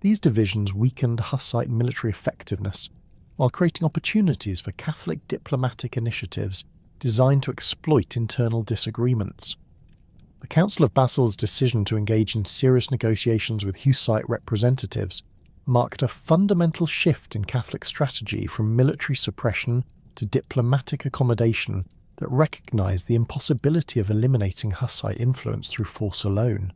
These divisions weakened Hussite military effectiveness, while creating opportunities for Catholic diplomatic initiatives designed to exploit internal disagreements. The Council of Basil's decision to engage in serious negotiations with Hussite representatives marked a fundamental shift in Catholic strategy from military suppression to diplomatic accommodation that recognised the impossibility of eliminating Hussite influence through force alone.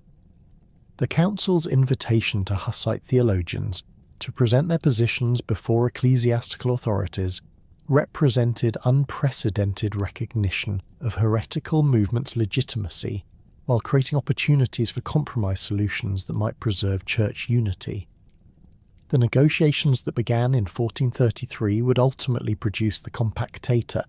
The Council's invitation to Hussite theologians to present their positions before ecclesiastical authorities represented unprecedented recognition of heretical movements' legitimacy, while creating opportunities for compromise solutions that might preserve church unity. The negotiations that began in 1433 would ultimately produce the Compactata,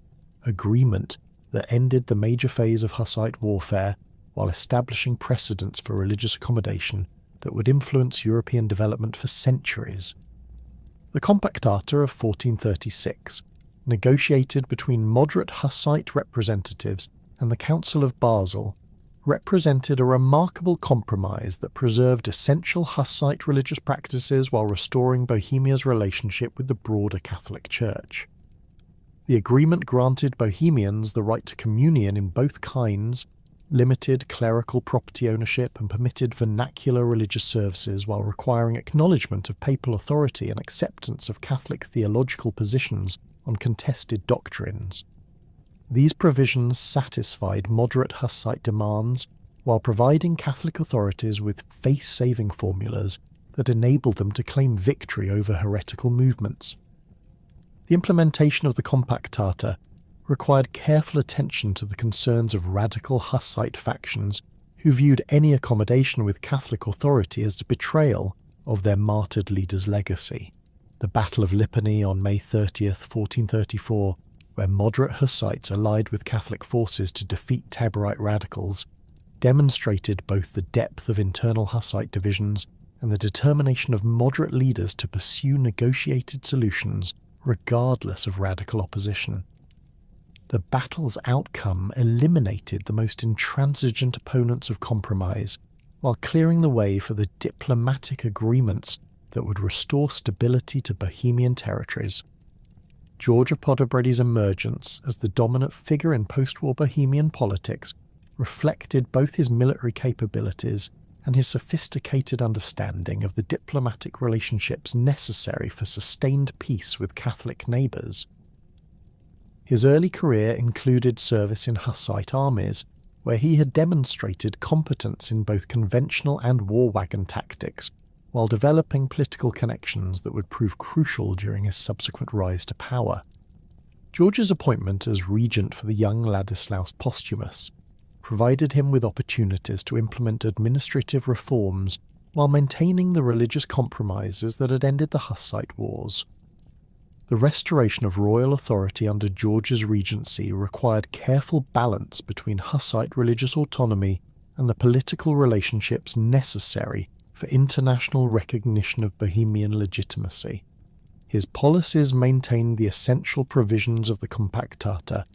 agreement that ended the major phase of Hussite warfare while establishing precedents for religious accommodation that would influence European development for centuries. The Compactata of 1436, negotiated between moderate Hussite representatives and the Council of Basel, represented a remarkable compromise that preserved essential Hussite religious practices while restoring Bohemia's relationship with the broader Catholic Church. The agreement granted Bohemians the right to communion in both kinds limited clerical property ownership and permitted vernacular religious services while requiring acknowledgement of papal authority and acceptance of Catholic theological positions on contested doctrines. These provisions satisfied moderate Hussite demands while providing Catholic authorities with face-saving formulas that enabled them to claim victory over heretical movements. The implementation of the Compactata required careful attention to the concerns of radical Hussite factions who viewed any accommodation with Catholic authority as a betrayal of their martyred leader's legacy. The Battle of Lipany on May 30th, 1434, where moderate Hussites allied with Catholic forces to defeat Taborite radicals, demonstrated both the depth of internal Hussite divisions and the determination of moderate leaders to pursue negotiated solutions regardless of radical opposition. The battle's outcome eliminated the most intransigent opponents of compromise, while clearing the way for the diplomatic agreements that would restore stability to Bohemian territories. George of Podebredy's emergence as the dominant figure in post-war Bohemian politics reflected both his military capabilities and his sophisticated understanding of the diplomatic relationships necessary for sustained peace with Catholic neighbours. His early career included service in Hussite armies, where he had demonstrated competence in both conventional and war wagon tactics, while developing political connections that would prove crucial during his subsequent rise to power. George's appointment as regent for the young Ladislaus Posthumus provided him with opportunities to implement administrative reforms while maintaining the religious compromises that had ended the Hussite wars. The restoration of royal authority under George's regency required careful balance between Hussite religious autonomy and the political relationships necessary for international recognition of Bohemian legitimacy. His policies maintained the essential provisions of the Compactata,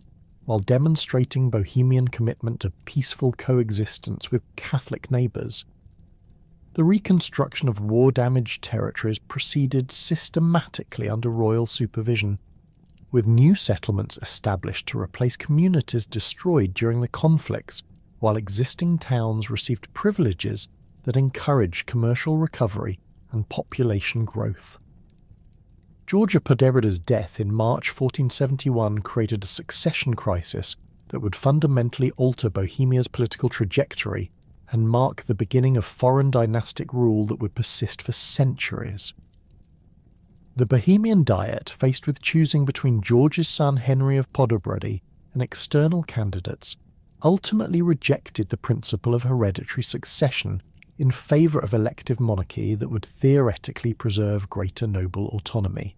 while demonstrating Bohemian commitment to peaceful coexistence with Catholic neighbours. The reconstruction of war-damaged territories proceeded systematically under royal supervision, with new settlements established to replace communities destroyed during the conflicts, while existing towns received privileges that encouraged commercial recovery and population growth. George of Podebredy's death in March 1471 created a succession crisis that would fundamentally alter Bohemia's political trajectory and mark the beginning of foreign dynastic rule that would persist for centuries. The Bohemian Diet, faced with choosing between George's son Henry of Podebredy and external candidates, ultimately rejected the principle of hereditary succession in favour of elective monarchy that would theoretically preserve greater noble autonomy.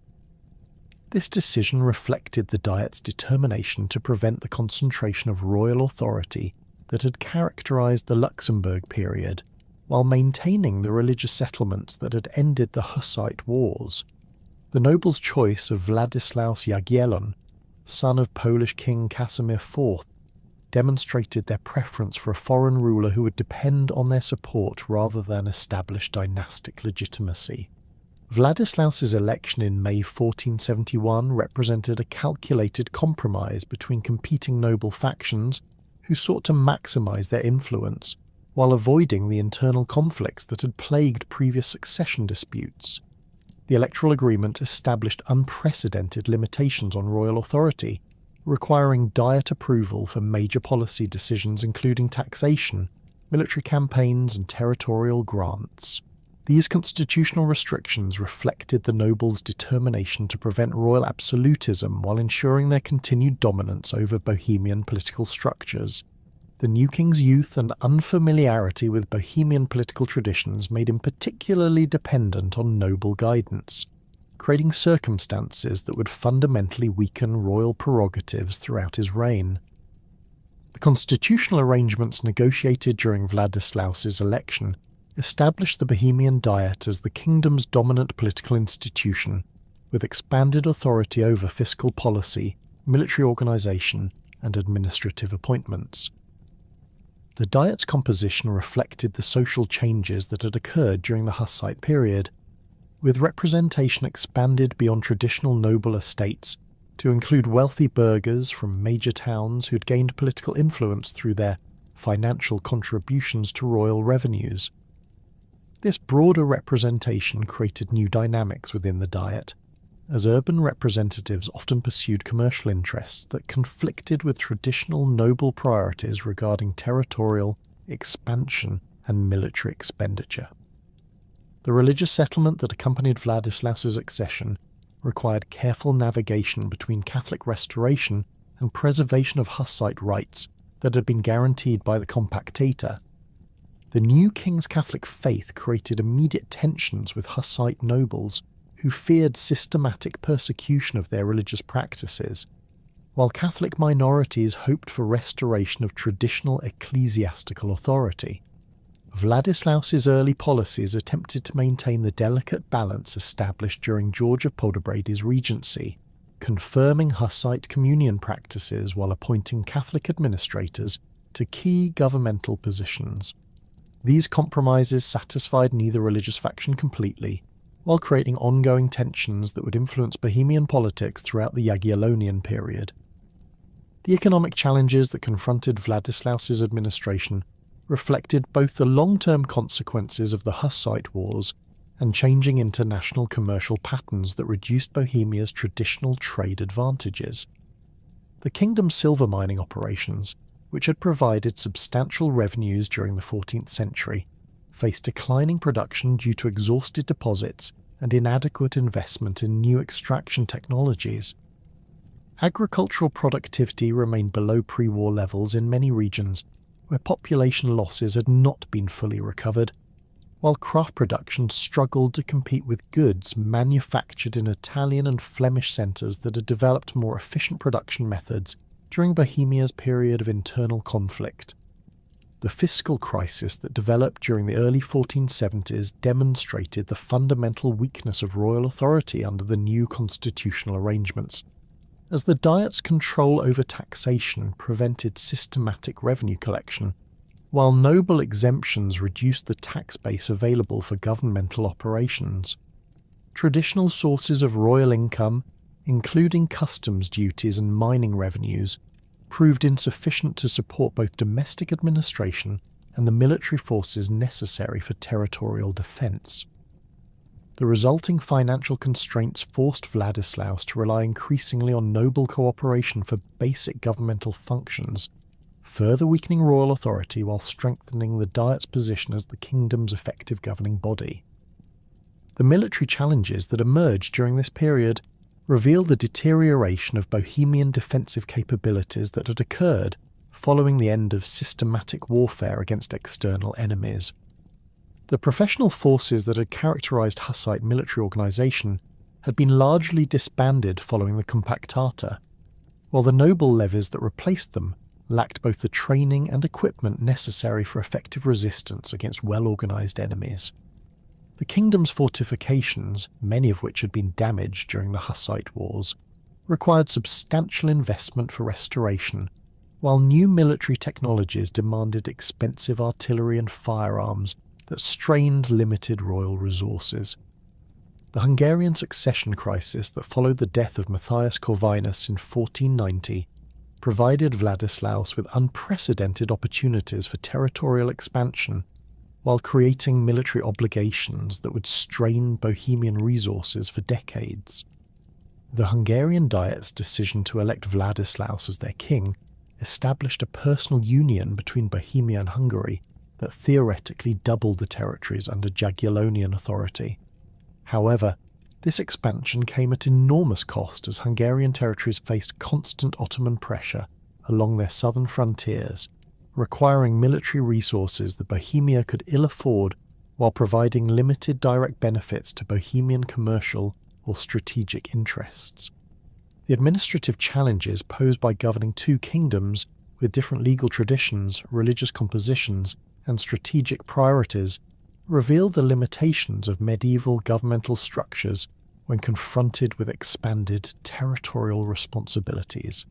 This decision reflected the Diet's determination to prevent the concentration of royal authority that had characterised the Luxembourg period, while maintaining the religious settlements that had ended the Hussite wars. The nobles' choice of Władysław Jagiellon, son of Polish King Casimir IV, demonstrated their preference for a foreign ruler who would depend on their support rather than establish dynastic legitimacy. Władysław's election in May 1471 represented a calculated compromise between competing noble factions who sought to maximise their influence, while avoiding the internal conflicts that had plagued previous succession disputes. The electoral agreement established unprecedented limitations on royal authority, requiring Diet approval for major policy decisions including taxation, military campaigns and territorial grants. These constitutional restrictions reflected the nobles' determination to prevent royal absolutism while ensuring their continued dominance over Bohemian political structures. The new king's youth and unfamiliarity with Bohemian political traditions made him particularly dependent on noble guidance, creating circumstances that would fundamentally weaken royal prerogatives throughout his reign. The constitutional arrangements negotiated during Władysław's election established the Bohemian Diet as the kingdom's dominant political institution, with expanded authority over fiscal policy, military organisation, and administrative appointments. The Diet's composition reflected the social changes that had occurred during the Hussite period, with representation expanded beyond traditional noble estates to include wealthy burghers from major towns who'd gained political influence through their financial contributions to royal revenues. This broader representation created new dynamics within the Diet, as urban representatives often pursued commercial interests that conflicted with traditional noble priorities regarding territorial expansion and military expenditure. The religious settlement that accompanied Vladislaus's accession required careful navigation between Catholic restoration and preservation of Hussite rights that had been guaranteed by the Compactator. The new king's Catholic faith created immediate tensions with Hussite nobles who feared systematic persecution of their religious practices, while Catholic minorities hoped for restoration of traditional ecclesiastical authority. Vladislaus's early policies attempted to maintain the delicate balance established during George of Podobrady's regency, confirming Hussite communion practices while appointing Catholic administrators to key governmental positions. These compromises satisfied neither religious faction completely, while creating ongoing tensions that would influence Bohemian politics throughout the Jagiellonian period. The economic challenges that confronted Vladislaus's administration reflected both the long-term consequences of the Hussite wars and changing international commercial patterns that reduced Bohemia's traditional trade advantages. The kingdom's silver mining operations, which had provided substantial revenues during the 14th century, faced declining production due to exhausted deposits and inadequate investment in new extraction technologies. Agricultural productivity remained below pre-war levels in many regions where population losses had not been fully recovered, while craft production struggled to compete with goods manufactured in Italian and Flemish centres that had developed more efficient production methods during Bohemia's period of internal conflict. The fiscal crisis that developed during the early 1470s demonstrated the fundamental weakness of royal authority under the new constitutional arrangements, as the Diet's control over taxation prevented systematic revenue collection, while noble exemptions reduced the tax base available for governmental operations. Traditional sources of royal income, including customs duties and mining revenues, proved insufficient to support both domestic administration and the military forces necessary for territorial defence. The resulting financial constraints forced Vladislaus to rely increasingly on noble cooperation for basic governmental functions, further weakening royal authority while strengthening the Diet's position as the kingdom's effective governing body. The military challenges that emerged during this period reveal the deterioration of Bohemian defensive capabilities that had occurred following the end of systematic warfare against external enemies. The professional forces that had characterized Hussite military organization had been largely disbanded following the Compactata, while the noble levies that replaced them lacked both the training and equipment necessary for effective resistance against well-organized enemies. The kingdom's fortifications, many of which had been damaged during the Hussite wars, required substantial investment for restoration, while new military technologies demanded expensive artillery and firearms that strained limited royal resources. The Hungarian succession crisis that followed the death of Matthias Corvinus in 1490 provided Vladislaus with unprecedented opportunities for territorial expansion, while creating military obligations that would strain Bohemian resources for decades. The Hungarian Diet's decision to elect Vladislaus as their king established a personal union between Bohemia and Hungary that theoretically doubled the territories under Jagiellonian authority. However, this expansion came at enormous cost as Hungarian territories faced constant Ottoman pressure along their southern frontiers, requiring military resources that Bohemia could ill afford while providing limited direct benefits to Bohemian commercial or strategic interests. The administrative challenges posed by governing two kingdoms with different legal traditions, religious compositions, and strategic priorities revealed the limitations of medieval governmental structures when confronted with expanded territorial responsibilities.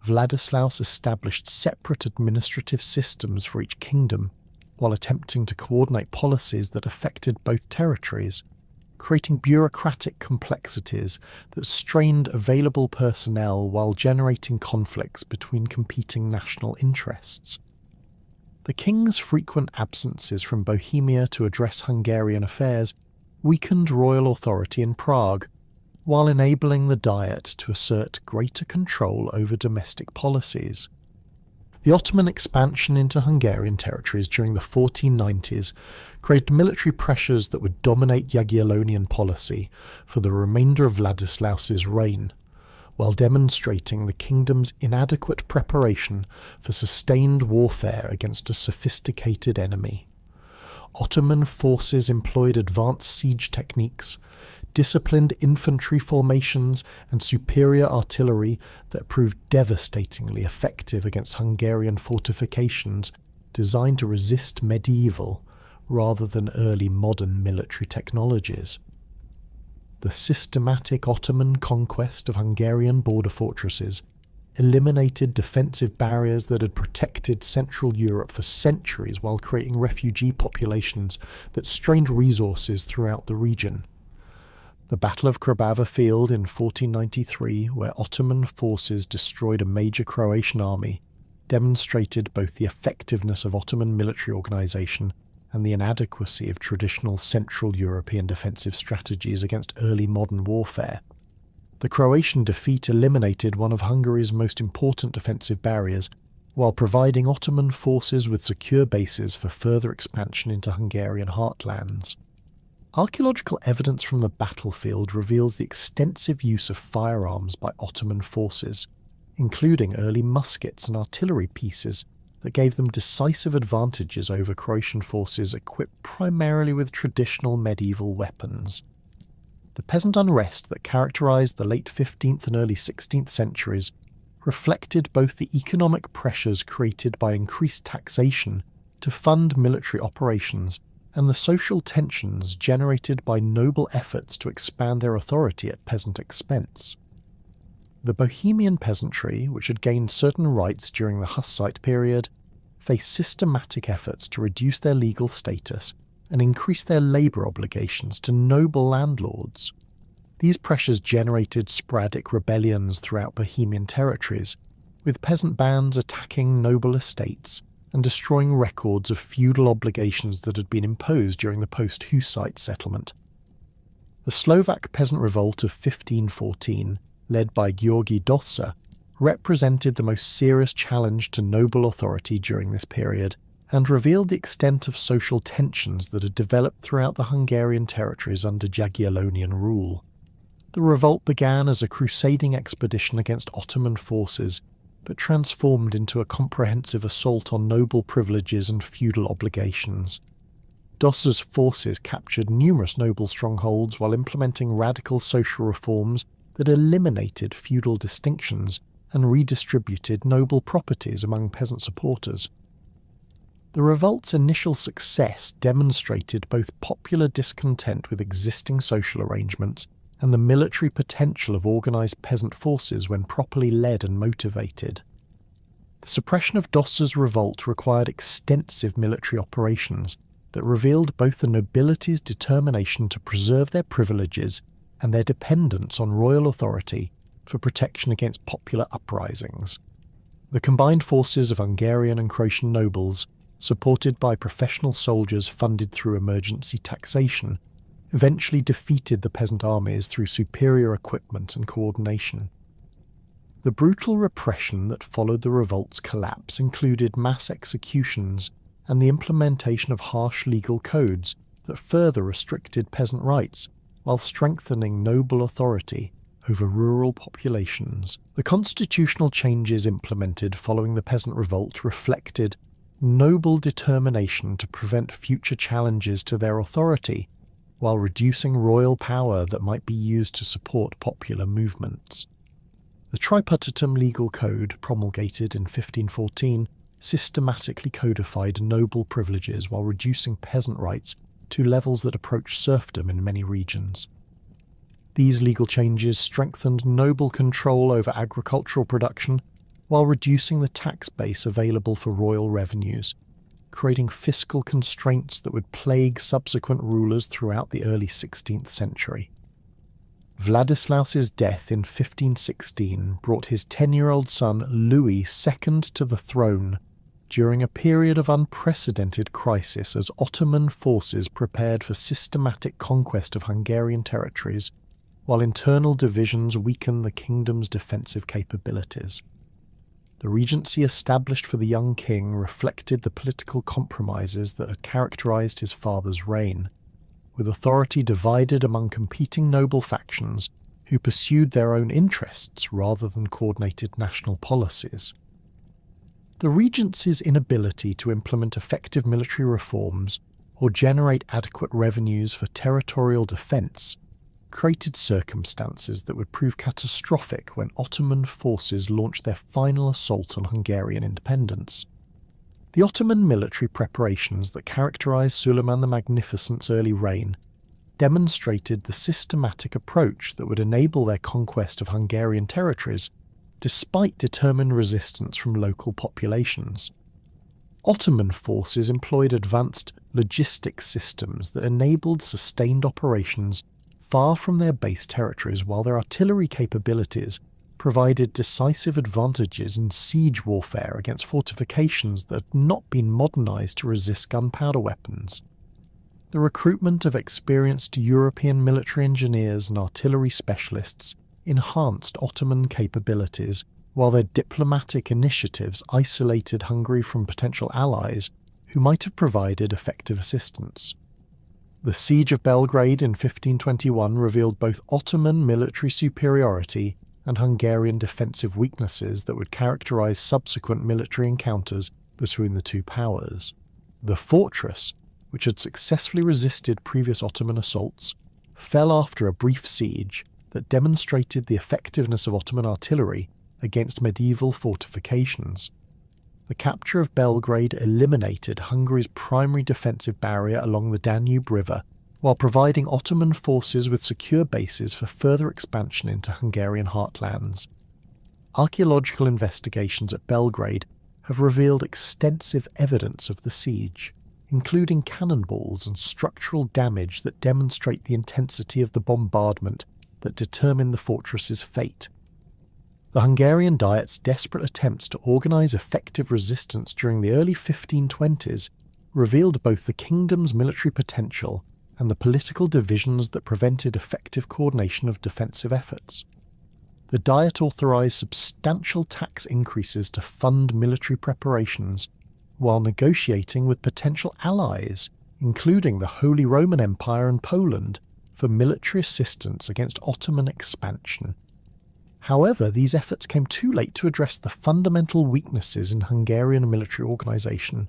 Vladislaus established separate administrative systems for each kingdom, while attempting to coordinate policies that affected both territories, creating bureaucratic complexities that strained available personnel while generating conflicts between competing national interests. The king's frequent absences from Bohemia to address Hungarian affairs weakened royal authority in Prague, while enabling the Diet to assert greater control over domestic policies. The Ottoman expansion into Hungarian territories during the 1490s created military pressures that would dominate Jagiellonian policy for the remainder of Vladislaus's reign, while demonstrating the kingdom's inadequate preparation for sustained warfare against a sophisticated enemy. Ottoman forces employed advanced siege techniques, disciplined infantry formations, and superior artillery that proved devastatingly effective against Hungarian fortifications designed to resist medieval rather than early modern military technologies. The systematic Ottoman conquest of Hungarian border fortresses eliminated defensive barriers that had protected Central Europe for centuries while creating refugee populations that strained resources throughout the region. The Battle of Krabava Field in 1493, where Ottoman forces destroyed a major Croatian army, demonstrated both the effectiveness of Ottoman military organisation and the inadequacy of traditional Central European defensive strategies against early modern warfare. The Croatian defeat eliminated one of Hungary's most important defensive barriers, while providing Ottoman forces with secure bases for further expansion into Hungarian heartlands. Archaeological evidence from the battlefield reveals the extensive use of firearms by Ottoman forces, including early muskets and artillery pieces that gave them decisive advantages over Croatian forces equipped primarily with traditional medieval weapons. The peasant unrest that characterized the late 15th and early 16th centuries reflected both the economic pressures created by increased taxation to fund military operations and the social tensions generated by noble efforts to expand their authority at peasant expense. The Bohemian peasantry, which had gained certain rights during the Hussite period, faced systematic efforts to reduce their legal status and increase their labour obligations to noble landlords. These pressures generated sporadic rebellions throughout Bohemian territories, with peasant bands attacking noble estates and destroying records of feudal obligations that had been imposed during the post-Hussite settlement. The Slovak peasant revolt of 1514, led by Georgi Dossa, represented the most serious challenge to noble authority during this period, and revealed the extent of social tensions that had developed throughout the Hungarian territories under Jagiellonian rule. The revolt began as a crusading expedition against Ottoman forces, but transformed into a comprehensive assault on noble privileges and feudal obligations. Dossa's forces captured numerous noble strongholds while implementing radical social reforms that eliminated feudal distinctions and redistributed noble properties among peasant supporters. The revolt's initial success demonstrated both popular discontent with existing social arrangements and the military potential of organised peasant forces when properly led and motivated. The suppression of Dossa's revolt required extensive military operations that revealed both the nobility's determination to preserve their privileges and their dependence on royal authority for protection against popular uprisings. The combined forces of Hungarian and Croatian nobles, supported by professional soldiers funded through emergency taxation, eventually defeated the peasant armies through superior equipment and coordination. The brutal repression that followed the revolt's collapse included mass executions and the implementation of harsh legal codes that further restricted peasant rights while strengthening noble authority over rural populations. The constitutional changes implemented following the peasant revolt reflected noble determination to prevent future challenges to their authority, while reducing royal power that might be used to support popular movements. The Tripartitum legal code, promulgated in 1514, systematically codified noble privileges while reducing peasant rights to levels that approached serfdom in many regions. These legal changes strengthened noble control over agricultural production while reducing the tax base available for royal revenues, creating fiscal constraints that would plague subsequent rulers throughout the early 16th century. Vladislaus's death in 1516 brought his 10-year-old son Louis II to the throne, during a period of unprecedented crisis as Ottoman forces prepared for systematic conquest of Hungarian territories, while internal divisions weakened the kingdom's defensive capabilities. The regency established for the young king reflected the political compromises that had characterized his father's reign, with authority divided among competing noble factions who pursued their own interests rather than coordinated national policies. The regency's inability to implement effective military reforms or generate adequate revenues for territorial defence created circumstances that would prove catastrophic when Ottoman forces launched their final assault on Hungarian independence. The Ottoman military preparations that characterized Suleiman the Magnificent's early reign demonstrated the systematic approach that would enable their conquest of Hungarian territories despite determined resistance from local populations. Ottoman forces employed advanced logistics systems that enabled sustained operations far from their base territories, while their artillery capabilities provided decisive advantages in siege warfare against fortifications that had not been modernized to resist gunpowder weapons. The recruitment of experienced European military engineers and artillery specialists enhanced Ottoman capabilities, while their diplomatic initiatives isolated Hungary from potential allies who might have provided effective assistance. The Siege of Belgrade in 1521 revealed both Ottoman military superiority and Hungarian defensive weaknesses that would characterize subsequent military encounters between the two powers. The fortress, which had successfully resisted previous Ottoman assaults, fell after a brief siege that demonstrated the effectiveness of Ottoman artillery against medieval fortifications. The capture of Belgrade eliminated Hungary's primary defensive barrier along the Danube River, while providing Ottoman forces with secure bases for further expansion into Hungarian heartlands. Archaeological investigations at Belgrade have revealed extensive evidence of the siege, including cannonballs and structural damage that demonstrate the intensity of the bombardment that determined the fortress's fate. The Hungarian Diet's desperate attempts to organise effective resistance during the early 1520s revealed both the kingdom's military potential and the political divisions that prevented effective coordination of defensive efforts. The Diet authorised substantial tax increases to fund military preparations, while negotiating with potential allies, including the Holy Roman Empire and Poland, for military assistance against Ottoman expansion. However, these efforts came too late to address the fundamental weaknesses in Hungarian military organisation,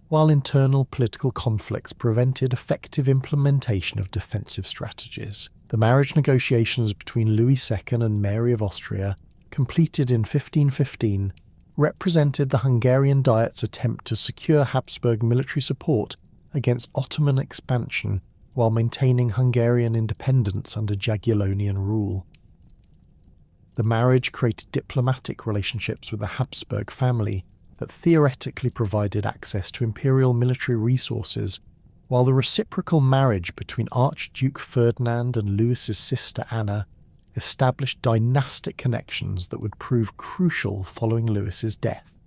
while internal political conflicts prevented effective implementation of defensive strategies. The marriage negotiations between Louis II and Mary of Austria, completed in 1515, represented the Hungarian Diet's attempt to secure Habsburg military support against Ottoman expansion while maintaining Hungarian independence under Jagiellonian rule. The marriage created diplomatic relationships with the Habsburg family that theoretically provided access to imperial military resources, while the reciprocal marriage between Archduke Ferdinand and Louis's sister Anna established dynastic connections that would prove crucial following Louis's death.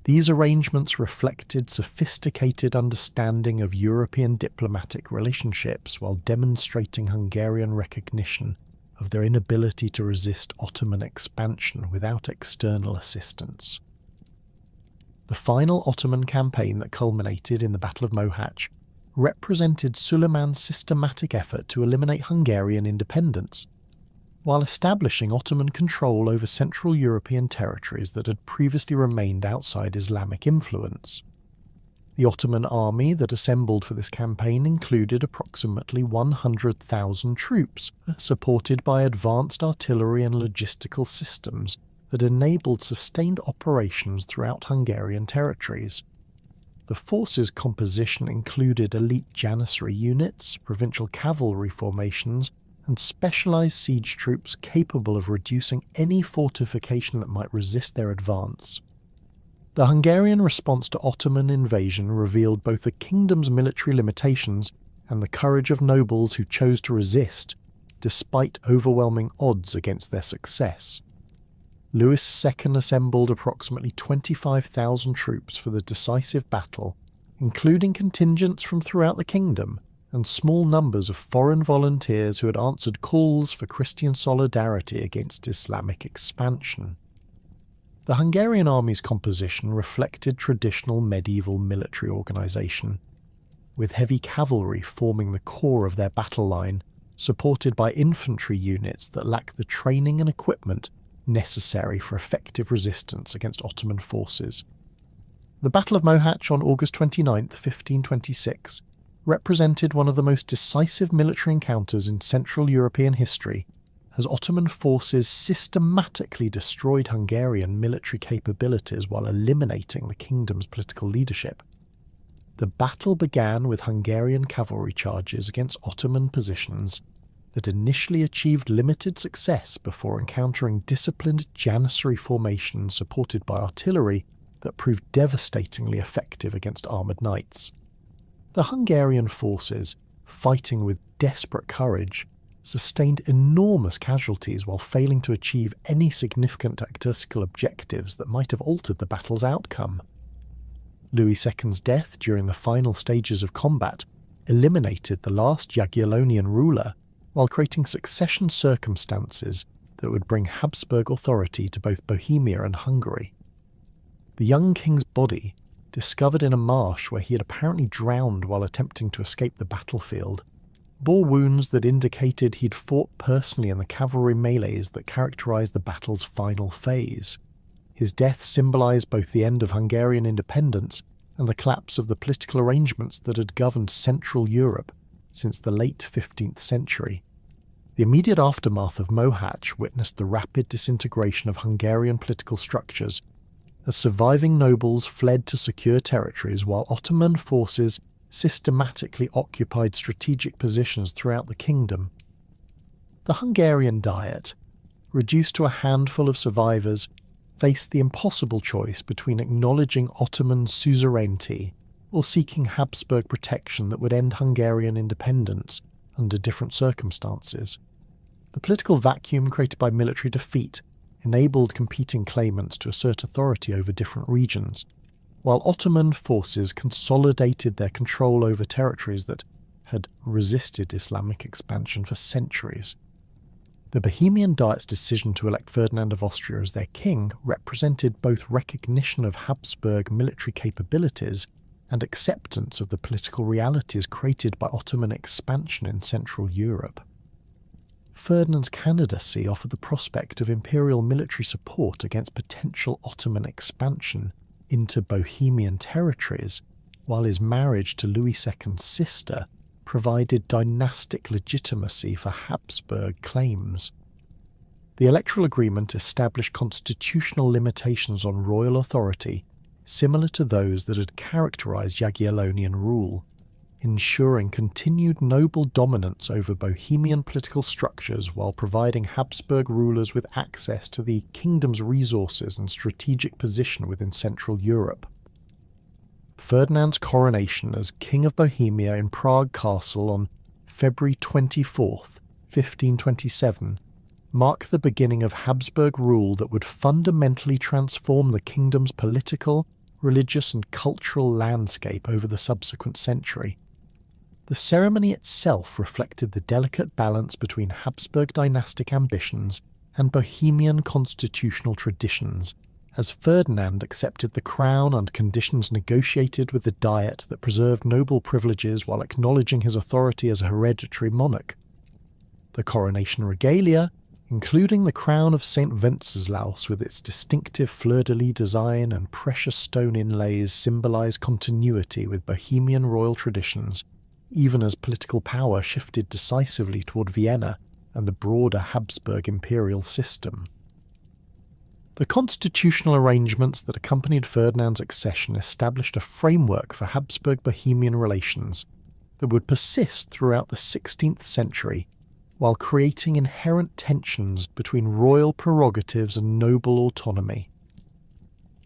These arrangements reflected sophisticated understanding of European diplomatic relationships while demonstrating Hungarian recognition of their inability to resist Ottoman expansion without external assistance. The final Ottoman campaign that culminated in the Battle of Mohacs represented Suleiman's systematic effort to eliminate Hungarian independence, while establishing Ottoman control over Central European territories that had previously remained outside Islamic influence. The Ottoman army that assembled for this campaign included approximately 100,000 troops, supported by advanced artillery and logistical systems that enabled sustained operations throughout Hungarian territories. The force's composition included elite janissary units, provincial cavalry formations, and specialized siege troops capable of reducing any fortification that might resist their advance. The Hungarian response to Ottoman invasion revealed both the kingdom's military limitations and the courage of nobles who chose to resist, despite overwhelming odds against their success. Louis II assembled approximately 25,000 troops for the decisive battle, including contingents from throughout the kingdom and small numbers of foreign volunteers who had answered calls for Christian solidarity against Islamic expansion. The Hungarian army's composition reflected traditional medieval military organisation, with heavy cavalry forming the core of their battle line, supported by infantry units that lacked the training and equipment necessary for effective resistance against Ottoman forces. The Battle of Mohacs on August 29, 1526, represented one of the most decisive military encounters in Central European history, as Ottoman forces systematically destroyed Hungarian military capabilities while eliminating the kingdom's political leadership. The battle began with Hungarian cavalry charges against Ottoman positions that initially achieved limited success before encountering disciplined janissary formations supported by artillery that proved devastatingly effective against armoured knights. The Hungarian forces, fighting with desperate courage, sustained enormous casualties while failing to achieve any significant tactical objectives that might have altered the battle's outcome. Louis II's death during the final stages of combat eliminated the last Jagiellonian ruler, while creating succession circumstances that would bring Habsburg authority to both Bohemia and Hungary. The young king's body, discovered in a marsh where he had apparently drowned while attempting to escape the battlefield, bore wounds that indicated he'd fought personally in the cavalry melees that characterised the battle's final phase. His death symbolised both the end of Hungarian independence and the collapse of the political arrangements that had governed Central Europe since the late 15th century. The immediate aftermath of Mohacs witnessed the rapid disintegration of Hungarian political structures as surviving nobles fled to secure territories while Ottoman forces systematically occupied strategic positions throughout the kingdom. The Hungarian Diet, reduced to a handful of survivors, faced the impossible choice between acknowledging Ottoman suzerainty or seeking Habsburg protection that would end Hungarian independence under different circumstances. The political vacuum created by military defeat enabled competing claimants to assert authority over different regions, while Ottoman forces consolidated their control over territories that had resisted Islamic expansion for centuries. The Bohemian Diet's decision to elect Ferdinand of Austria as their king represented both recognition of Habsburg military capabilities and acceptance of the political realities created by Ottoman expansion in Central Europe. Ferdinand's candidacy offered the prospect of imperial military support against potential Ottoman expansion into Bohemian territories, while his marriage to Louis II's sister provided dynastic legitimacy for Habsburg claims. The electoral agreement established constitutional limitations on royal authority similar to those that had characterised Jagiellonian rule, ensuring continued noble dominance over Bohemian political structures while providing Habsburg rulers with access to the kingdom's resources and strategic position within Central Europe. Ferdinand's coronation as King of Bohemia in Prague Castle on February 24, 1527, marked the beginning of Habsburg rule that would fundamentally transform the kingdom's political, religious and cultural landscape over the subsequent century. The ceremony itself reflected the delicate balance between Habsburg dynastic ambitions and Bohemian constitutional traditions, as Ferdinand accepted the crown under conditions negotiated with the Diet that preserved noble privileges while acknowledging his authority as a hereditary monarch. The coronation regalia, including the crown of St. Wenceslaus with its distinctive fleur-de-lis design and precious stone inlays, symbolised continuity with Bohemian royal traditions, even as political power shifted decisively toward Vienna and the broader Habsburg imperial system. The constitutional arrangements that accompanied Ferdinand's accession established a framework for Habsburg-Bohemian relations that would persist throughout the 16th century, while creating inherent tensions between royal prerogatives and noble autonomy.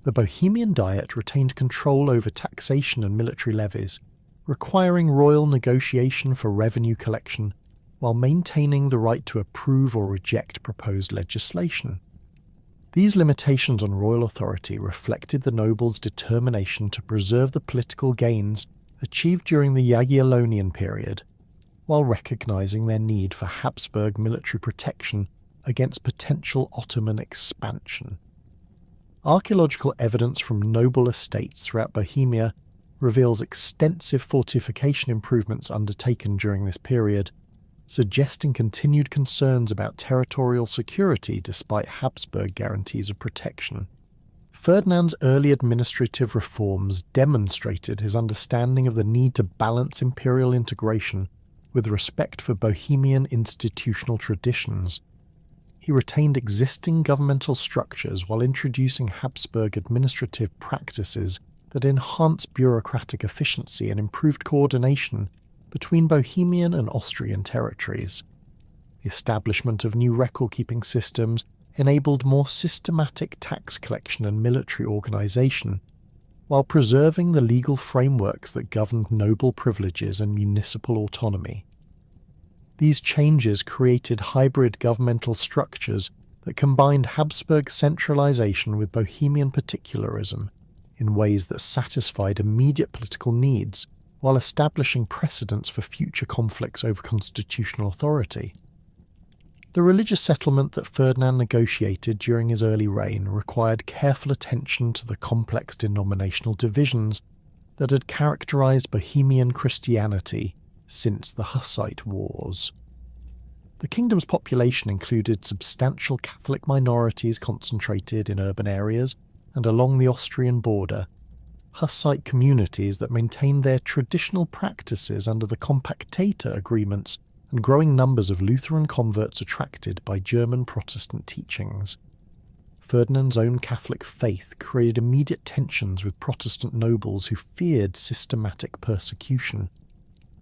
The Bohemian Diet retained control over taxation and military levies, requiring royal negotiation for revenue collection, while maintaining the right to approve or reject proposed legislation. These limitations on royal authority reflected the nobles' determination to preserve the political gains achieved during the Jagiellonian period, while recognizing their need for Habsburg military protection against potential Ottoman expansion. Archaeological evidence from noble estates throughout Bohemia reveals extensive fortification improvements undertaken during this period, suggesting continued concerns about territorial security despite Habsburg guarantees of protection. Ferdinand's early administrative reforms demonstrated his understanding of the need to balance imperial integration with respect for Bohemian institutional traditions. He retained existing governmental structures while introducing Habsburg administrative practices that enhanced bureaucratic efficiency and improved coordination between Bohemian and Austrian territories. The establishment of new record-keeping systems enabled more systematic tax collection and military organisation, while preserving the legal frameworks that governed noble privileges and municipal autonomy. These changes created hybrid governmental structures that combined Habsburg centralisation with Bohemian particularism in ways that satisfied immediate political needs while establishing precedents for future conflicts over constitutional authority. The religious settlement that Ferdinand negotiated during his early reign required careful attention to the complex denominational divisions that had characterized Bohemian Christianity since the Hussite Wars. The kingdom's population included substantial Catholic minorities concentrated in urban areas and along the Austrian border, Hussite communities that maintained their traditional practices under the Compactator agreements, and growing numbers of Lutheran converts attracted by German Protestant teachings. Ferdinand's own Catholic faith created immediate tensions with Protestant nobles who feared systematic persecution,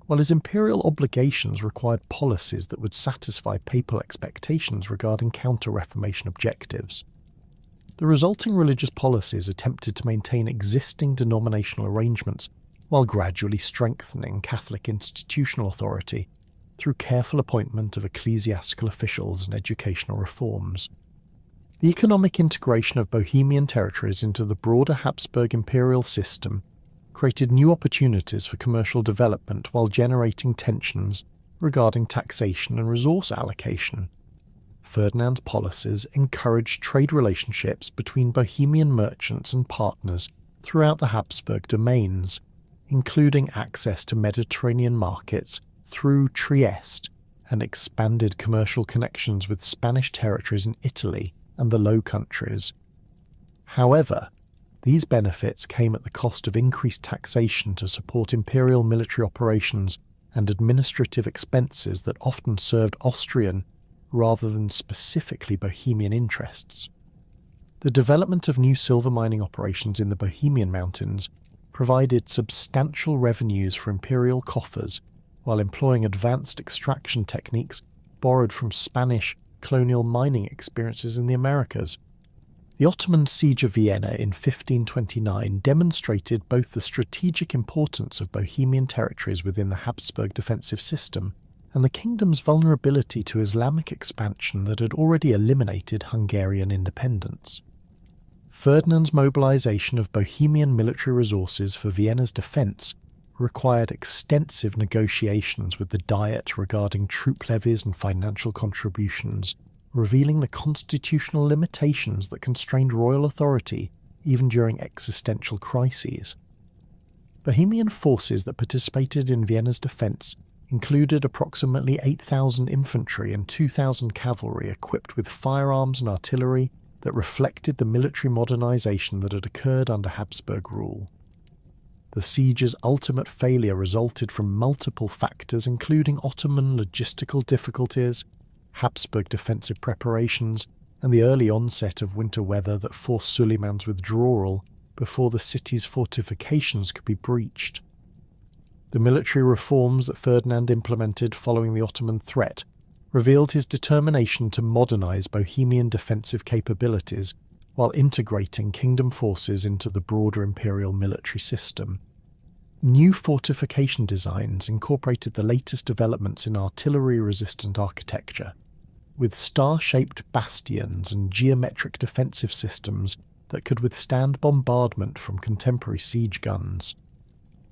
while his imperial obligations required policies that would satisfy papal expectations regarding counter-Reformation objectives. The resulting religious policies attempted to maintain existing denominational arrangements while gradually strengthening Catholic institutional authority through careful appointment of ecclesiastical officials and educational reforms. The economic integration of Bohemian territories into the broader Habsburg imperial system created new opportunities for commercial development while generating tensions regarding taxation and resource allocation. Ferdinand's policies encouraged trade relationships between Bohemian merchants and partners throughout the Habsburg domains, including access to Mediterranean markets through Trieste and expanded commercial connections with Spanish territories in Italy and the Low Countries. However, these benefits came at the cost of increased taxation to support imperial military operations and administrative expenses that often served Austrian rather than specifically Bohemian interests. The development of new silver mining operations in the Bohemian mountains provided substantial revenues for imperial coffers while employing advanced extraction techniques borrowed from Spanish colonial mining experiences in the Americas. The Ottoman siege of Vienna in 1529 demonstrated both the strategic importance of Bohemian territories within the Habsburg defensive system and the kingdom's vulnerability to Islamic expansion that had already eliminated Hungarian independence. Ferdinand's mobilization of Bohemian military resources for Vienna's defense required extensive negotiations with the Diet regarding troop levies and financial contributions, revealing the constitutional limitations that constrained royal authority even during existential crises. Bohemian forces that participated in Vienna's defense included approximately 8,000 infantry and 2,000 cavalry equipped with firearms and artillery that reflected the military modernization that had occurred under Habsburg rule. The siege's ultimate failure resulted from multiple factors including Ottoman logistical difficulties, Habsburg defensive preparations, and the early onset of winter weather that forced Suleiman's withdrawal before the city's fortifications could be breached. The military reforms that Ferdinand implemented following the Ottoman threat revealed his determination to modernize Bohemian defensive capabilities while integrating kingdom forces into the broader imperial military system. New fortification designs incorporated the latest developments in artillery-resistant architecture, with star-shaped bastions and geometric defensive systems that could withstand bombardment from contemporary siege guns.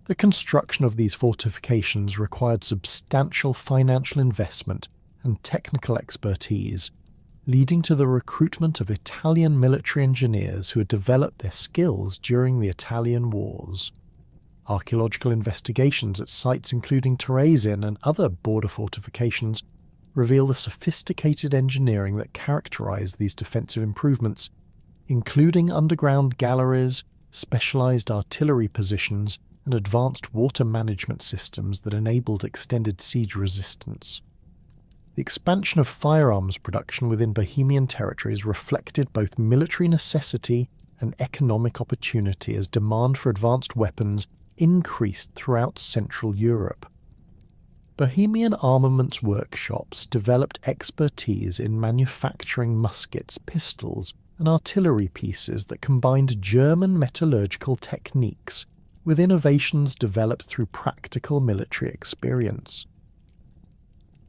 The construction of these fortifications required substantial financial investment and technical expertise, leading to the recruitment of Italian military engineers who had developed their skills during the Italian wars. Archaeological investigations at sites including Terezin and other border fortifications reveal the sophisticated engineering that characterized these defensive improvements, including underground galleries, specialized artillery positions, and advanced water management systems that enabled extended siege resistance. The expansion of firearms production within Bohemian territories reflected both military necessity and economic opportunity as demand for advanced weapons increased throughout Central Europe. Bohemian armaments workshops developed expertise in manufacturing muskets, pistols, and artillery pieces that combined German metallurgical techniques with innovations developed through practical military experience.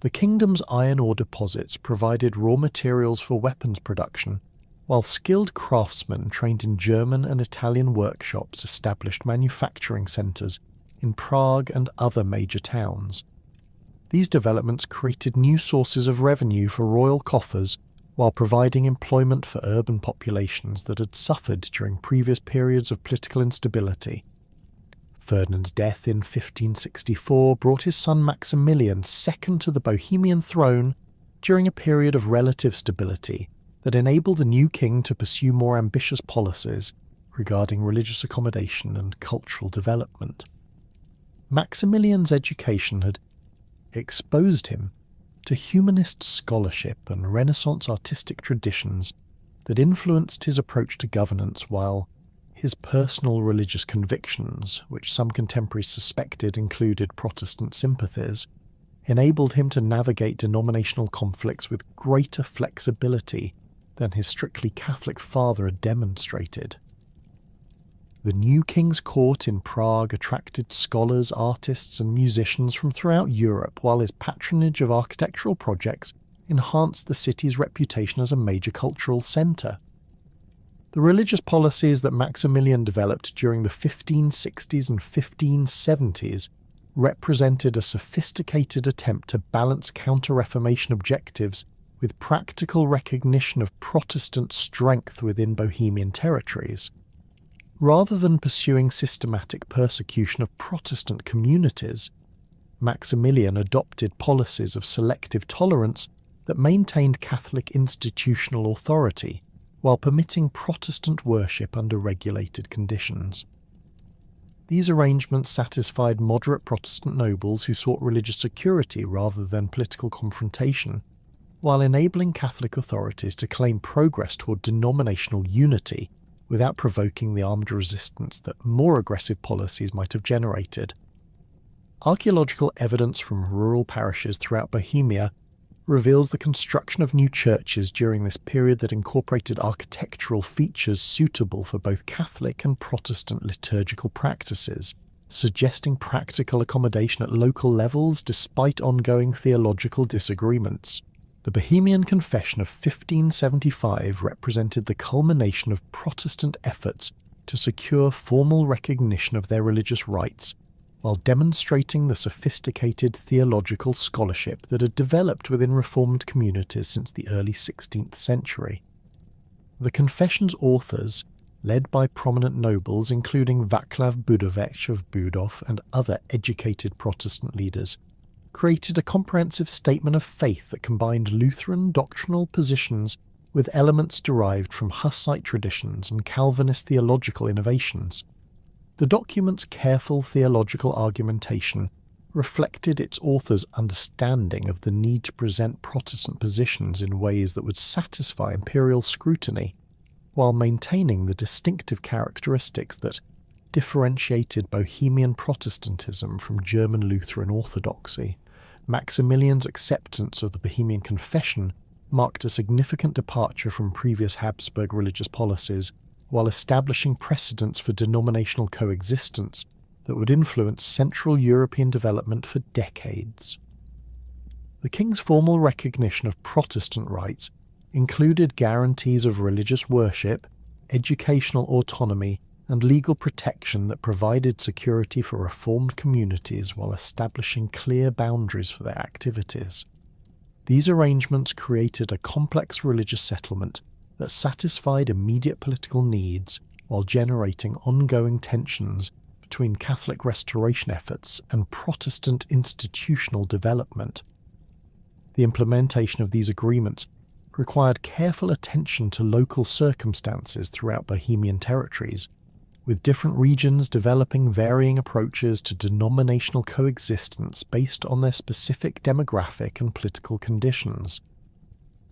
The kingdom's iron ore deposits provided raw materials for weapons production, while skilled craftsmen trained in German and Italian workshops established manufacturing centres in Prague and other major towns. These developments created new sources of revenue for royal coffers while providing employment for urban populations that had suffered during previous periods of political instability. Ferdinand's death in 1564 brought his son Maximilian second to the Bohemian throne during a period of relative stability that enabled the new king to pursue more ambitious policies regarding religious accommodation and cultural development. Maximilian's education had exposed him to humanist scholarship and Renaissance artistic traditions that influenced his approach to governance, while his personal religious convictions, which some contemporaries suspected included Protestant sympathies, enabled him to navigate denominational conflicts with greater flexibility than his strictly Catholic father had demonstrated. The new king's court in Prague attracted scholars, artists, and musicians from throughout Europe, while his patronage of architectural projects enhanced the city's reputation as a major cultural centre. The religious policies that Maximilian developed during the 1560s and 1570s represented a sophisticated attempt to balance Counter-Reformation objectives with practical recognition of Protestant strength within Bohemian territories. Rather than pursuing systematic persecution of Protestant communities, Maximilian adopted policies of selective tolerance that maintained Catholic institutional authority while permitting Protestant worship under regulated conditions. These arrangements satisfied moderate Protestant nobles who sought religious security rather than political confrontation, while enabling Catholic authorities to claim progress toward denominational unity without provoking the armed resistance that more aggressive policies might have generated. Archaeological evidence from rural parishes throughout Bohemia reveals the construction of new churches during this period that incorporated architectural features suitable for both Catholic and Protestant liturgical practices, suggesting practical accommodation at local levels despite ongoing theological disagreements. The Bohemian Confession of 1575 represented the culmination of Protestant efforts to secure formal recognition of their religious rights, while demonstrating the sophisticated theological scholarship that had developed within Reformed communities since the early 16th century. The Confession's authors, led by prominent nobles including Václav Budovec of Budov and other educated Protestant leaders, created a comprehensive statement of faith that combined Lutheran doctrinal positions with elements derived from Hussite traditions and Calvinist theological innovations. The document's careful theological argumentation reflected its author's understanding of the need to present Protestant positions in ways that would satisfy imperial scrutiny, while maintaining the distinctive characteristics that differentiated Bohemian Protestantism from German Lutheran orthodoxy. Maximilian's acceptance of the Bohemian Confession marked a significant departure from previous Habsburg religious policies, while establishing precedents for denominational coexistence that would influence Central European development for decades. The king's formal recognition of Protestant rights included guarantees of religious worship, educational autonomy, and legal protection that provided security for reformed communities while establishing clear boundaries for their activities. These arrangements created a complex religious settlement that satisfied immediate political needs while generating ongoing tensions between Catholic restoration efforts and Protestant institutional development. The implementation of these agreements required careful attention to local circumstances throughout Bohemian territories, with different regions developing varying approaches to denominational coexistence based on their specific demographic and political conditions.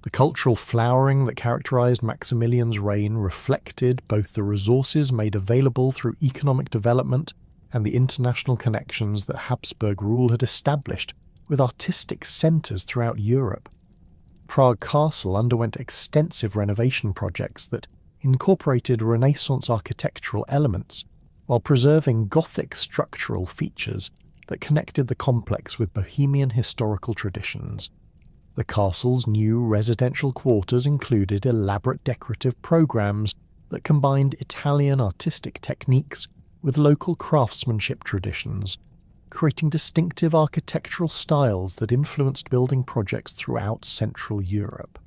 The cultural flowering that characterized Maximilian's reign reflected both the resources made available through economic development and the international connections that Habsburg rule had established with artistic centers throughout Europe. Prague Castle underwent extensive renovation projects that incorporated Renaissance architectural elements while preserving Gothic structural features that connected the complex with Bohemian historical traditions. The castle's new residential quarters included elaborate decorative programs that combined Italian artistic techniques with local craftsmanship traditions, creating distinctive architectural styles that influenced building projects throughout Central Europe.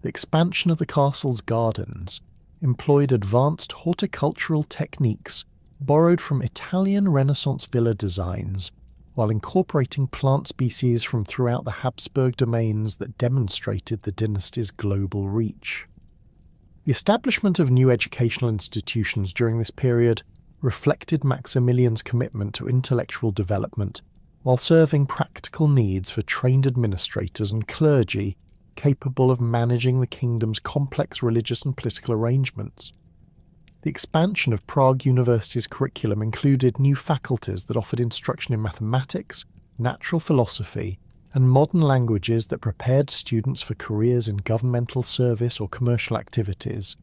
The expansion of the castle's gardens employed advanced horticultural techniques borrowed from Italian Renaissance villa designs, while incorporating plant species from throughout the Habsburg domains that demonstrated the dynasty's global reach. The establishment of new educational institutions during this period reflected Maximilian's commitment to intellectual development, while serving practical needs for trained administrators and clergy capable of managing the kingdom's complex religious and political arrangements. The expansion of Prague University's curriculum included new faculties that offered instruction in mathematics, natural philosophy, and modern languages that prepared students for careers in governmental service or commercial activities.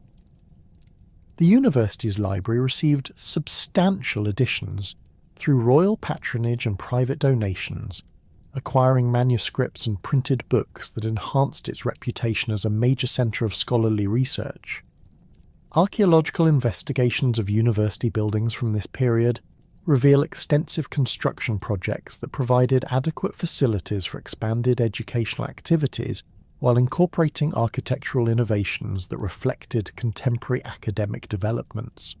The university's library received substantial additions through royal patronage and private donations, acquiring manuscripts and printed books that enhanced its reputation as a major centre of scholarly research. Archaeological investigations of university buildings from this period reveal extensive construction projects that provided adequate facilities for expanded educational activities while incorporating architectural innovations that reflected contemporary academic developments.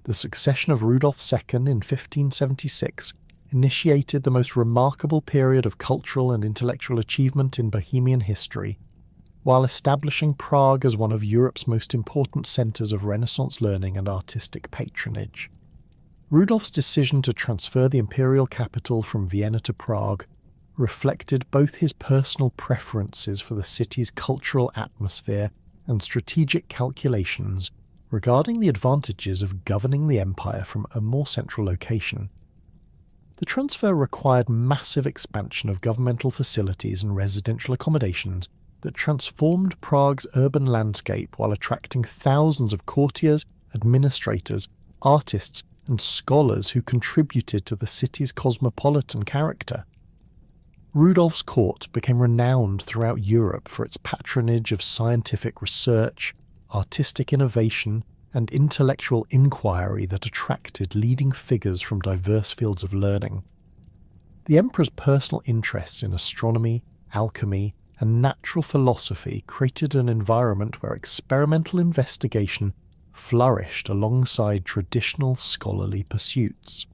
The succession of Rudolf II in 1576 initiated the most remarkable period of cultural and intellectual achievement in Bohemian history, while establishing Prague as one of Europe's most important centres of Renaissance learning and artistic patronage. Rudolf's decision to transfer the imperial capital from Vienna to Prague reflected both his personal preferences for the city's cultural atmosphere and strategic calculations regarding the advantages of governing the empire from a more central location. The transfer required massive expansion of governmental facilities and residential accommodations that transformed Prague's urban landscape while attracting thousands of courtiers, administrators, artists, and scholars who contributed to the city's cosmopolitan character. Rudolf's court became renowned throughout Europe for its patronage of scientific research, artistic innovation, and intellectual inquiry that attracted leading figures from diverse fields of learning. The emperor's personal interests in astronomy, alchemy, and natural philosophy created an environment where experimental investigation flourished alongside traditional scholarly pursuits.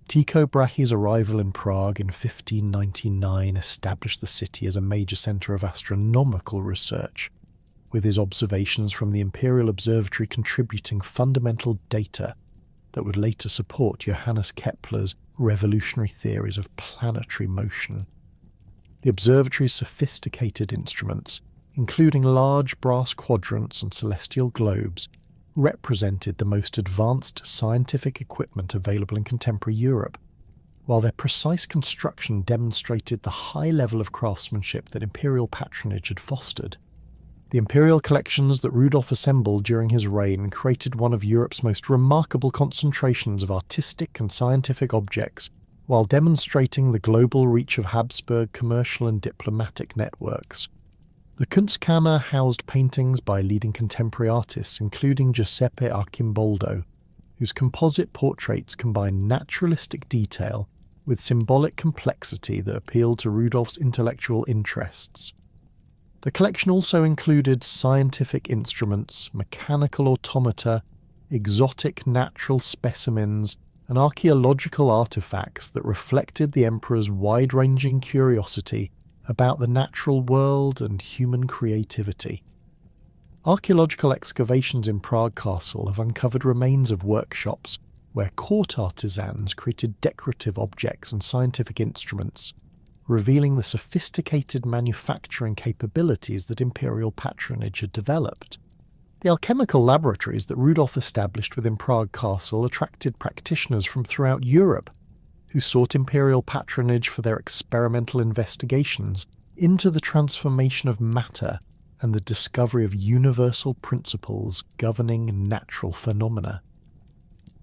Tycho Brahe's arrival in Prague in 1599 established the city as a major centre of astronomical research, with his observations from the Imperial Observatory contributing fundamental data that would later support Johannes Kepler's revolutionary theories of planetary motion. The observatory's sophisticated instruments, including large brass quadrants and celestial globes, represented the most advanced scientific equipment available in contemporary Europe, while their precise construction demonstrated the high level of craftsmanship that imperial patronage had fostered. The imperial collections that Rudolf assembled during his reign created one of Europe's most remarkable concentrations of artistic and scientific objects while demonstrating the global reach of Habsburg commercial and diplomatic networks. The Kunstkammer housed paintings by leading contemporary artists, including Giuseppe Arcimboldo, whose composite portraits combine naturalistic detail with symbolic complexity that appealed to Rudolph's intellectual interests. The collection also included scientific instruments, mechanical automata, exotic natural specimens, and archaeological artifacts that reflected the emperor's wide-ranging curiosity about the natural world and human creativity. Archaeological excavations in Prague Castle have uncovered remains of workshops where court artisans created decorative objects and scientific instruments, revealing the sophisticated manufacturing capabilities that imperial patronage had developed. The alchemical laboratories that Rudolf established within Prague Castle attracted practitioners from throughout Europe, who sought imperial patronage for their experimental investigations into the transformation of matter and the discovery of universal principles governing natural phenomena.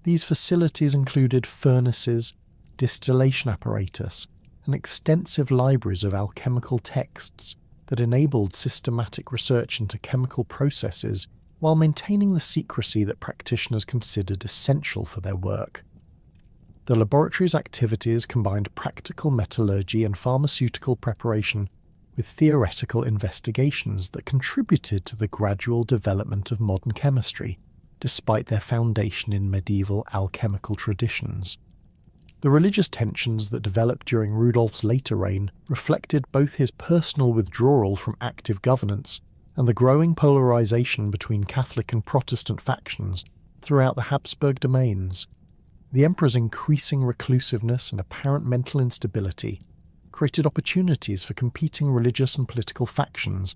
These facilities included furnaces, distillation apparatus, and extensive libraries of alchemical texts that enabled systematic research into chemical processes while maintaining the secrecy that practitioners considered essential for their work. The laboratory's activities combined practical metallurgy and pharmaceutical preparation with theoretical investigations that contributed to the gradual development of modern chemistry, despite their foundation in medieval alchemical traditions. The religious tensions that developed during Rudolf's later reign reflected both his personal withdrawal from active governance and the growing polarization between Catholic and Protestant factions throughout the Habsburg domains. The emperor's increasing reclusiveness and apparent mental instability created opportunities for competing religious and political factions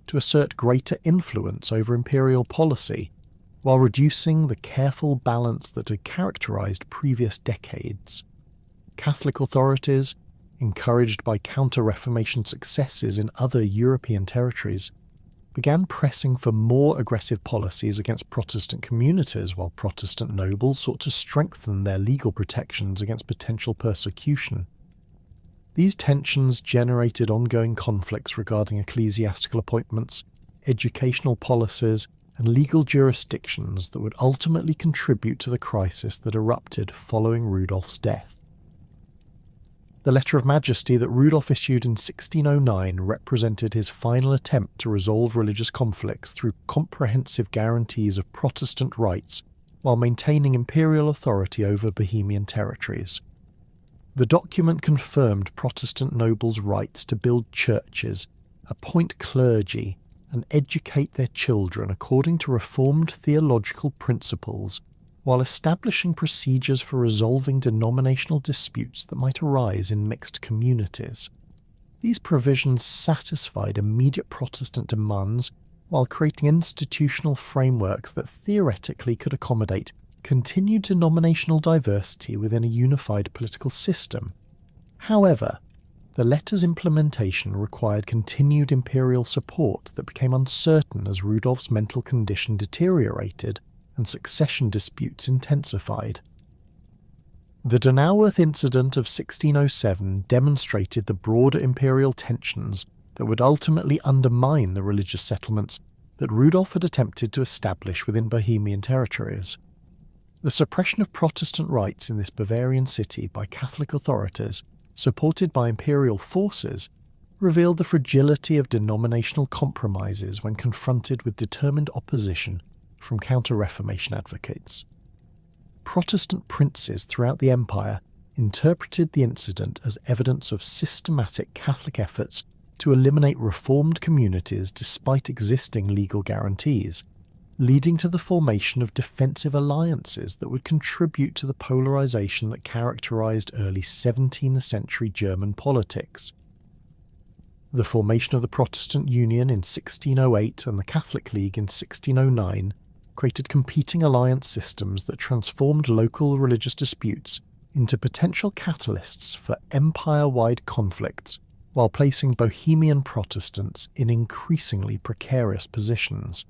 to assert greater influence over imperial policy, while reducing the careful balance that had characterized previous decades. Catholic authorities, encouraged by Counter-Reformation successes in other European territories, began pressing for more aggressive policies against Protestant communities, while Protestant nobles sought to strengthen their legal protections against potential persecution. These tensions generated ongoing conflicts regarding ecclesiastical appointments, educational policies, and legal jurisdictions that would ultimately contribute to the crisis that erupted following Rudolf's death. The Letter of Majesty that Rudolf issued in 1609 represented his final attempt to resolve religious conflicts through comprehensive guarantees of Protestant rights while maintaining imperial authority over Bohemian territories. The document confirmed Protestant nobles' rights to build churches, appoint clergy, and educate their children according to reformed theological principles, while establishing procedures for resolving denominational disputes that might arise in mixed communities. These provisions satisfied immediate Protestant demands while creating institutional frameworks that theoretically could accommodate continued denominational diversity within a unified political system. However, the letter's implementation required continued imperial support that became uncertain as Rudolf's mental condition deteriorated and succession disputes intensified. The Donauworth incident of 1607 demonstrated the broader imperial tensions that would ultimately undermine the religious settlements that Rudolf had attempted to establish within Bohemian territories. The suppression of Protestant rights in this Bavarian city by Catholic authorities, supported by imperial forces, revealed the fragility of denominational compromises when confronted with determined opposition from Counter-Reformation advocates. Protestant princes throughout the empire interpreted the incident as evidence of systematic Catholic efforts to eliminate reformed communities despite existing legal guarantees, leading to the formation of defensive alliances that would contribute to the polarization that characterized early 17th century German politics. The formation of the Protestant Union in 1608 and the Catholic League in 1609 created competing alliance systems that transformed local religious disputes into potential catalysts for empire-wide conflicts, while placing Bohemian Protestants in increasingly precarious positions.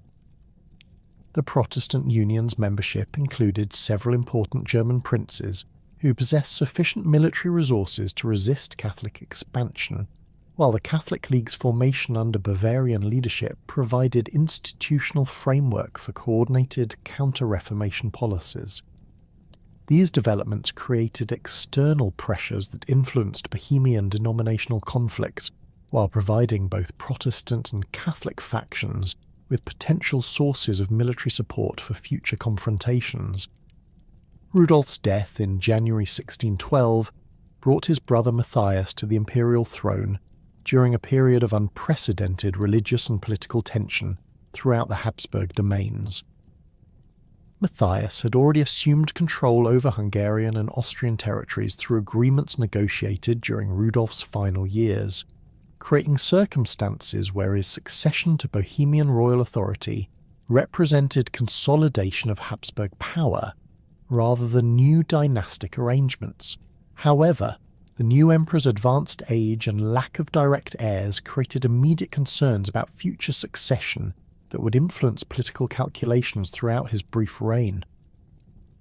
The Protestant Union's membership included several important German princes who possessed sufficient military resources to resist Catholic expansion, while the Catholic League's formation under Bavarian leadership provided institutional framework for coordinated counter-Reformation policies. These developments created external pressures that influenced Bohemian denominational conflicts, while providing both Protestant and Catholic factions with potential sources of military support for future confrontations. Rudolph's death in January 1612 brought his brother Matthias to the imperial throne during a period of unprecedented religious and political tension throughout the Habsburg domains. Matthias had already assumed control over Hungarian and Austrian territories through agreements negotiated during Rudolph's final years, creating circumstances where his succession to Bohemian royal authority represented consolidation of Habsburg power rather than new dynastic arrangements. However, the new emperor's advanced age and lack of direct heirs created immediate concerns about future succession that would influence political calculations throughout his brief reign.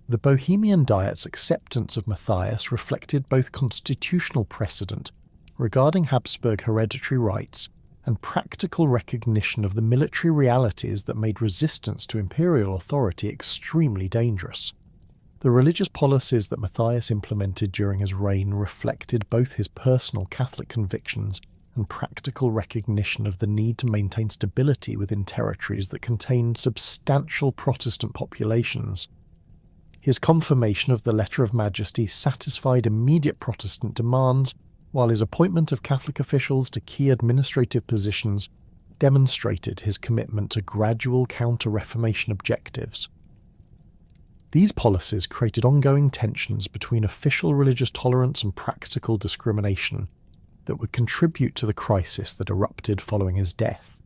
The Bohemian Diet's acceptance of Matthias reflected both constitutional precedent regarding Habsburg hereditary rights and practical recognition of the military realities that made resistance to imperial authority extremely dangerous. The religious policies that Matthias implemented during his reign reflected both his personal Catholic convictions and practical recognition of the need to maintain stability within territories that contained substantial Protestant populations. His confirmation of the Letter of Majesty satisfied immediate Protestant demands, while his appointment of Catholic officials to key administrative positions demonstrated his commitment to gradual counter-Reformation objectives. These policies created ongoing tensions between official religious tolerance and practical discrimination that would contribute to the crisis that erupted following his death.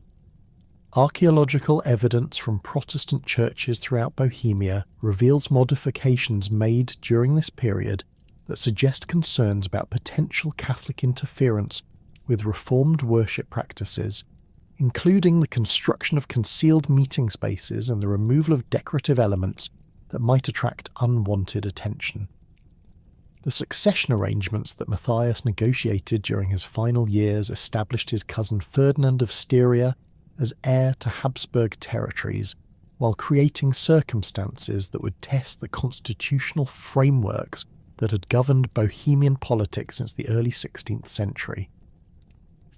Archaeological evidence from Protestant churches throughout Bohemia reveals modifications made during this period that suggest concerns about potential Catholic interference with Reformed worship practices, including the construction of concealed meeting spaces and the removal of decorative elements that might attract unwanted attention. The succession arrangements that Matthias negotiated during his final years established his cousin Ferdinand of Styria as heir to Habsburg territories, while creating circumstances that would test the constitutional frameworks that had governed Bohemian politics since the early 16th century.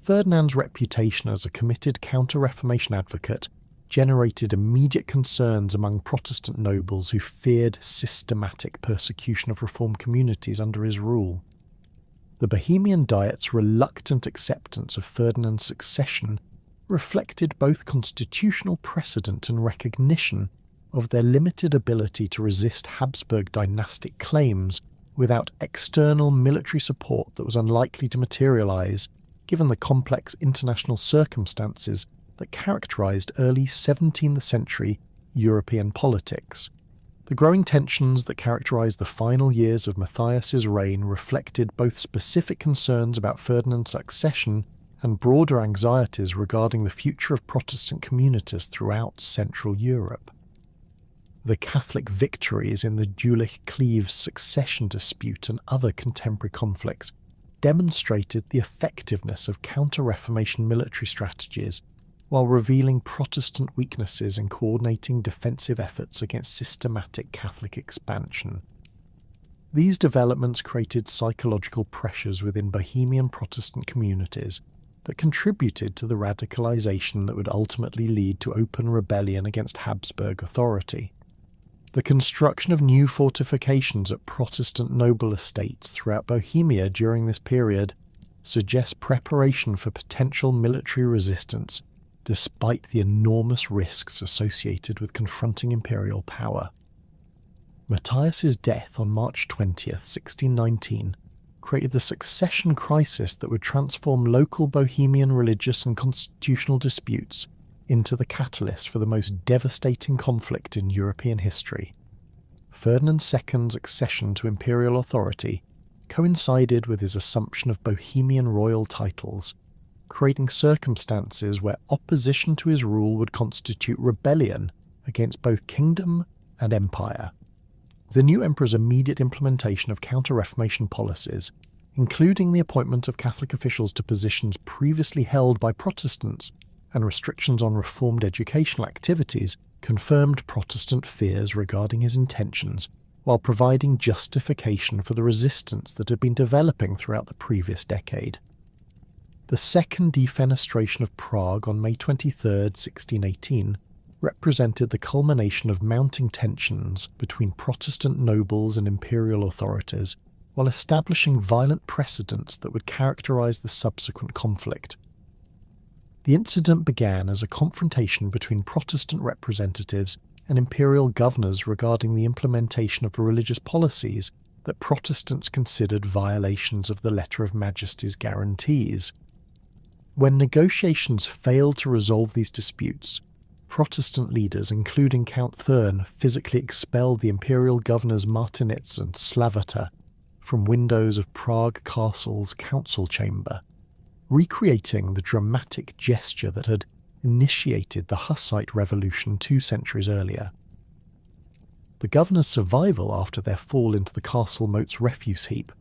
Ferdinand's reputation as a committed counter-Reformation advocate generated immediate concerns among Protestant nobles who feared systematic persecution of Reformed communities under his rule. The Bohemian Diet's reluctant acceptance of Ferdinand's succession reflected both constitutional precedent and recognition of their limited ability to resist Habsburg dynastic claims without external military support that was unlikely to materialize, given the complex international circumstances that characterized early 17th century European politics. The growing tensions that characterized the final years of Matthias's reign reflected both specific concerns about Ferdinand's succession and broader anxieties regarding the future of Protestant communities throughout Central Europe. The Catholic victories in the Jülich-Cleves succession dispute and other contemporary conflicts demonstrated the effectiveness of counter-Reformation military strategies, while revealing Protestant weaknesses in coordinating defensive efforts against systematic Catholic expansion. These developments created psychological pressures within Bohemian Protestant communities that contributed to the radicalization that would ultimately lead to open rebellion against Habsburg authority. The construction of new fortifications at Protestant noble estates throughout Bohemia during this period suggests preparation for potential military resistance despite the enormous risks associated with confronting imperial power. Matthias's death on March 20th, 1619, created the succession crisis that would transform local Bohemian religious and constitutional disputes into the catalyst for the most devastating conflict in European history. Ferdinand II's accession to imperial authority coincided with his assumption of Bohemian royal titles, creating circumstances where opposition to his rule would constitute rebellion against both kingdom and empire. The new emperor's immediate implementation of counter-Reformation policies, including the appointment of Catholic officials to positions previously held by Protestants and restrictions on reformed educational activities, confirmed Protestant fears regarding his intentions, while providing justification for the resistance that had been developing throughout the previous decade. The Second Defenestration of Prague on May 23, 1618, represented the culmination of mounting tensions between Protestant nobles and imperial authorities, while establishing violent precedents that would characterize the subsequent conflict. The incident began as a confrontation between Protestant representatives and imperial governors regarding the implementation of religious policies that Protestants considered violations of the Letter of Majesty's guarantees. When negotiations failed to resolve these disputes, Protestant leaders, including Count Thurn, physically expelled the imperial governors Martinitz and Slavata from windows of Prague Castle's council chamber, recreating the dramatic gesture that had initiated the Hussite Revolution 2 centuries earlier. The governors' survival after their fall into the castle moat's refuse heap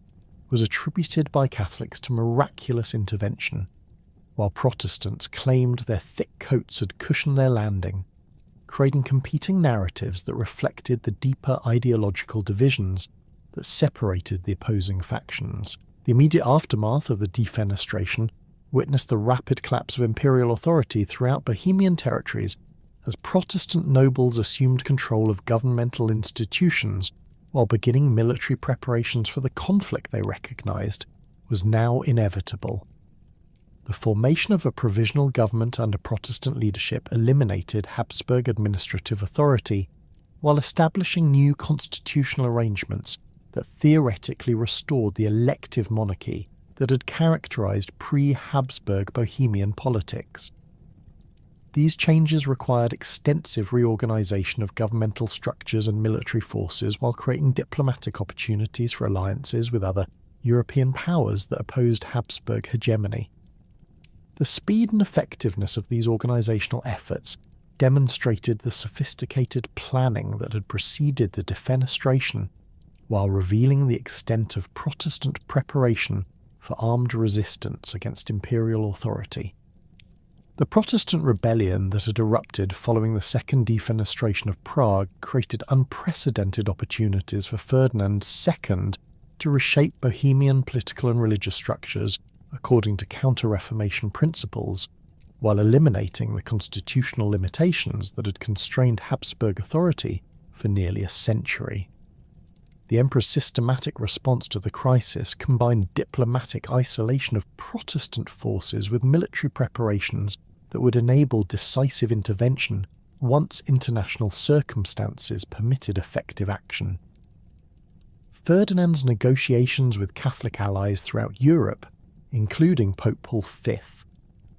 was attributed by Catholics to miraculous intervention, while Protestants claimed their thick coats had cushioned their landing, creating competing narratives that reflected the deeper ideological divisions that separated the opposing factions. The immediate aftermath of the defenestration witnessed the rapid collapse of imperial authority throughout Bohemian territories as Protestant nobles assumed control of governmental institutions, while beginning military preparations for the conflict they recognized was now inevitable. The formation of a provisional government under Protestant leadership eliminated Habsburg administrative authority, while establishing new constitutional arrangements that theoretically restored the elective monarchy that had characterized pre-Habsburg Bohemian politics. These changes required extensive reorganization of governmental structures and military forces while creating diplomatic opportunities for alliances with other European powers that opposed Habsburg hegemony. The speed and effectiveness of these organizational efforts demonstrated the sophisticated planning that had preceded the defenestration, while revealing the extent of Protestant preparation for armed resistance against imperial authority. The Protestant rebellion that had erupted following the Second Defenestration of Prague created unprecedented opportunities for Ferdinand II to reshape Bohemian political and religious structures according to counter-Reformation principles, while eliminating the constitutional limitations that had constrained Habsburg authority for nearly a century. The emperor's systematic response to the crisis combined diplomatic isolation of Protestant forces with military preparations that would enable decisive intervention once international circumstances permitted effective action. Ferdinand's negotiations with Catholic allies throughout Europe, including Pope Paul V,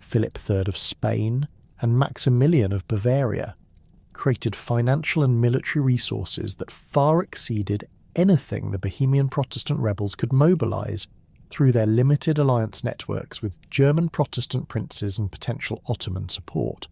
Philip III of Spain, and Maximilian of Bavaria, created financial and military resources that far exceeded anything the Bohemian Protestant rebels could mobilize through their limited alliance networks with German Protestant princes and potential Ottoman support.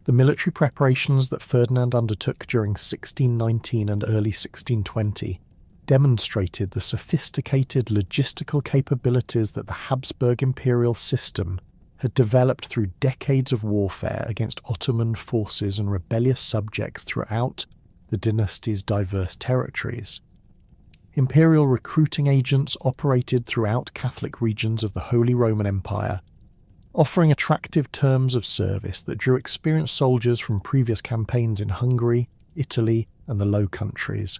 The military preparations that Ferdinand undertook during 1619 and early 1620 demonstrated the sophisticated logistical capabilities that the Habsburg imperial system had developed through decades of warfare against Ottoman forces and rebellious subjects throughout the dynasty's diverse territories. Imperial recruiting agents operated throughout Catholic regions of the Holy Roman Empire, offering attractive terms of service that drew experienced soldiers from previous campaigns in Hungary, Italy, and the Low Countries.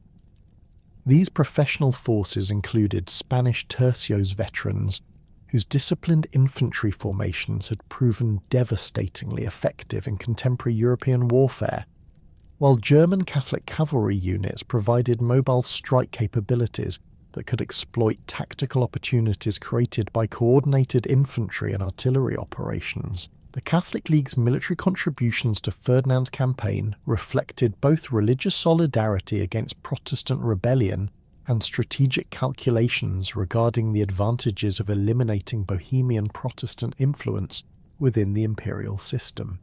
These professional forces included Spanish tercios veterans, whose disciplined infantry formations had proven devastatingly effective in contemporary European warfare, while German Catholic cavalry units provided mobile strike capabilities that could exploit tactical opportunities created by coordinated infantry and artillery operations. The Catholic League's military contributions to Ferdinand's campaign reflected both religious solidarity against Protestant rebellion and strategic calculations regarding the advantages of eliminating Bohemian Protestant influence within the imperial system.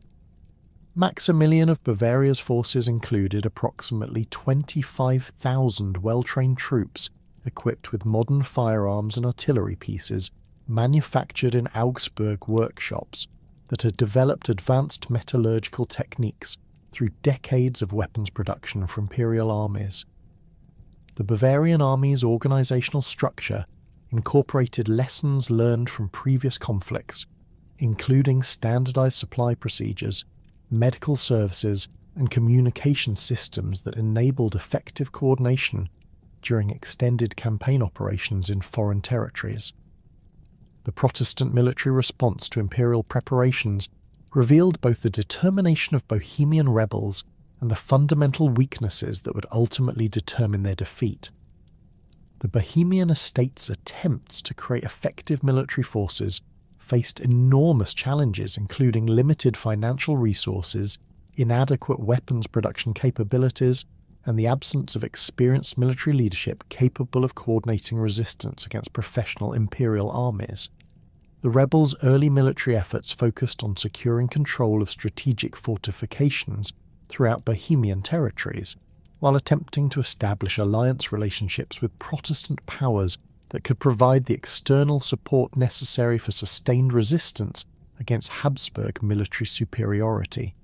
Maximilian of Bavaria's forces included approximately 25,000 well-trained troops equipped with modern firearms and artillery pieces manufactured in Augsburg workshops that had developed advanced metallurgical techniques through decades of weapons production for imperial armies. The Bavarian army's organizational structure incorporated lessons learned from previous conflicts, including standardized supply procedures, medical services, and communication systems that enabled effective coordination during extended campaign operations in foreign territories. The Protestant military response to imperial preparations revealed both the determination of Bohemian rebels and the fundamental weaknesses that would ultimately determine their defeat. The Bohemian estate's attempts to create effective military forces faced enormous challenges, including limited financial resources, inadequate weapons production capabilities, and the absence of experienced military leadership capable of coordinating resistance against professional imperial armies. The rebels' early military efforts focused on securing control of strategic fortifications throughout Bohemian territories, while attempting to establish alliance relationships with Protestant powers that could provide the external support necessary for sustained resistance against Habsburg military superiority.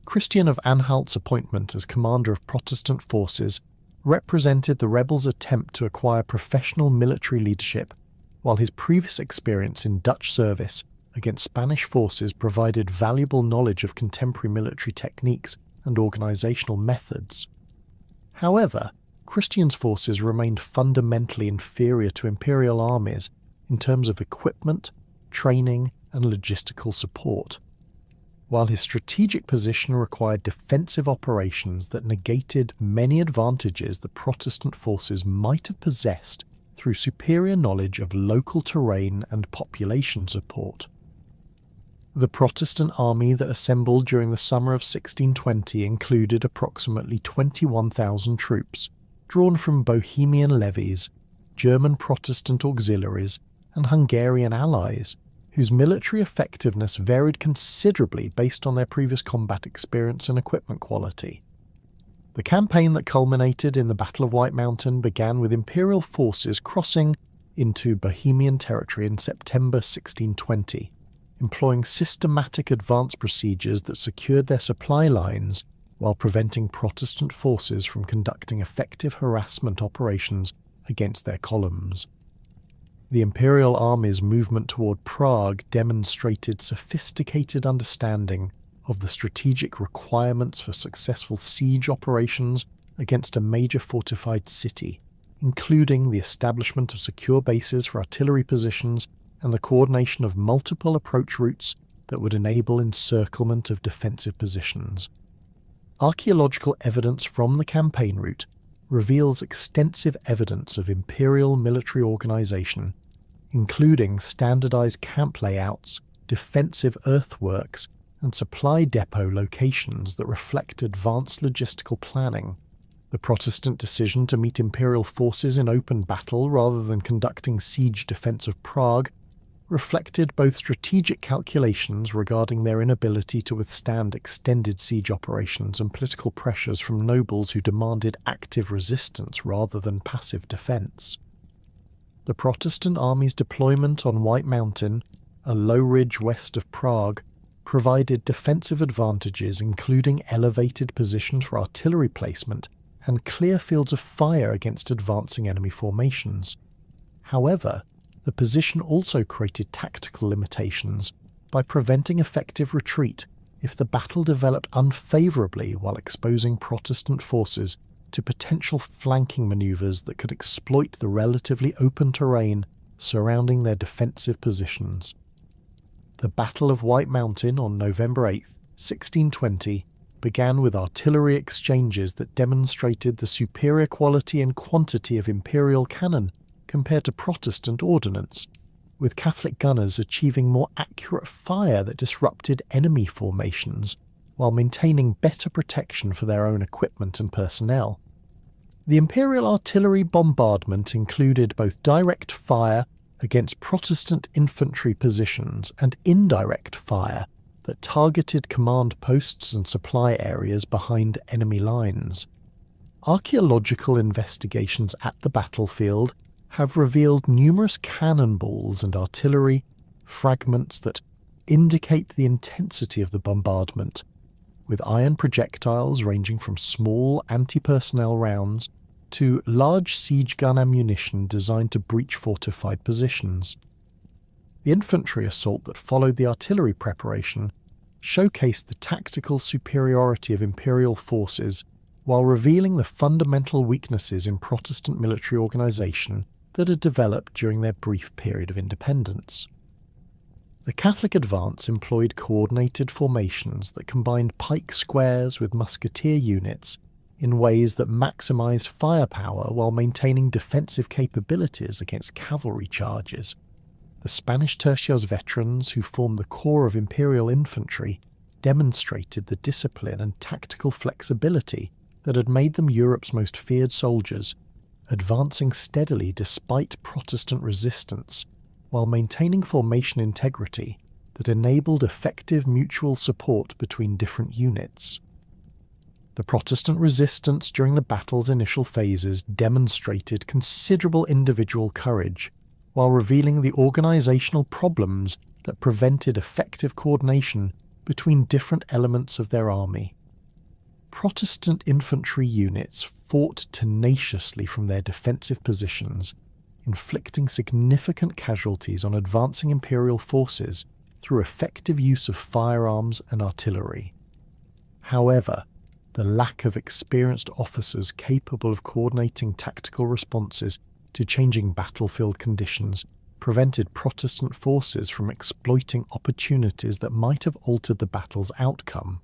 Christian of Anhalt's appointment as commander of Protestant forces represented the rebels' attempt to acquire professional military leadership, while his previous experience in Dutch service against Spanish forces provided valuable knowledge of contemporary military techniques and organizational methods. However, Christian's forces remained fundamentally inferior to imperial armies in terms of equipment, training, and logistical support. While his strategic position required defensive operations that negated many advantages the Protestant forces might have possessed through superior knowledge of local terrain and population support. The Protestant army that assembled during the summer of 1620 included approximately 21,000 troops, drawn from Bohemian levies, German Protestant auxiliaries, and Hungarian allies, whose military effectiveness varied considerably based on their previous combat experience and equipment quality. The campaign that culminated in the Battle of White Mountain began with imperial forces crossing into Bohemian territory in September 1620, employing systematic advance procedures that secured their supply lines while preventing Protestant forces from conducting effective harassment operations against their columns. The imperial army's movement toward Prague demonstrated sophisticated understanding of the strategic requirements for successful siege operations against a major fortified city, including the establishment of secure bases for artillery positions and the coordination of multiple approach routes that would enable encirclement of defensive positions. Archaeological evidence from the campaign route reveals extensive evidence of imperial military organization, including standardized camp layouts, defensive earthworks, and supply depot locations that reflect advanced logistical planning. The Protestant decision to meet imperial forces in open battle rather than conducting siege defense of Prague reflected both strategic calculations regarding their inability to withstand extended siege operations and political pressures from nobles who demanded active resistance rather than passive defense. The Protestant army's deployment on White Mountain, a low ridge west of Prague, provided defensive advantages including elevated positions for artillery placement and clear fields of fire against advancing enemy formations. However, the position also created tactical limitations by preventing effective retreat if the battle developed unfavourably while exposing Protestant forces to potential flanking manoeuvres that could exploit the relatively open terrain surrounding their defensive positions. The Battle of White Mountain on November 8, 1620, began with artillery exchanges that demonstrated the superior quality and quantity of imperial cannon compared to Protestant ordnance, with Catholic gunners achieving more accurate fire that disrupted enemy formations while maintaining better protection for their own equipment and personnel. The imperial artillery bombardment included both direct fire against Protestant infantry positions and indirect fire that targeted command posts and supply areas behind enemy lines. Archaeological investigations at the battlefield have revealed numerous cannonballs and artillery fragments that indicate the intensity of the bombardment, with iron projectiles ranging from small anti-personnel rounds to large siege gun ammunition designed to breach fortified positions. The infantry assault that followed the artillery preparation showcased the tactical superiority of imperial forces while revealing the fundamental weaknesses in Protestant military organisation that had developed during their brief period of independence. The Catholic advance employed coordinated formations that combined pike squares with musketeer units in ways that maximised firepower while maintaining defensive capabilities against cavalry charges. The Spanish tercios veterans, who formed the core of imperial infantry, demonstrated the discipline and tactical flexibility that had made them Europe's most feared soldiers, advancing steadily despite Protestant resistance, while maintaining formation integrity that enabled effective mutual support between different units. The Protestant resistance during the battle's initial phases demonstrated considerable individual courage, while revealing the organisational problems that prevented effective coordination between different elements of their army. Protestant infantry units fought tenaciously from their defensive positions, inflicting significant casualties on advancing imperial forces through effective use of firearms and artillery. However, the lack of experienced officers capable of coordinating tactical responses to changing battlefield conditions prevented Protestant forces from exploiting opportunities that might have altered the battle's outcome.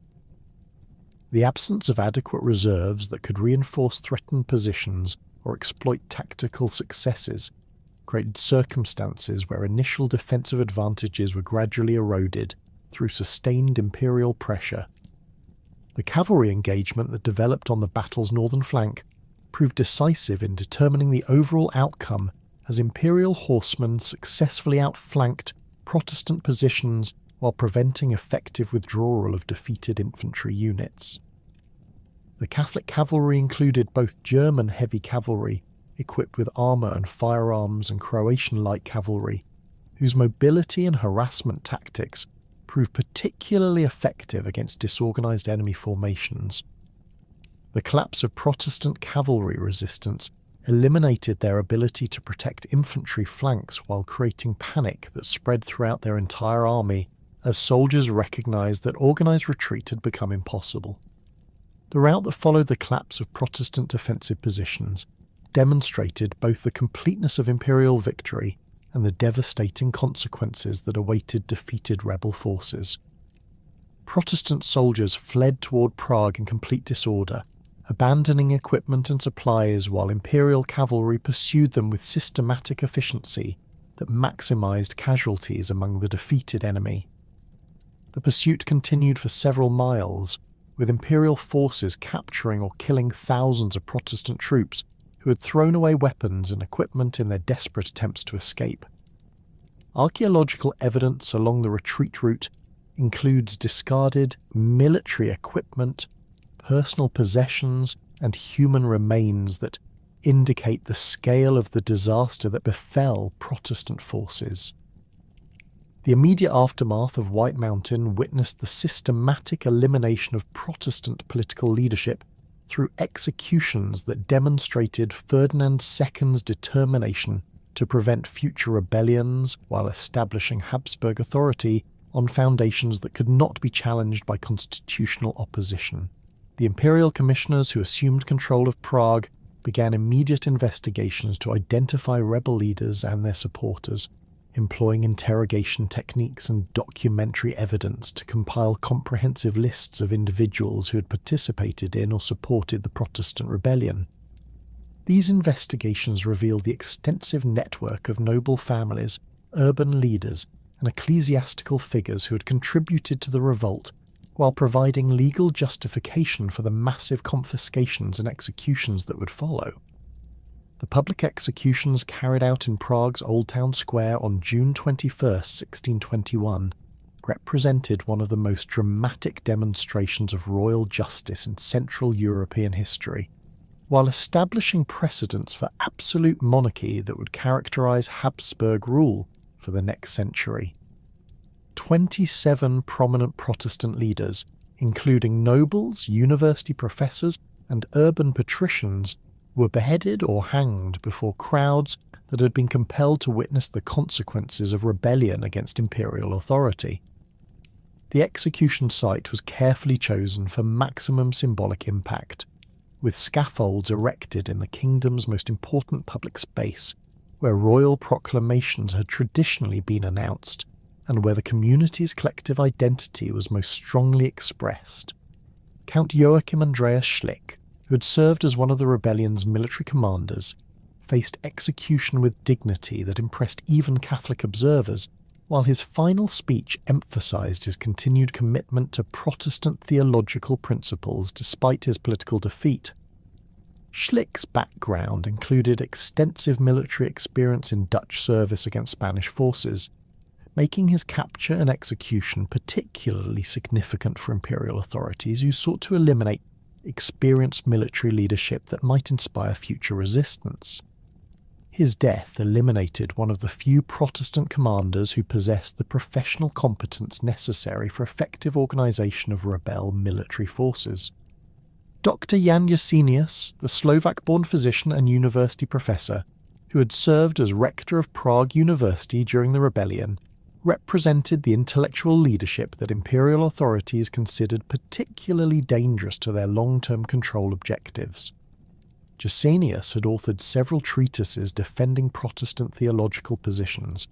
The absence of adequate reserves that could reinforce threatened positions or exploit tactical successes created circumstances where initial defensive advantages were gradually eroded through sustained imperial pressure. The cavalry engagement that developed on the battle's northern flank proved decisive in determining the overall outcome, as imperial horsemen successfully outflanked Protestant positions while preventing effective withdrawal of defeated infantry units. The Catholic cavalry included both German heavy cavalry, equipped with armour and firearms, and Croatian light cavalry, whose mobility and harassment tactics proved particularly effective against disorganised enemy formations. The collapse of Protestant cavalry resistance eliminated their ability to protect infantry flanks while creating panic that spread throughout their entire army as soldiers recognised that organised retreat had become impossible. The rout that followed the collapse of Protestant defensive positions demonstrated both the completeness of imperial victory and the devastating consequences that awaited defeated rebel forces. Protestant soldiers fled toward Prague in complete disorder, abandoning equipment and supplies, while imperial cavalry pursued them with systematic efficiency that maximised casualties among the defeated enemy. The pursuit continued for several miles, with imperial forces capturing or killing thousands of Protestant troops who had thrown away weapons and equipment in their desperate attempts to escape. Archaeological evidence along the retreat route includes discarded military equipment, personal possessions, and human remains that indicate the scale of the disaster that befell Protestant forces. The immediate aftermath of White Mountain witnessed the systematic elimination of Protestant political leadership through executions that demonstrated Ferdinand II's determination to prevent future rebellions while establishing Habsburg authority on foundations that could not be challenged by constitutional opposition. The imperial commissioners who assumed control of Prague began immediate investigations to identify rebel leaders and their supporters, employing interrogation techniques and documentary evidence to compile comprehensive lists of individuals who had participated in or supported the Protestant rebellion. These investigations revealed the extensive network of noble families, urban leaders, and ecclesiastical figures who had contributed to the revolt, while providing legal justification for the massive confiscations and executions that would follow. The public executions carried out in Prague's Old Town Square on June 21, 1621, represented one of the most dramatic demonstrations of royal justice in Central European history, while establishing precedents for absolute monarchy that would characterize Habsburg rule for the next century. 27 prominent Protestant leaders, including nobles, university professors, and urban patricians, were beheaded or hanged before crowds that had been compelled to witness the consequences of rebellion against imperial authority. The execution site was carefully chosen for maximum symbolic impact, with scaffolds erected in the kingdom's most important public space, where royal proclamations had traditionally been announced, and where the community's collective identity was most strongly expressed. Count Joachim Andreas Schlick, who had served as one of the rebellion's military commanders, faced execution with dignity that impressed even Catholic observers, while his final speech emphasized his continued commitment to Protestant theological principles despite his political defeat. Schlick's background included extensive military experience in Dutch service against Spanish forces, making his capture and execution particularly significant for imperial authorities who sought to eliminate experienced military leadership that might inspire future resistance. His death eliminated one of the few Protestant commanders who possessed the professional competence necessary for effective organization of rebel military forces. Dr. Jan Jasenius, the Slovak-born physician and university professor, who had served as rector of Prague University during the rebellion, represented the intellectual leadership that imperial authorities considered particularly dangerous to their long-term control objectives. Jasenius had authored several treatises defending Protestant theological positions,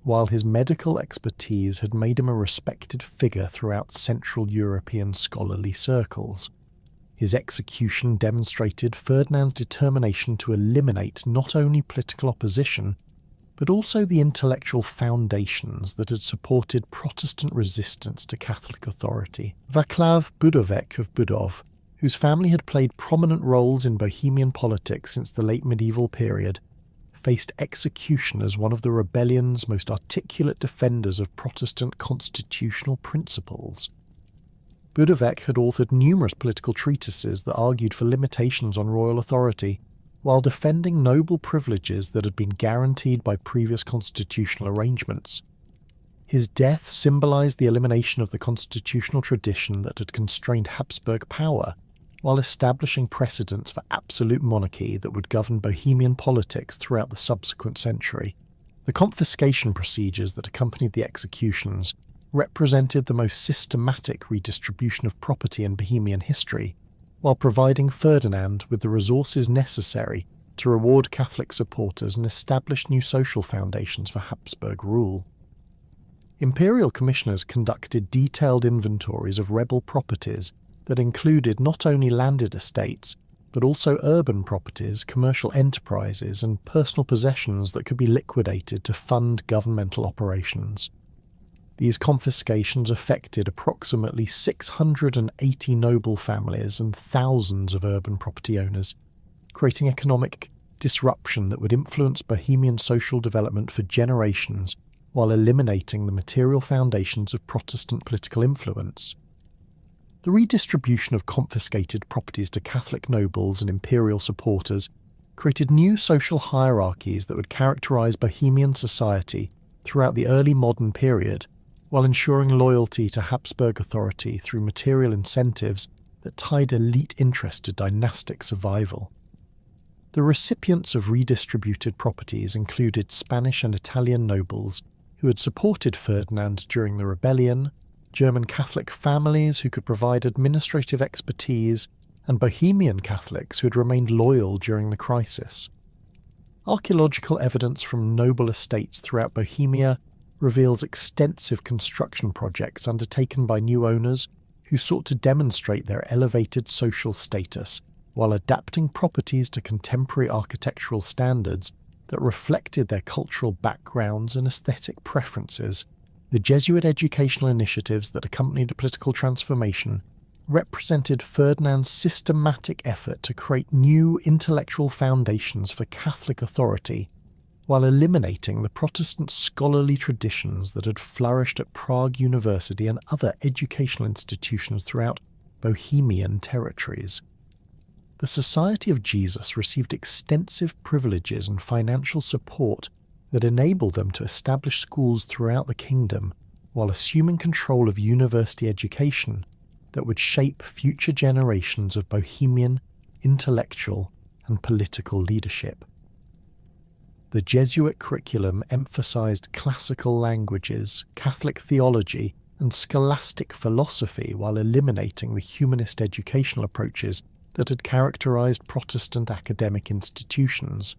while his medical expertise had made him a respected figure throughout Central European scholarly circles. His execution demonstrated Ferdinand's determination to eliminate not only political opposition, but also the intellectual foundations that had supported Protestant resistance to Catholic authority. Václav Budovec of Budov, whose family had played prominent roles in Bohemian politics since the late medieval period, faced execution as one of the rebellion's most articulate defenders of Protestant constitutional principles. Budovec had authored numerous political treatises that argued for limitations on royal authority, while defending noble privileges that had been guaranteed by previous constitutional arrangements. His death symbolized the elimination of the constitutional tradition that had constrained Habsburg power, while establishing precedents for absolute monarchy that would govern Bohemian politics throughout the subsequent century. The confiscation procedures that accompanied the executions represented the most systematic redistribution of property in Bohemian history, while providing Ferdinand with the resources necessary to reward Catholic supporters and establish new social foundations for Habsburg rule. Imperial commissioners conducted detailed inventories of rebel properties that included not only landed estates, but also urban properties, commercial enterprises, and personal possessions that could be liquidated to fund governmental operations. These confiscations affected approximately 680 noble families and thousands of urban property owners, creating economic disruption that would influence Bohemian social development for generations while eliminating the material foundations of Protestant political influence. The redistribution of confiscated properties to Catholic nobles and imperial supporters created new social hierarchies that would characterize Bohemian society throughout the early modern period, while ensuring loyalty to Habsburg authority through material incentives that tied elite interest to dynastic survival. The recipients of redistributed properties included Spanish and Italian nobles who had supported Ferdinand during the rebellion, German Catholic families who could provide administrative expertise, and Bohemian Catholics who had remained loyal during the crisis. Archaeological evidence from noble estates throughout Bohemia reveals extensive construction projects undertaken by new owners who sought to demonstrate their elevated social status while adapting properties to contemporary architectural standards that reflected their cultural backgrounds and aesthetic preferences. The Jesuit educational initiatives that accompanied the political transformation represented Ferdinand's systematic effort to create new intellectual foundations for Catholic authority, while eliminating the Protestant scholarly traditions that had flourished at Prague University and other educational institutions throughout Bohemian territories. The Society of Jesus received extensive privileges and financial support that enabled them to establish schools throughout the kingdom while assuming control of university education that would shape future generations of Bohemian intellectual and political leadership. The Jesuit curriculum emphasized classical languages, Catholic theology, and scholastic philosophy while eliminating the humanist educational approaches that had characterized Protestant academic institutions.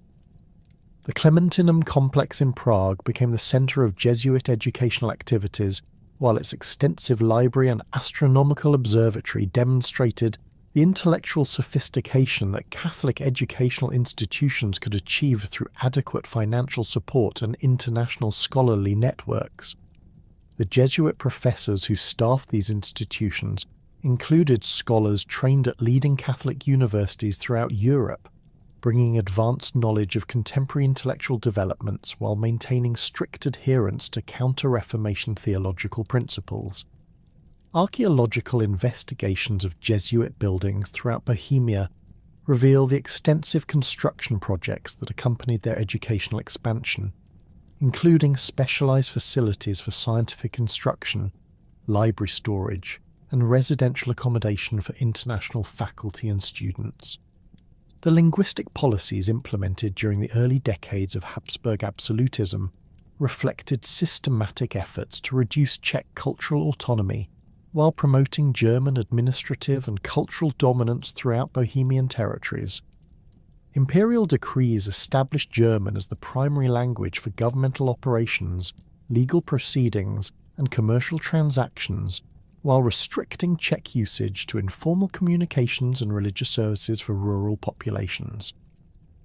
The Clementinum complex in Prague became the center of Jesuit educational activities, while its extensive library and astronomical observatory demonstrated the intellectual sophistication that Catholic educational institutions could achieve through adequate financial support and international scholarly networks. The Jesuit professors who staffed these institutions included scholars trained at leading Catholic universities throughout Europe, bringing advanced knowledge of contemporary intellectual developments while maintaining strict adherence to Counter-Reformation theological principles. Archaeological investigations of Jesuit buildings throughout Bohemia reveal the extensive construction projects that accompanied their educational expansion, including specialized facilities for scientific instruction, library storage, and residential accommodation for international faculty and students. The linguistic policies implemented during the early decades of Habsburg absolutism reflected systematic efforts to reduce Czech cultural autonomy while promoting German administrative and cultural dominance throughout Bohemian territories. Imperial decrees established German as the primary language for governmental operations, legal proceedings, and commercial transactions, while restricting Czech usage to informal communications and religious services for rural populations.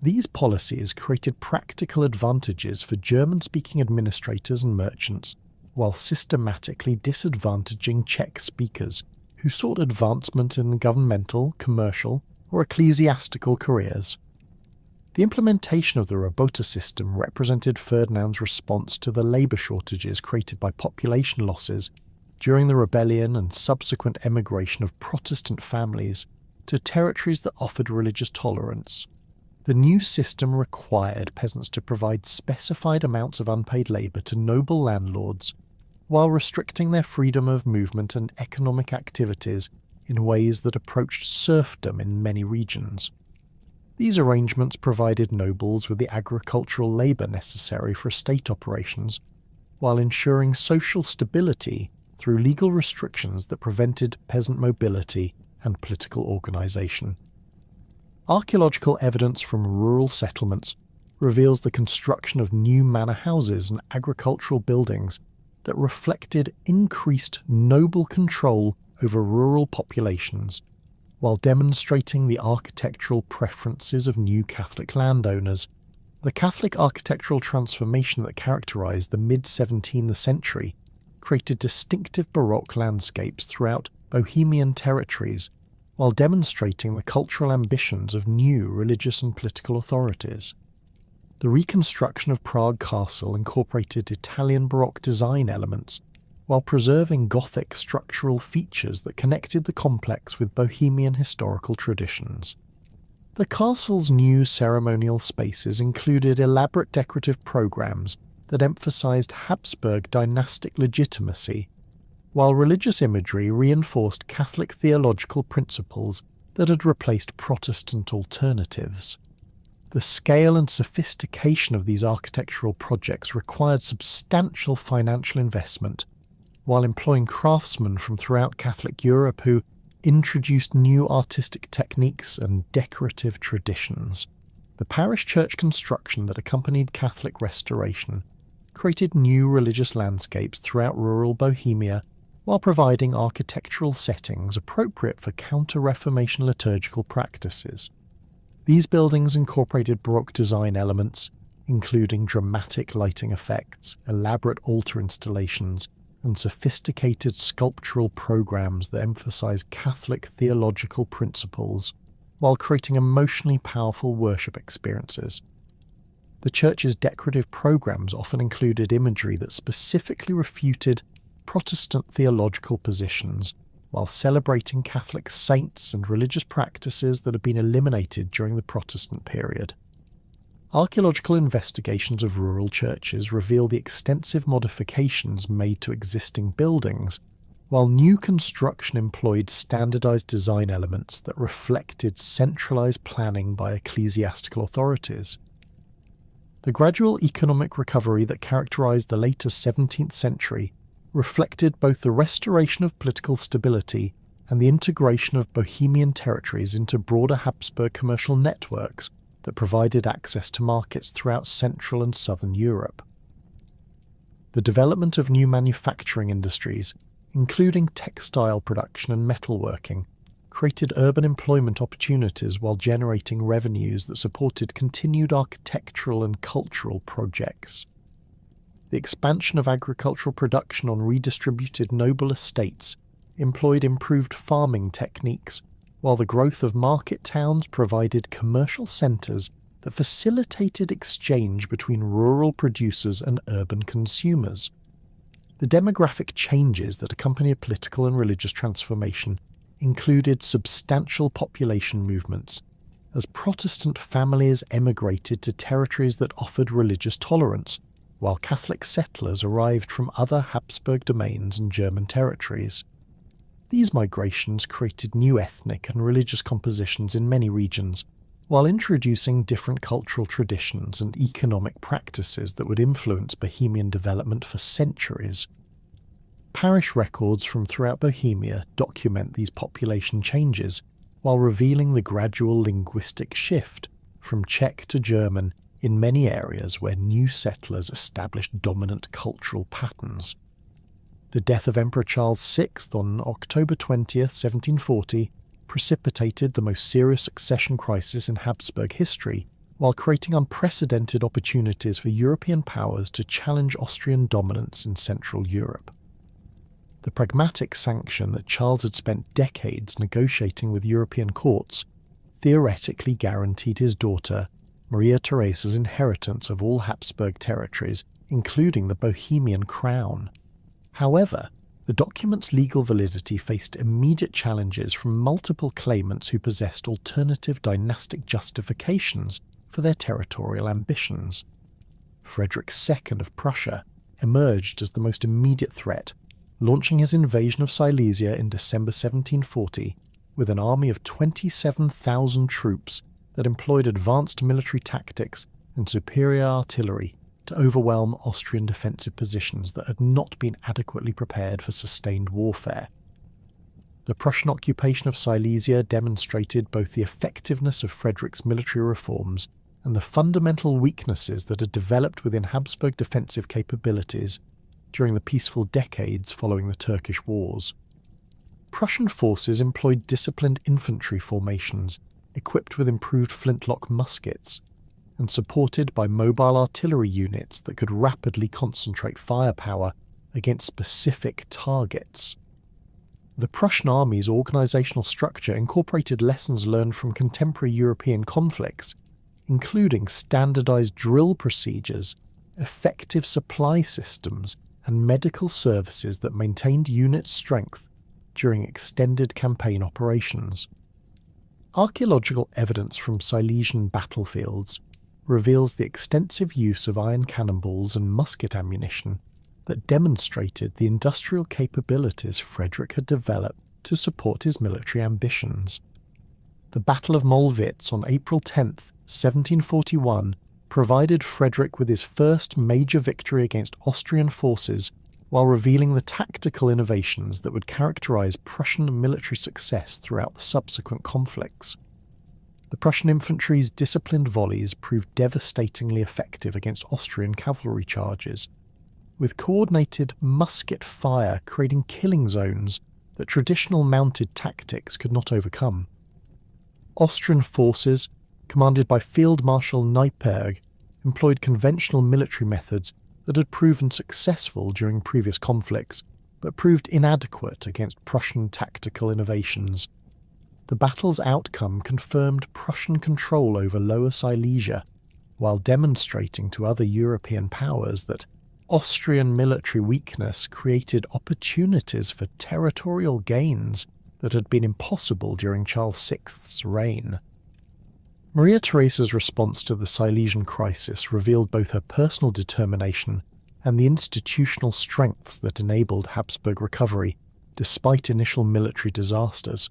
These policies created practical advantages for German-speaking administrators and merchants, while systematically disadvantaging Czech speakers who sought advancement in governmental, commercial, or ecclesiastical careers. The implementation of the Robota system represented Ferdinand's response to the labour shortages created by population losses during the rebellion and subsequent emigration of Protestant families to territories that offered religious tolerance. The new system required peasants to provide specified amounts of unpaid labour to noble landlords, while restricting their freedom of movement and economic activities in ways that approached serfdom in many regions. These arrangements provided nobles with the agricultural labour necessary for estate operations, while ensuring social stability through legal restrictions that prevented peasant mobility and political organisation. Archaeological evidence from rural settlements reveals the construction of new manor houses and agricultural buildings that reflected increased noble control over rural populations, while demonstrating the architectural preferences of new Catholic landowners. The Catholic architectural transformation that characterized the mid-17th century created distinctive Baroque landscapes throughout Bohemian territories, while demonstrating the cultural ambitions of new religious and political authorities. The reconstruction of Prague Castle incorporated Italian Baroque design elements, while preserving Gothic structural features that connected the complex with Bohemian historical traditions. The castle's new ceremonial spaces included elaborate decorative programs that emphasized Habsburg dynastic legitimacy, while religious imagery reinforced Catholic theological principles that had replaced Protestant alternatives. The scale and sophistication of these architectural projects required substantial financial investment, while employing craftsmen from throughout Catholic Europe who introduced new artistic techniques and decorative traditions. The parish church construction that accompanied Catholic restoration created new religious landscapes throughout rural Bohemia, while providing architectural settings appropriate for Counter-Reformation liturgical practices. These buildings incorporated Baroque design elements, including dramatic lighting effects, elaborate altar installations, and sophisticated sculptural programs that emphasize Catholic theological principles, while creating emotionally powerful worship experiences. The church's decorative programs often included imagery that specifically refuted Protestant theological positions, while celebrating Catholic saints and religious practices that had been eliminated during the Protestant period. Archaeological investigations of rural churches reveal the extensive modifications made to existing buildings, while new construction employed standardized design elements that reflected centralized planning by ecclesiastical authorities. The gradual economic recovery that characterized the later 17th century reflected both the restoration of political stability and the integration of Bohemian territories into broader Habsburg commercial networks that provided access to markets throughout Central and Southern Europe. The development of new manufacturing industries, including textile production and metalworking, created urban employment opportunities while generating revenues that supported continued architectural and cultural projects. The expansion of agricultural production on redistributed noble estates employed improved farming techniques, while the growth of market towns provided commercial centres that facilitated exchange between rural producers and urban consumers. The demographic changes that accompanied political and religious transformation included substantial population movements, as Protestant families emigrated to territories that offered religious tolerance, while Catholic settlers arrived from other Habsburg domains and German territories. These migrations created new ethnic and religious compositions in many regions, while introducing different cultural traditions and economic practices that would influence Bohemian development for centuries. Parish records from throughout Bohemia document these population changes, while revealing the gradual linguistic shift from Czech to German in many areas where new settlers established dominant cultural patterns. The death of Emperor Charles VI on October 20, 1740, precipitated the most serious succession crisis in Habsburg history, while creating unprecedented opportunities for European powers to challenge Austrian dominance in Central Europe. The pragmatic sanction that Charles had spent decades negotiating with European courts theoretically guaranteed his daughter, Maria Theresa's inheritance of all Habsburg territories, including the Bohemian crown. However, the document's legal validity faced immediate challenges from multiple claimants who possessed alternative dynastic justifications for their territorial ambitions. Frederick II of Prussia emerged as the most immediate threat, launching his invasion of Silesia in December 1740 with an army of 27,000 troops that employed advanced military tactics and superior artillery to overwhelm Austrian defensive positions that had not been adequately prepared for sustained warfare. The Prussian occupation of Silesia demonstrated both the effectiveness of Frederick's military reforms and the fundamental weaknesses that had developed within Habsburg defensive capabilities during the peaceful decades following the Turkish Wars. Prussian forces employed disciplined infantry formations, equipped with improved flintlock muskets, and supported by mobile artillery units that could rapidly concentrate firepower against specific targets. The Prussian army's organisational structure incorporated lessons learned from contemporary European conflicts, including standardised drill procedures, effective supply systems, and medical services that maintained unit strength during extended campaign operations. Archaeological evidence from Silesian battlefields reveals the extensive use of iron cannonballs and musket ammunition that demonstrated the industrial capabilities Frederick had developed to support his military ambitions. The Battle of Mollwitz on April 10, 1741, provided Frederick with his first major victory against Austrian forces, while revealing the tactical innovations that would characterize Prussian military success throughout the subsequent conflicts. The Prussian infantry's disciplined volleys proved devastatingly effective against Austrian cavalry charges, with coordinated musket fire creating killing zones that traditional mounted tactics could not overcome. Austrian forces, commanded by Field Marshal Neuperg, employed conventional military methods that had proven successful during previous conflicts, but proved inadequate against Prussian tactical innovations. The battle's outcome confirmed Prussian control over Lower Silesia, while demonstrating to other European powers that Austrian military weakness created opportunities for territorial gains that had been impossible during Charles VI's reign. Maria Theresa's response to the Silesian crisis revealed both her personal determination and the institutional strengths that enabled Habsburg recovery, despite initial military disasters.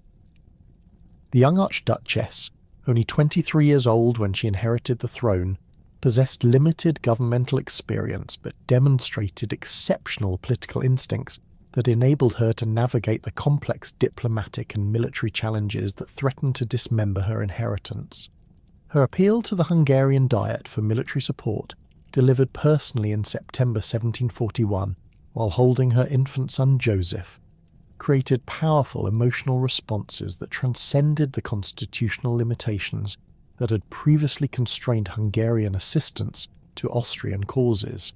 The young Archduchess, only 23 years old when she inherited the throne, possessed limited governmental experience but demonstrated exceptional political instincts that enabled her to navigate the complex diplomatic and military challenges that threatened to dismember her inheritance. Her appeal to the Hungarian Diet for military support, delivered personally in September 1741 while holding her infant son Joseph, created powerful emotional responses that transcended the constitutional limitations that had previously constrained Hungarian assistance to Austrian causes.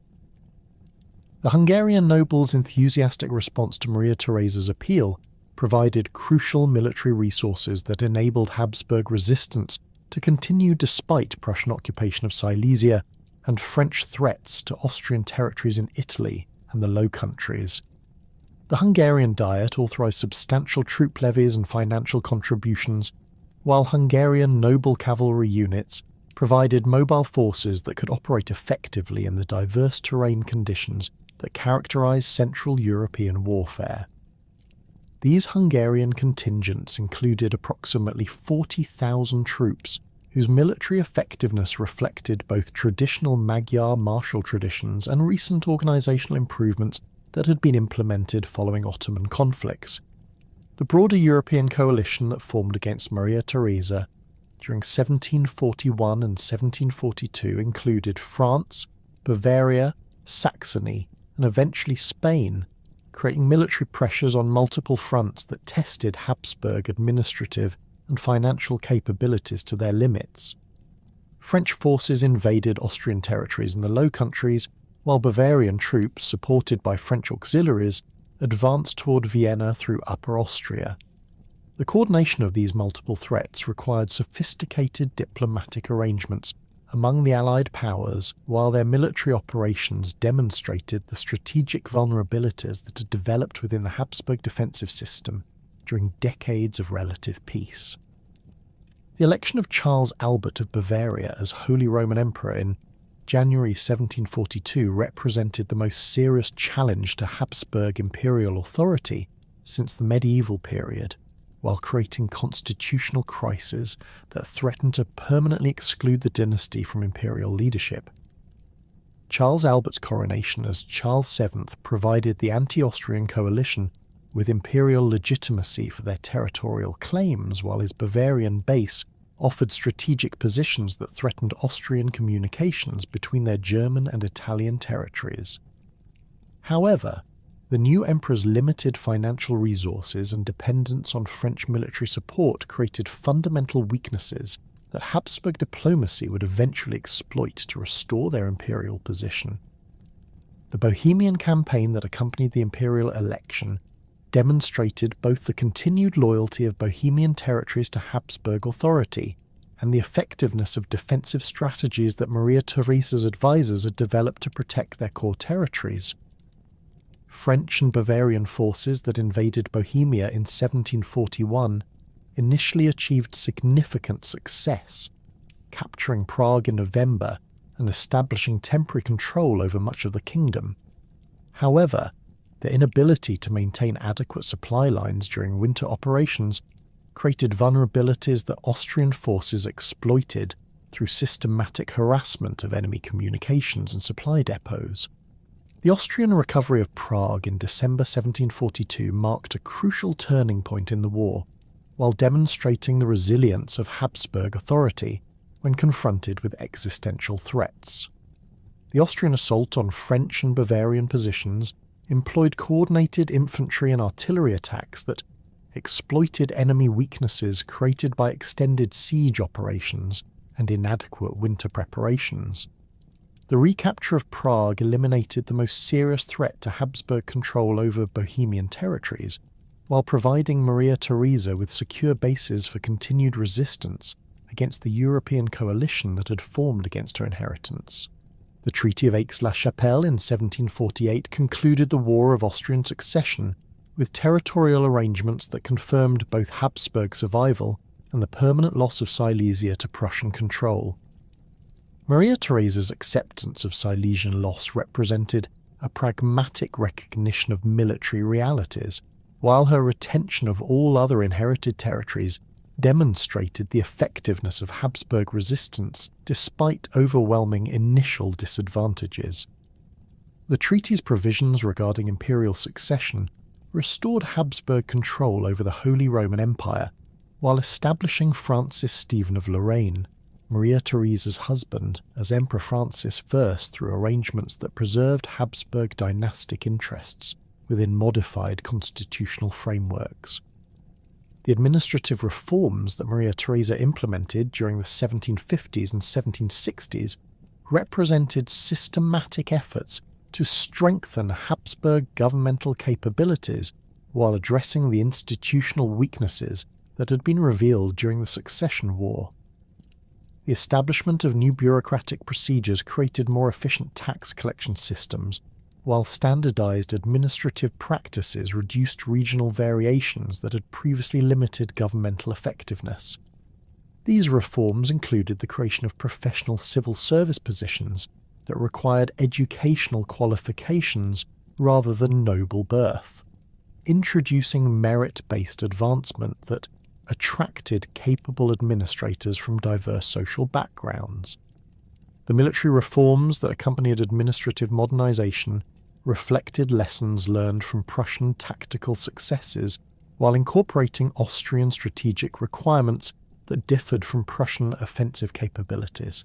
The Hungarian nobles' enthusiastic response to Maria Theresa's appeal provided crucial military resources that enabled Habsburg resistance to continue despite Prussian occupation of Silesia and French threats to Austrian territories in Italy and the Low Countries. The Hungarian Diet authorised substantial troop levies and financial contributions, while Hungarian noble cavalry units provided mobile forces that could operate effectively in the diverse terrain conditions that characterised Central European warfare. These Hungarian contingents included approximately 40,000 troops, whose military effectiveness reflected both traditional Magyar martial traditions and recent organisational improvements that had been implemented following Ottoman conflicts. The broader European coalition that formed against Maria Theresa during 1741 and 1742 included France, Bavaria, Saxony, and eventually Spain, creating military pressures on multiple fronts that tested Habsburg administrative and financial capabilities to their limits. French forces invaded Austrian territories in the Low Countries, while Bavarian troops, supported by French auxiliaries, advanced toward Vienna through Upper Austria. The coordination of these multiple threats required sophisticated diplomatic arrangements among the Allied powers, while their military operations demonstrated the strategic vulnerabilities that had developed within the Habsburg defensive system during decades of relative peace. The election of Charles Albert of Bavaria as Holy Roman Emperor in January 1742 represented the most serious challenge to Habsburg imperial authority since the medieval period, while creating constitutional crises that threatened to permanently exclude the dynasty from imperial leadership. Charles Albert's coronation as Charles VII provided the anti-Austrian coalition with imperial legitimacy for their territorial claims, while his Bavarian base offered strategic positions that threatened Austrian communications between their German and Italian territories. However, the new emperor's limited financial resources and dependence on French military support created fundamental weaknesses that Habsburg diplomacy would eventually exploit to restore their imperial position. The Bohemian campaign that accompanied the imperial election demonstrated both the continued loyalty of Bohemian territories to Habsburg authority and the effectiveness of defensive strategies that Maria Theresa's advisors had developed to protect their core territories. French and Bavarian forces that invaded Bohemia in 1741 initially achieved significant success, capturing Prague in November and establishing temporary control over much of the kingdom. However, their inability to maintain adequate supply lines during winter operations created vulnerabilities that Austrian forces exploited through systematic harassment of enemy communications and supply depots. The Austrian recovery of Prague in December 1742 marked a crucial turning point in the war, while demonstrating the resilience of Habsburg authority when confronted with existential threats. The Austrian assault on French and Bavarian positions employed coordinated infantry and artillery attacks that exploited enemy weaknesses created by extended siege operations and inadequate winter preparations. The recapture of Prague eliminated the most serious threat to Habsburg control over Bohemian territories, while providing Maria Theresa with secure bases for continued resistance against the European coalition that had formed against her inheritance. The Treaty of Aix-la-Chapelle in 1748 concluded the War of Austrian Succession with territorial arrangements that confirmed both Habsburg survival and the permanent loss of Silesia to Prussian control. Maria Theresa's acceptance of Silesian loss represented a pragmatic recognition of military realities, while her retention of all other inherited territories demonstrated the effectiveness of Habsburg resistance despite overwhelming initial disadvantages. The treaty's provisions regarding imperial succession restored Habsburg control over the Holy Roman Empire while establishing Francis Stephen of Lorraine, Maria Theresa's husband, as Emperor Francis I through arrangements that preserved Habsburg dynastic interests within modified constitutional frameworks. The administrative reforms that Maria Theresa implemented during the 1750s and 1760s represented systematic efforts to strengthen Habsburg governmental capabilities while addressing the institutional weaknesses that had been revealed during the Succession War. The establishment of new bureaucratic procedures created more efficient tax collection systems, while standardized administrative practices reduced regional variations that had previously limited governmental effectiveness. These reforms included the creation of professional civil service positions that required educational qualifications rather than noble birth, introducing merit-based advancement that attracted capable administrators from diverse social backgrounds. The military reforms that accompanied administrative modernization reflected lessons learned from Prussian tactical successes while incorporating Austrian strategic requirements that differed from Prussian offensive capabilities.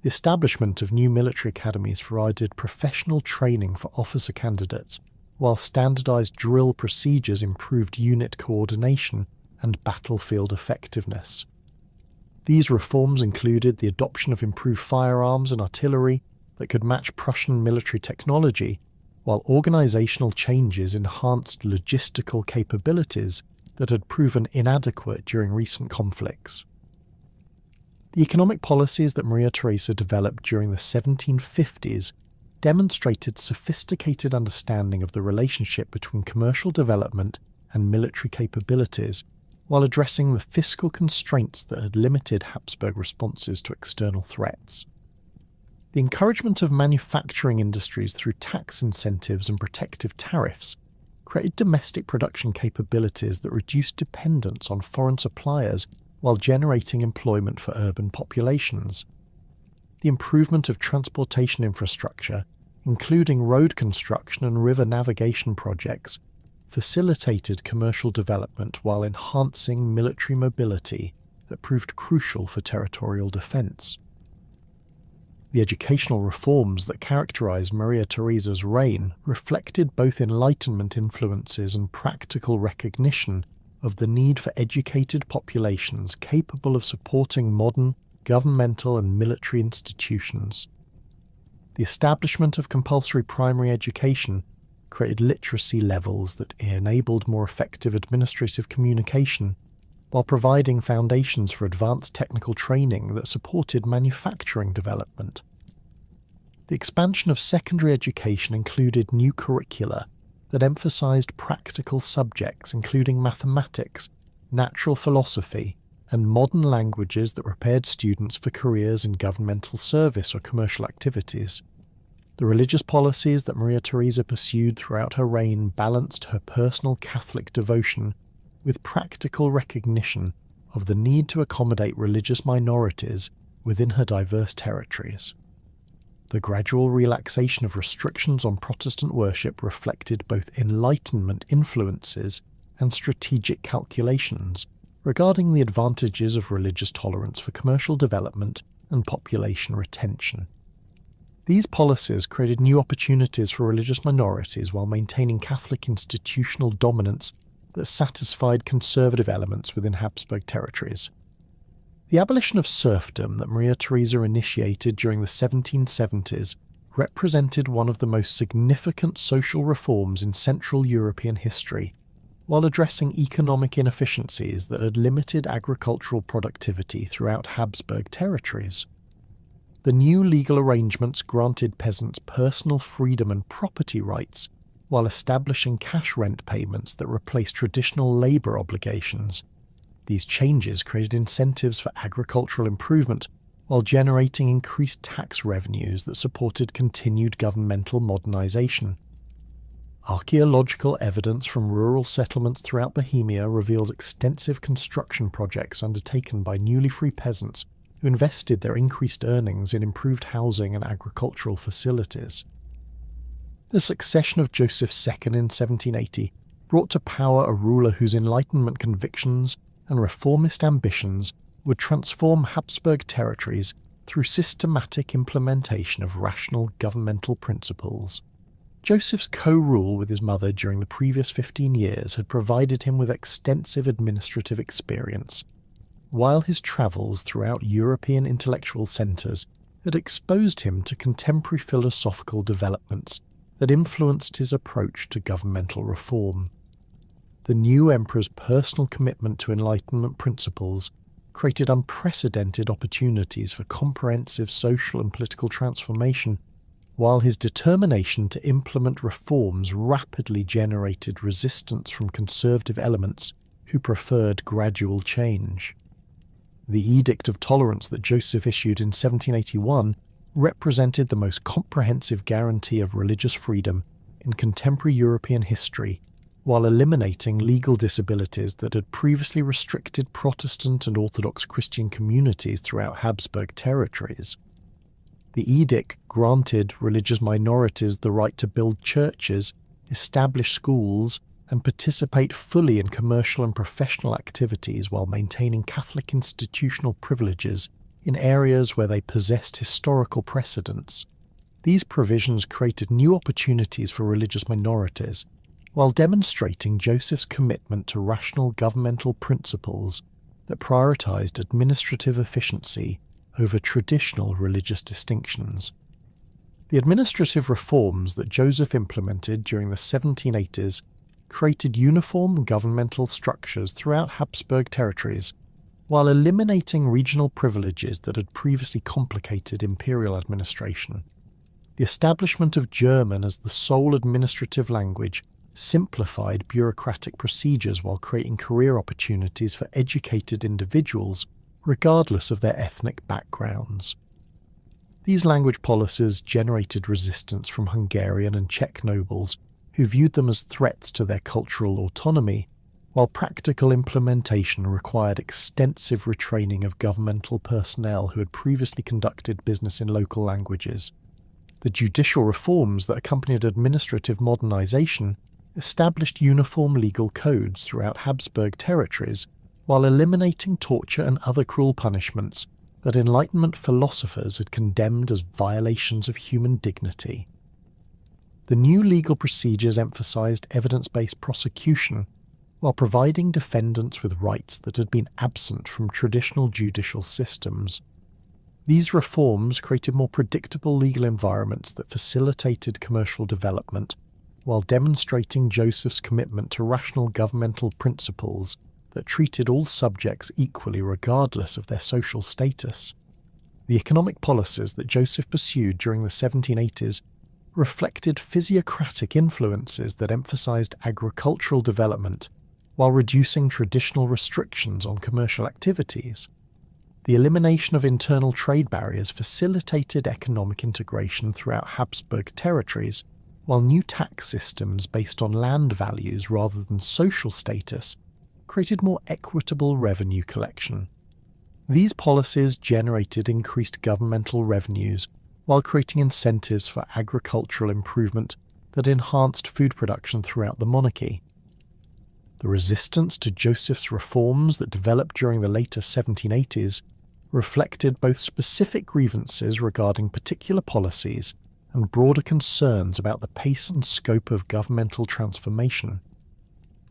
The establishment of new military academies provided professional training for officer candidates, while standardized drill procedures improved unit coordination and battlefield effectiveness. These reforms included the adoption of improved firearms and artillery that could match Prussian military technology, while organizational changes enhanced logistical capabilities that had proven inadequate during recent conflicts. The economic policies that Maria Theresa developed during the 1750s demonstrated sophisticated understanding of the relationship between commercial development and military capabilities, while addressing the fiscal constraints that had limited Habsburg responses to external threats. The encouragement of manufacturing industries through tax incentives and protective tariffs created domestic production capabilities that reduced dependence on foreign suppliers while generating employment for urban populations. The improvement of transportation infrastructure, including road construction and river navigation projects, facilitated commercial development while enhancing military mobility that proved crucial for territorial defense. The educational reforms that characterized Maria Theresa's reign reflected both Enlightenment influences and practical recognition of the need for educated populations capable of supporting modern governmental and military institutions. The establishment of compulsory primary education created literacy levels that enabled more effective administrative communication, while providing foundations for advanced technical training that supported manufacturing development. The expansion of secondary education included new curricula that emphasized practical subjects including mathematics, natural philosophy, and modern languages that prepared students for careers in governmental service or commercial activities. The religious policies that Maria Theresa pursued throughout her reign balanced her personal Catholic devotion with practical recognition of the need to accommodate religious minorities within her diverse territories. The gradual relaxation of restrictions on Protestant worship reflected both Enlightenment influences and strategic calculations regarding the advantages of religious tolerance for commercial development and population retention. These policies created new opportunities for religious minorities while maintaining Catholic institutional dominance that satisfied conservative elements within Habsburg territories. The abolition of serfdom that Maria Theresa initiated during the 1770s represented one of the most significant social reforms in Central European history, while addressing economic inefficiencies that had limited agricultural productivity throughout Habsburg territories. The new legal arrangements granted peasants personal freedom and property rights, while establishing cash rent payments that replaced traditional labour obligations. These changes created incentives for agricultural improvement, while generating increased tax revenues that supported continued governmental modernisation. Archaeological evidence from rural settlements throughout Bohemia reveals extensive construction projects undertaken by newly free peasants who invested their increased earnings in improved housing and agricultural facilities. The succession of Joseph II in 1780 brought to power a ruler whose Enlightenment convictions and reformist ambitions would transform Habsburg territories through systematic implementation of rational governmental principles. Joseph's co-rule with his mother during the previous 15 years had provided him with extensive administrative experience, while his travels throughout European intellectual centres had exposed him to contemporary philosophical developments that influenced his approach to governmental reform. The new emperor's personal commitment to Enlightenment principles created unprecedented opportunities for comprehensive social and political transformation, while his determination to implement reforms rapidly generated resistance from conservative elements who preferred gradual change. The Edict of Tolerance that Joseph issued in 1781 represented the most comprehensive guarantee of religious freedom in contemporary European history, while eliminating legal disabilities that had previously restricted Protestant and Orthodox Christian communities throughout Habsburg territories. The edict granted religious minorities the right to build churches, establish schools, and participate fully in commercial and professional activities while maintaining Catholic institutional privileges in areas where they possessed historical precedents. These provisions created new opportunities for religious minorities, while demonstrating Joseph's commitment to rational governmental principles that prioritized administrative efficiency over traditional religious distinctions. The administrative reforms that Joseph implemented during the 1780s created uniform governmental structures throughout Habsburg territories, while eliminating regional privileges that had previously complicated imperial administration. The establishment of German as the sole administrative language simplified bureaucratic procedures while creating career opportunities for educated individuals regardless of their ethnic backgrounds. These language policies generated resistance from Hungarian and Czech nobles who viewed them as threats to their cultural autonomy, while practical implementation required extensive retraining of governmental personnel who had previously conducted business in local languages. The judicial reforms that accompanied administrative modernization established uniform legal codes throughout Habsburg territories, while eliminating torture and other cruel punishments that Enlightenment philosophers had condemned as violations of human dignity. The new legal procedures emphasized evidence-based prosecution, while providing defendants with rights that had been absent from traditional judicial systems. These reforms created more predictable legal environments that facilitated commercial development, while demonstrating Joseph's commitment to rational governmental principles that treated all subjects equally regardless of their social status. The economic policies that Joseph pursued during the 1780s reflected physiocratic influences that emphasized agricultural development while reducing traditional restrictions on commercial activities. The elimination of internal trade barriers facilitated economic integration throughout Habsburg territories, while new tax systems based on land values rather than social status created more equitable revenue collection. These policies generated increased governmental revenues while creating incentives for agricultural improvement that enhanced food production throughout the monarchy. The resistance to Joseph's reforms that developed during the later 1780s reflected both specific grievances regarding particular policies and broader concerns about the pace and scope of governmental transformation.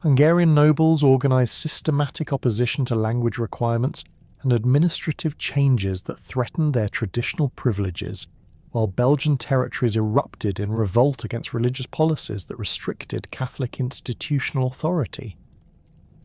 Hungarian nobles organised systematic opposition to language requirements and administrative changes that threatened their traditional privileges, while Belgian territories erupted in revolt against religious policies that restricted Catholic institutional authority.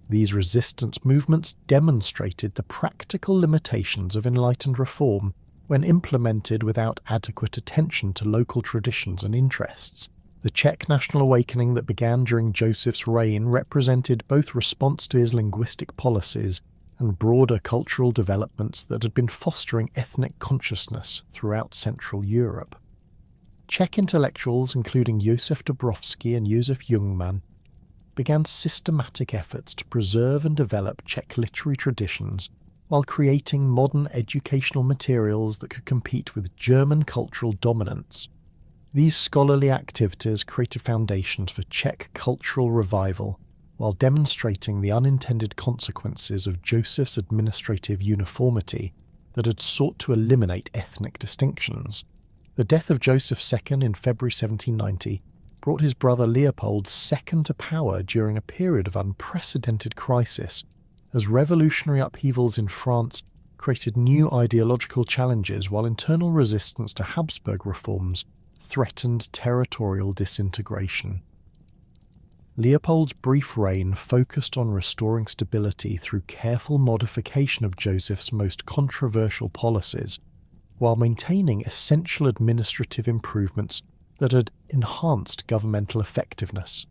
These resistance movements demonstrated the practical limitations of enlightened reform when implemented without adequate attention to local traditions and interests. The Czech national awakening that began during Joseph's reign represented both response to his linguistic policies and broader cultural developments that had been fostering ethnic consciousness throughout Central Europe. Czech intellectuals, including Josef Dobrovsky and Josef Jungmann, began systematic efforts to preserve and develop Czech literary traditions while creating modern educational materials that could compete with German cultural dominance. These scholarly activities created foundations for Czech cultural revival while demonstrating the unintended consequences of Joseph's administrative uniformity that had sought to eliminate ethnic distinctions. The death of Joseph II in February 1790 brought his brother Leopold II to power during a period of unprecedented crisis, as revolutionary upheavals in France created new ideological challenges while internal resistance to Habsburg reforms threatened territorial disintegration. Leopold's brief reign focused on restoring stability through careful modification of Joseph's most controversial policies, while maintaining essential administrative improvements that had enhanced governmental effectiveness.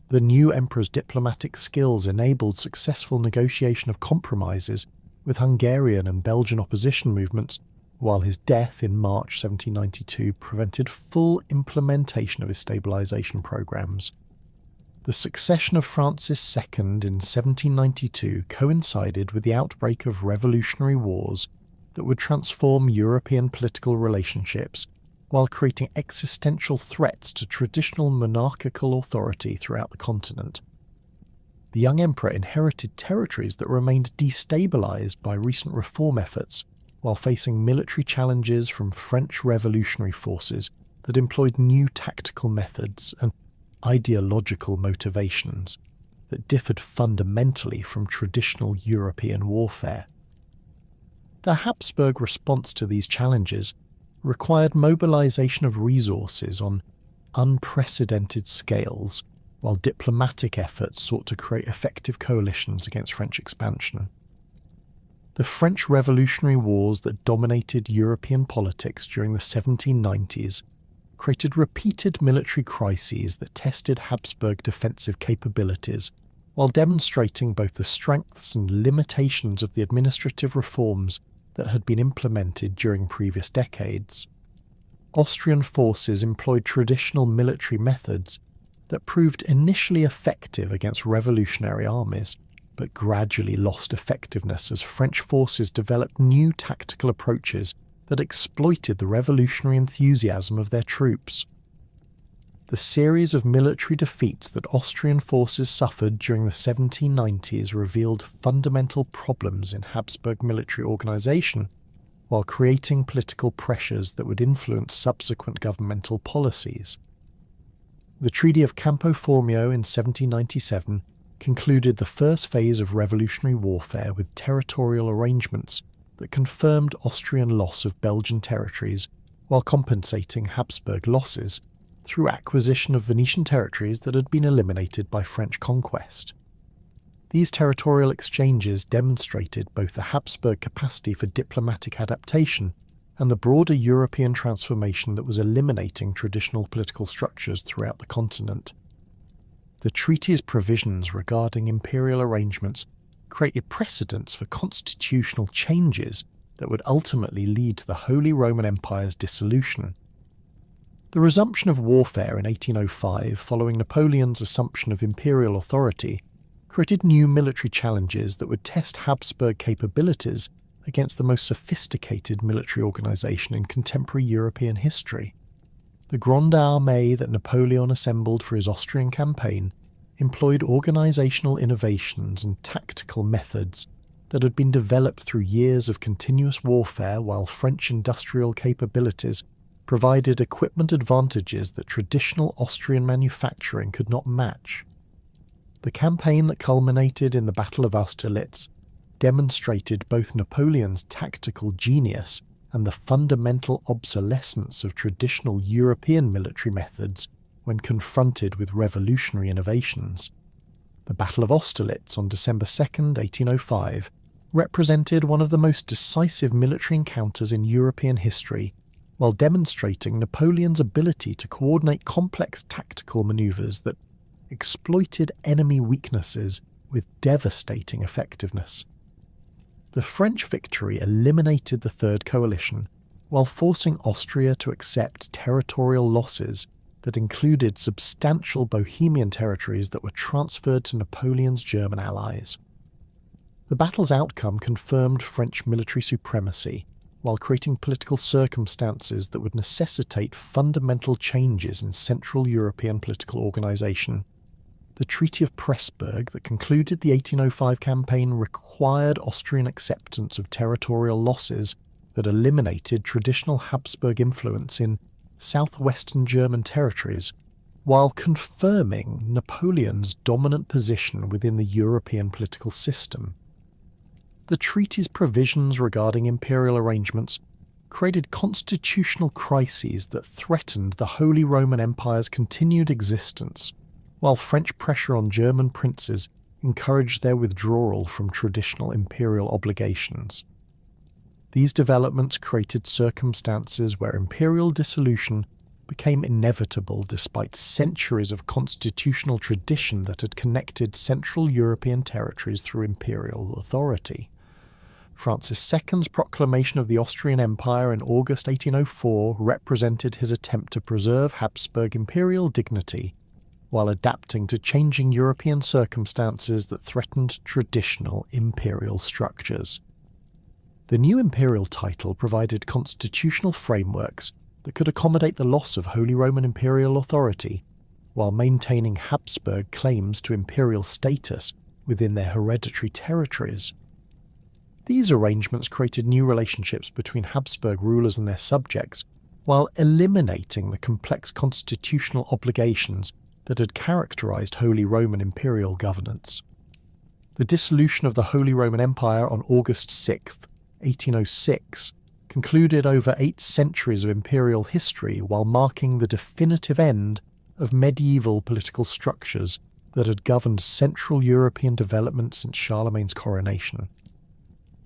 The new emperor's diplomatic skills enabled successful negotiation of compromises with Hungarian and Belgian opposition movements, while his death in March 1792 prevented full implementation of his stabilisation programmes. The succession of Francis II in 1792 coincided with the outbreak of revolutionary wars that would transform European political relationships while creating existential threats to traditional monarchical authority throughout the continent. The young emperor inherited territories that remained destabilised by recent reform efforts, while facing military challenges from French revolutionary forces that employed new tactical methods and ideological motivations that differed fundamentally from traditional European warfare. The Habsburg response to these challenges required mobilization of resources on unprecedented scales, while diplomatic efforts sought to create effective coalitions against French expansion. The French Revolutionary Wars that dominated European politics during the 1790s created repeated military crises that tested Habsburg defensive capabilities, while demonstrating both the strengths and limitations of the administrative reforms that had been implemented during previous decades. Austrian forces employed traditional military methods that proved initially effective against revolutionary armies, but gradually lost effectiveness as French forces developed new tactical approaches that exploited the revolutionary enthusiasm of their troops. The series of military defeats that Austrian forces suffered during the 1790s revealed fundamental problems in Habsburg military organisation, while creating political pressures that would influence subsequent governmental policies. The Treaty of Campo Formio in 1797 concluded the first phase of revolutionary warfare with territorial arrangements that confirmed Austrian loss of Belgian territories while compensating Habsburg losses through acquisition of Venetian territories that had been eliminated by French conquest. These territorial exchanges demonstrated both the Habsburg capacity for diplomatic adaptation and the broader European transformation that was eliminating traditional political structures throughout the continent. The treaty's provisions regarding imperial arrangements created precedents for constitutional changes that would ultimately lead to the Holy Roman Empire's dissolution. The resumption of warfare in 1805, following Napoleon's assumption of imperial authority, created new military challenges that would test Habsburg capabilities against the most sophisticated military organisation in contemporary European history. The Grande Armée that Napoleon assembled for his Austrian campaign employed organisational innovations and tactical methods that had been developed through years of continuous warfare, while French industrial capabilities provided equipment advantages that traditional Austrian manufacturing could not match. The campaign that culminated in the Battle of Austerlitz demonstrated both Napoleon's tactical genius and the fundamental obsolescence of traditional European military methods when confronted with revolutionary innovations. The Battle of Austerlitz on December 2nd, 1805, represented one of the most decisive military encounters in European history, while demonstrating Napoleon's ability to coordinate complex tactical maneuvers that exploited enemy weaknesses with devastating effectiveness. The French victory eliminated the Third Coalition, while forcing Austria to accept territorial losses that included substantial Bohemian territories that were transferred to Napoleon's German allies. The battle's outcome confirmed French military supremacy, while creating political circumstances that would necessitate fundamental changes in Central European political organisation. The Treaty of Pressburg that concluded the 1805 campaign required Austrian acceptance of territorial losses that eliminated traditional Habsburg influence in southwestern German territories, while confirming Napoleon's dominant position within the European political system. The treaty's provisions regarding imperial arrangements created constitutional crises that threatened the Holy Roman Empire's continued existence, while French pressure on German princes encouraged their withdrawal from traditional imperial obligations. These developments created circumstances where imperial dissolution became inevitable despite centuries of constitutional tradition that had connected Central European territories through imperial authority. Francis II's proclamation of the Austrian Empire in August 1804 represented his attempt to preserve Habsburg imperial dignity while adapting to changing European circumstances that threatened traditional imperial structures. The new imperial title provided constitutional frameworks that could accommodate the loss of Holy Roman imperial authority, while maintaining Habsburg claims to imperial status within their hereditary territories. These arrangements created new relationships between Habsburg rulers and their subjects, while eliminating the complex constitutional obligations that had characterized Holy Roman imperial governance. The dissolution of the Holy Roman Empire on August 6, 1806, concluded over 8 centuries of imperial history while marking the definitive end of medieval political structures that had governed Central European development since Charlemagne's coronation.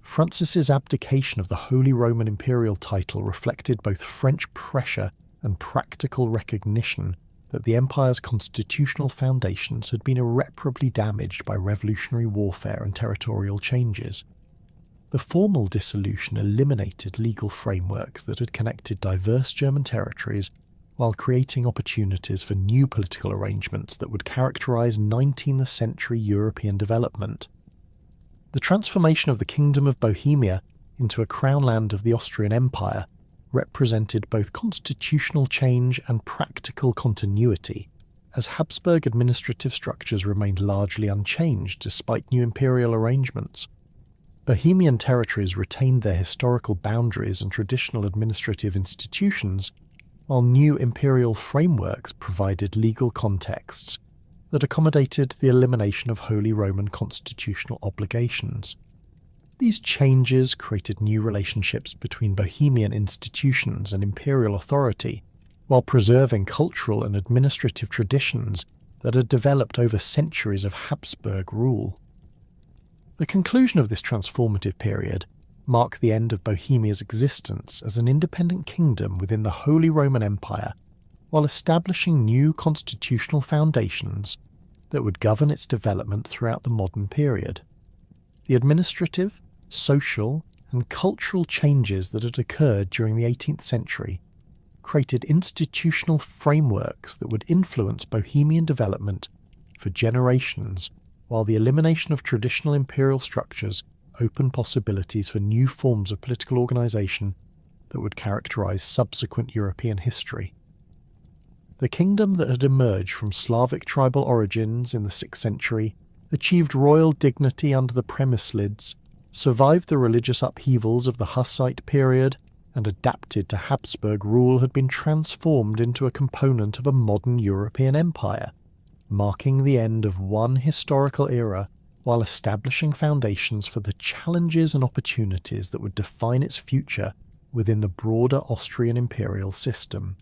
Francis's abdication of the Holy Roman imperial title reflected both French pressure and practical recognition that the empire's constitutional foundations had been irreparably damaged by revolutionary warfare and territorial changes. The formal dissolution eliminated legal frameworks that had connected diverse German territories while creating opportunities for new political arrangements that would characterize 19th century European development. The transformation of the Kingdom of Bohemia into a crown land of the Austrian Empire represented both constitutional change and practical continuity, as Habsburg administrative structures remained largely unchanged despite new imperial arrangements. Bohemian territories retained their historical boundaries and traditional administrative institutions, while new imperial frameworks provided legal contexts that accommodated the elimination of Holy Roman constitutional obligations. These changes created new relationships between Bohemian institutions and imperial authority, while preserving cultural and administrative traditions that had developed over centuries of Habsburg rule. The conclusion of this transformative period marked the end of Bohemia's existence as an independent kingdom within the Holy Roman Empire, while establishing new constitutional foundations that would govern its development throughout the modern period. The administrative, social, and cultural changes that had occurred during the 18th century created institutional frameworks that would influence Bohemian development for generations, while the elimination of traditional imperial structures opened possibilities for new forms of political organisation that would characterise subsequent European history. The kingdom that had emerged from Slavic tribal origins in the 6th century achieved royal dignity under the Premislids, survived the religious upheavals of the Hussite period, and adapted to Habsburg rule had been transformed into a component of a modern European empire, marking the end of one historical era while establishing foundations for the challenges and opportunities that would define its future within the broader Austrian imperial system.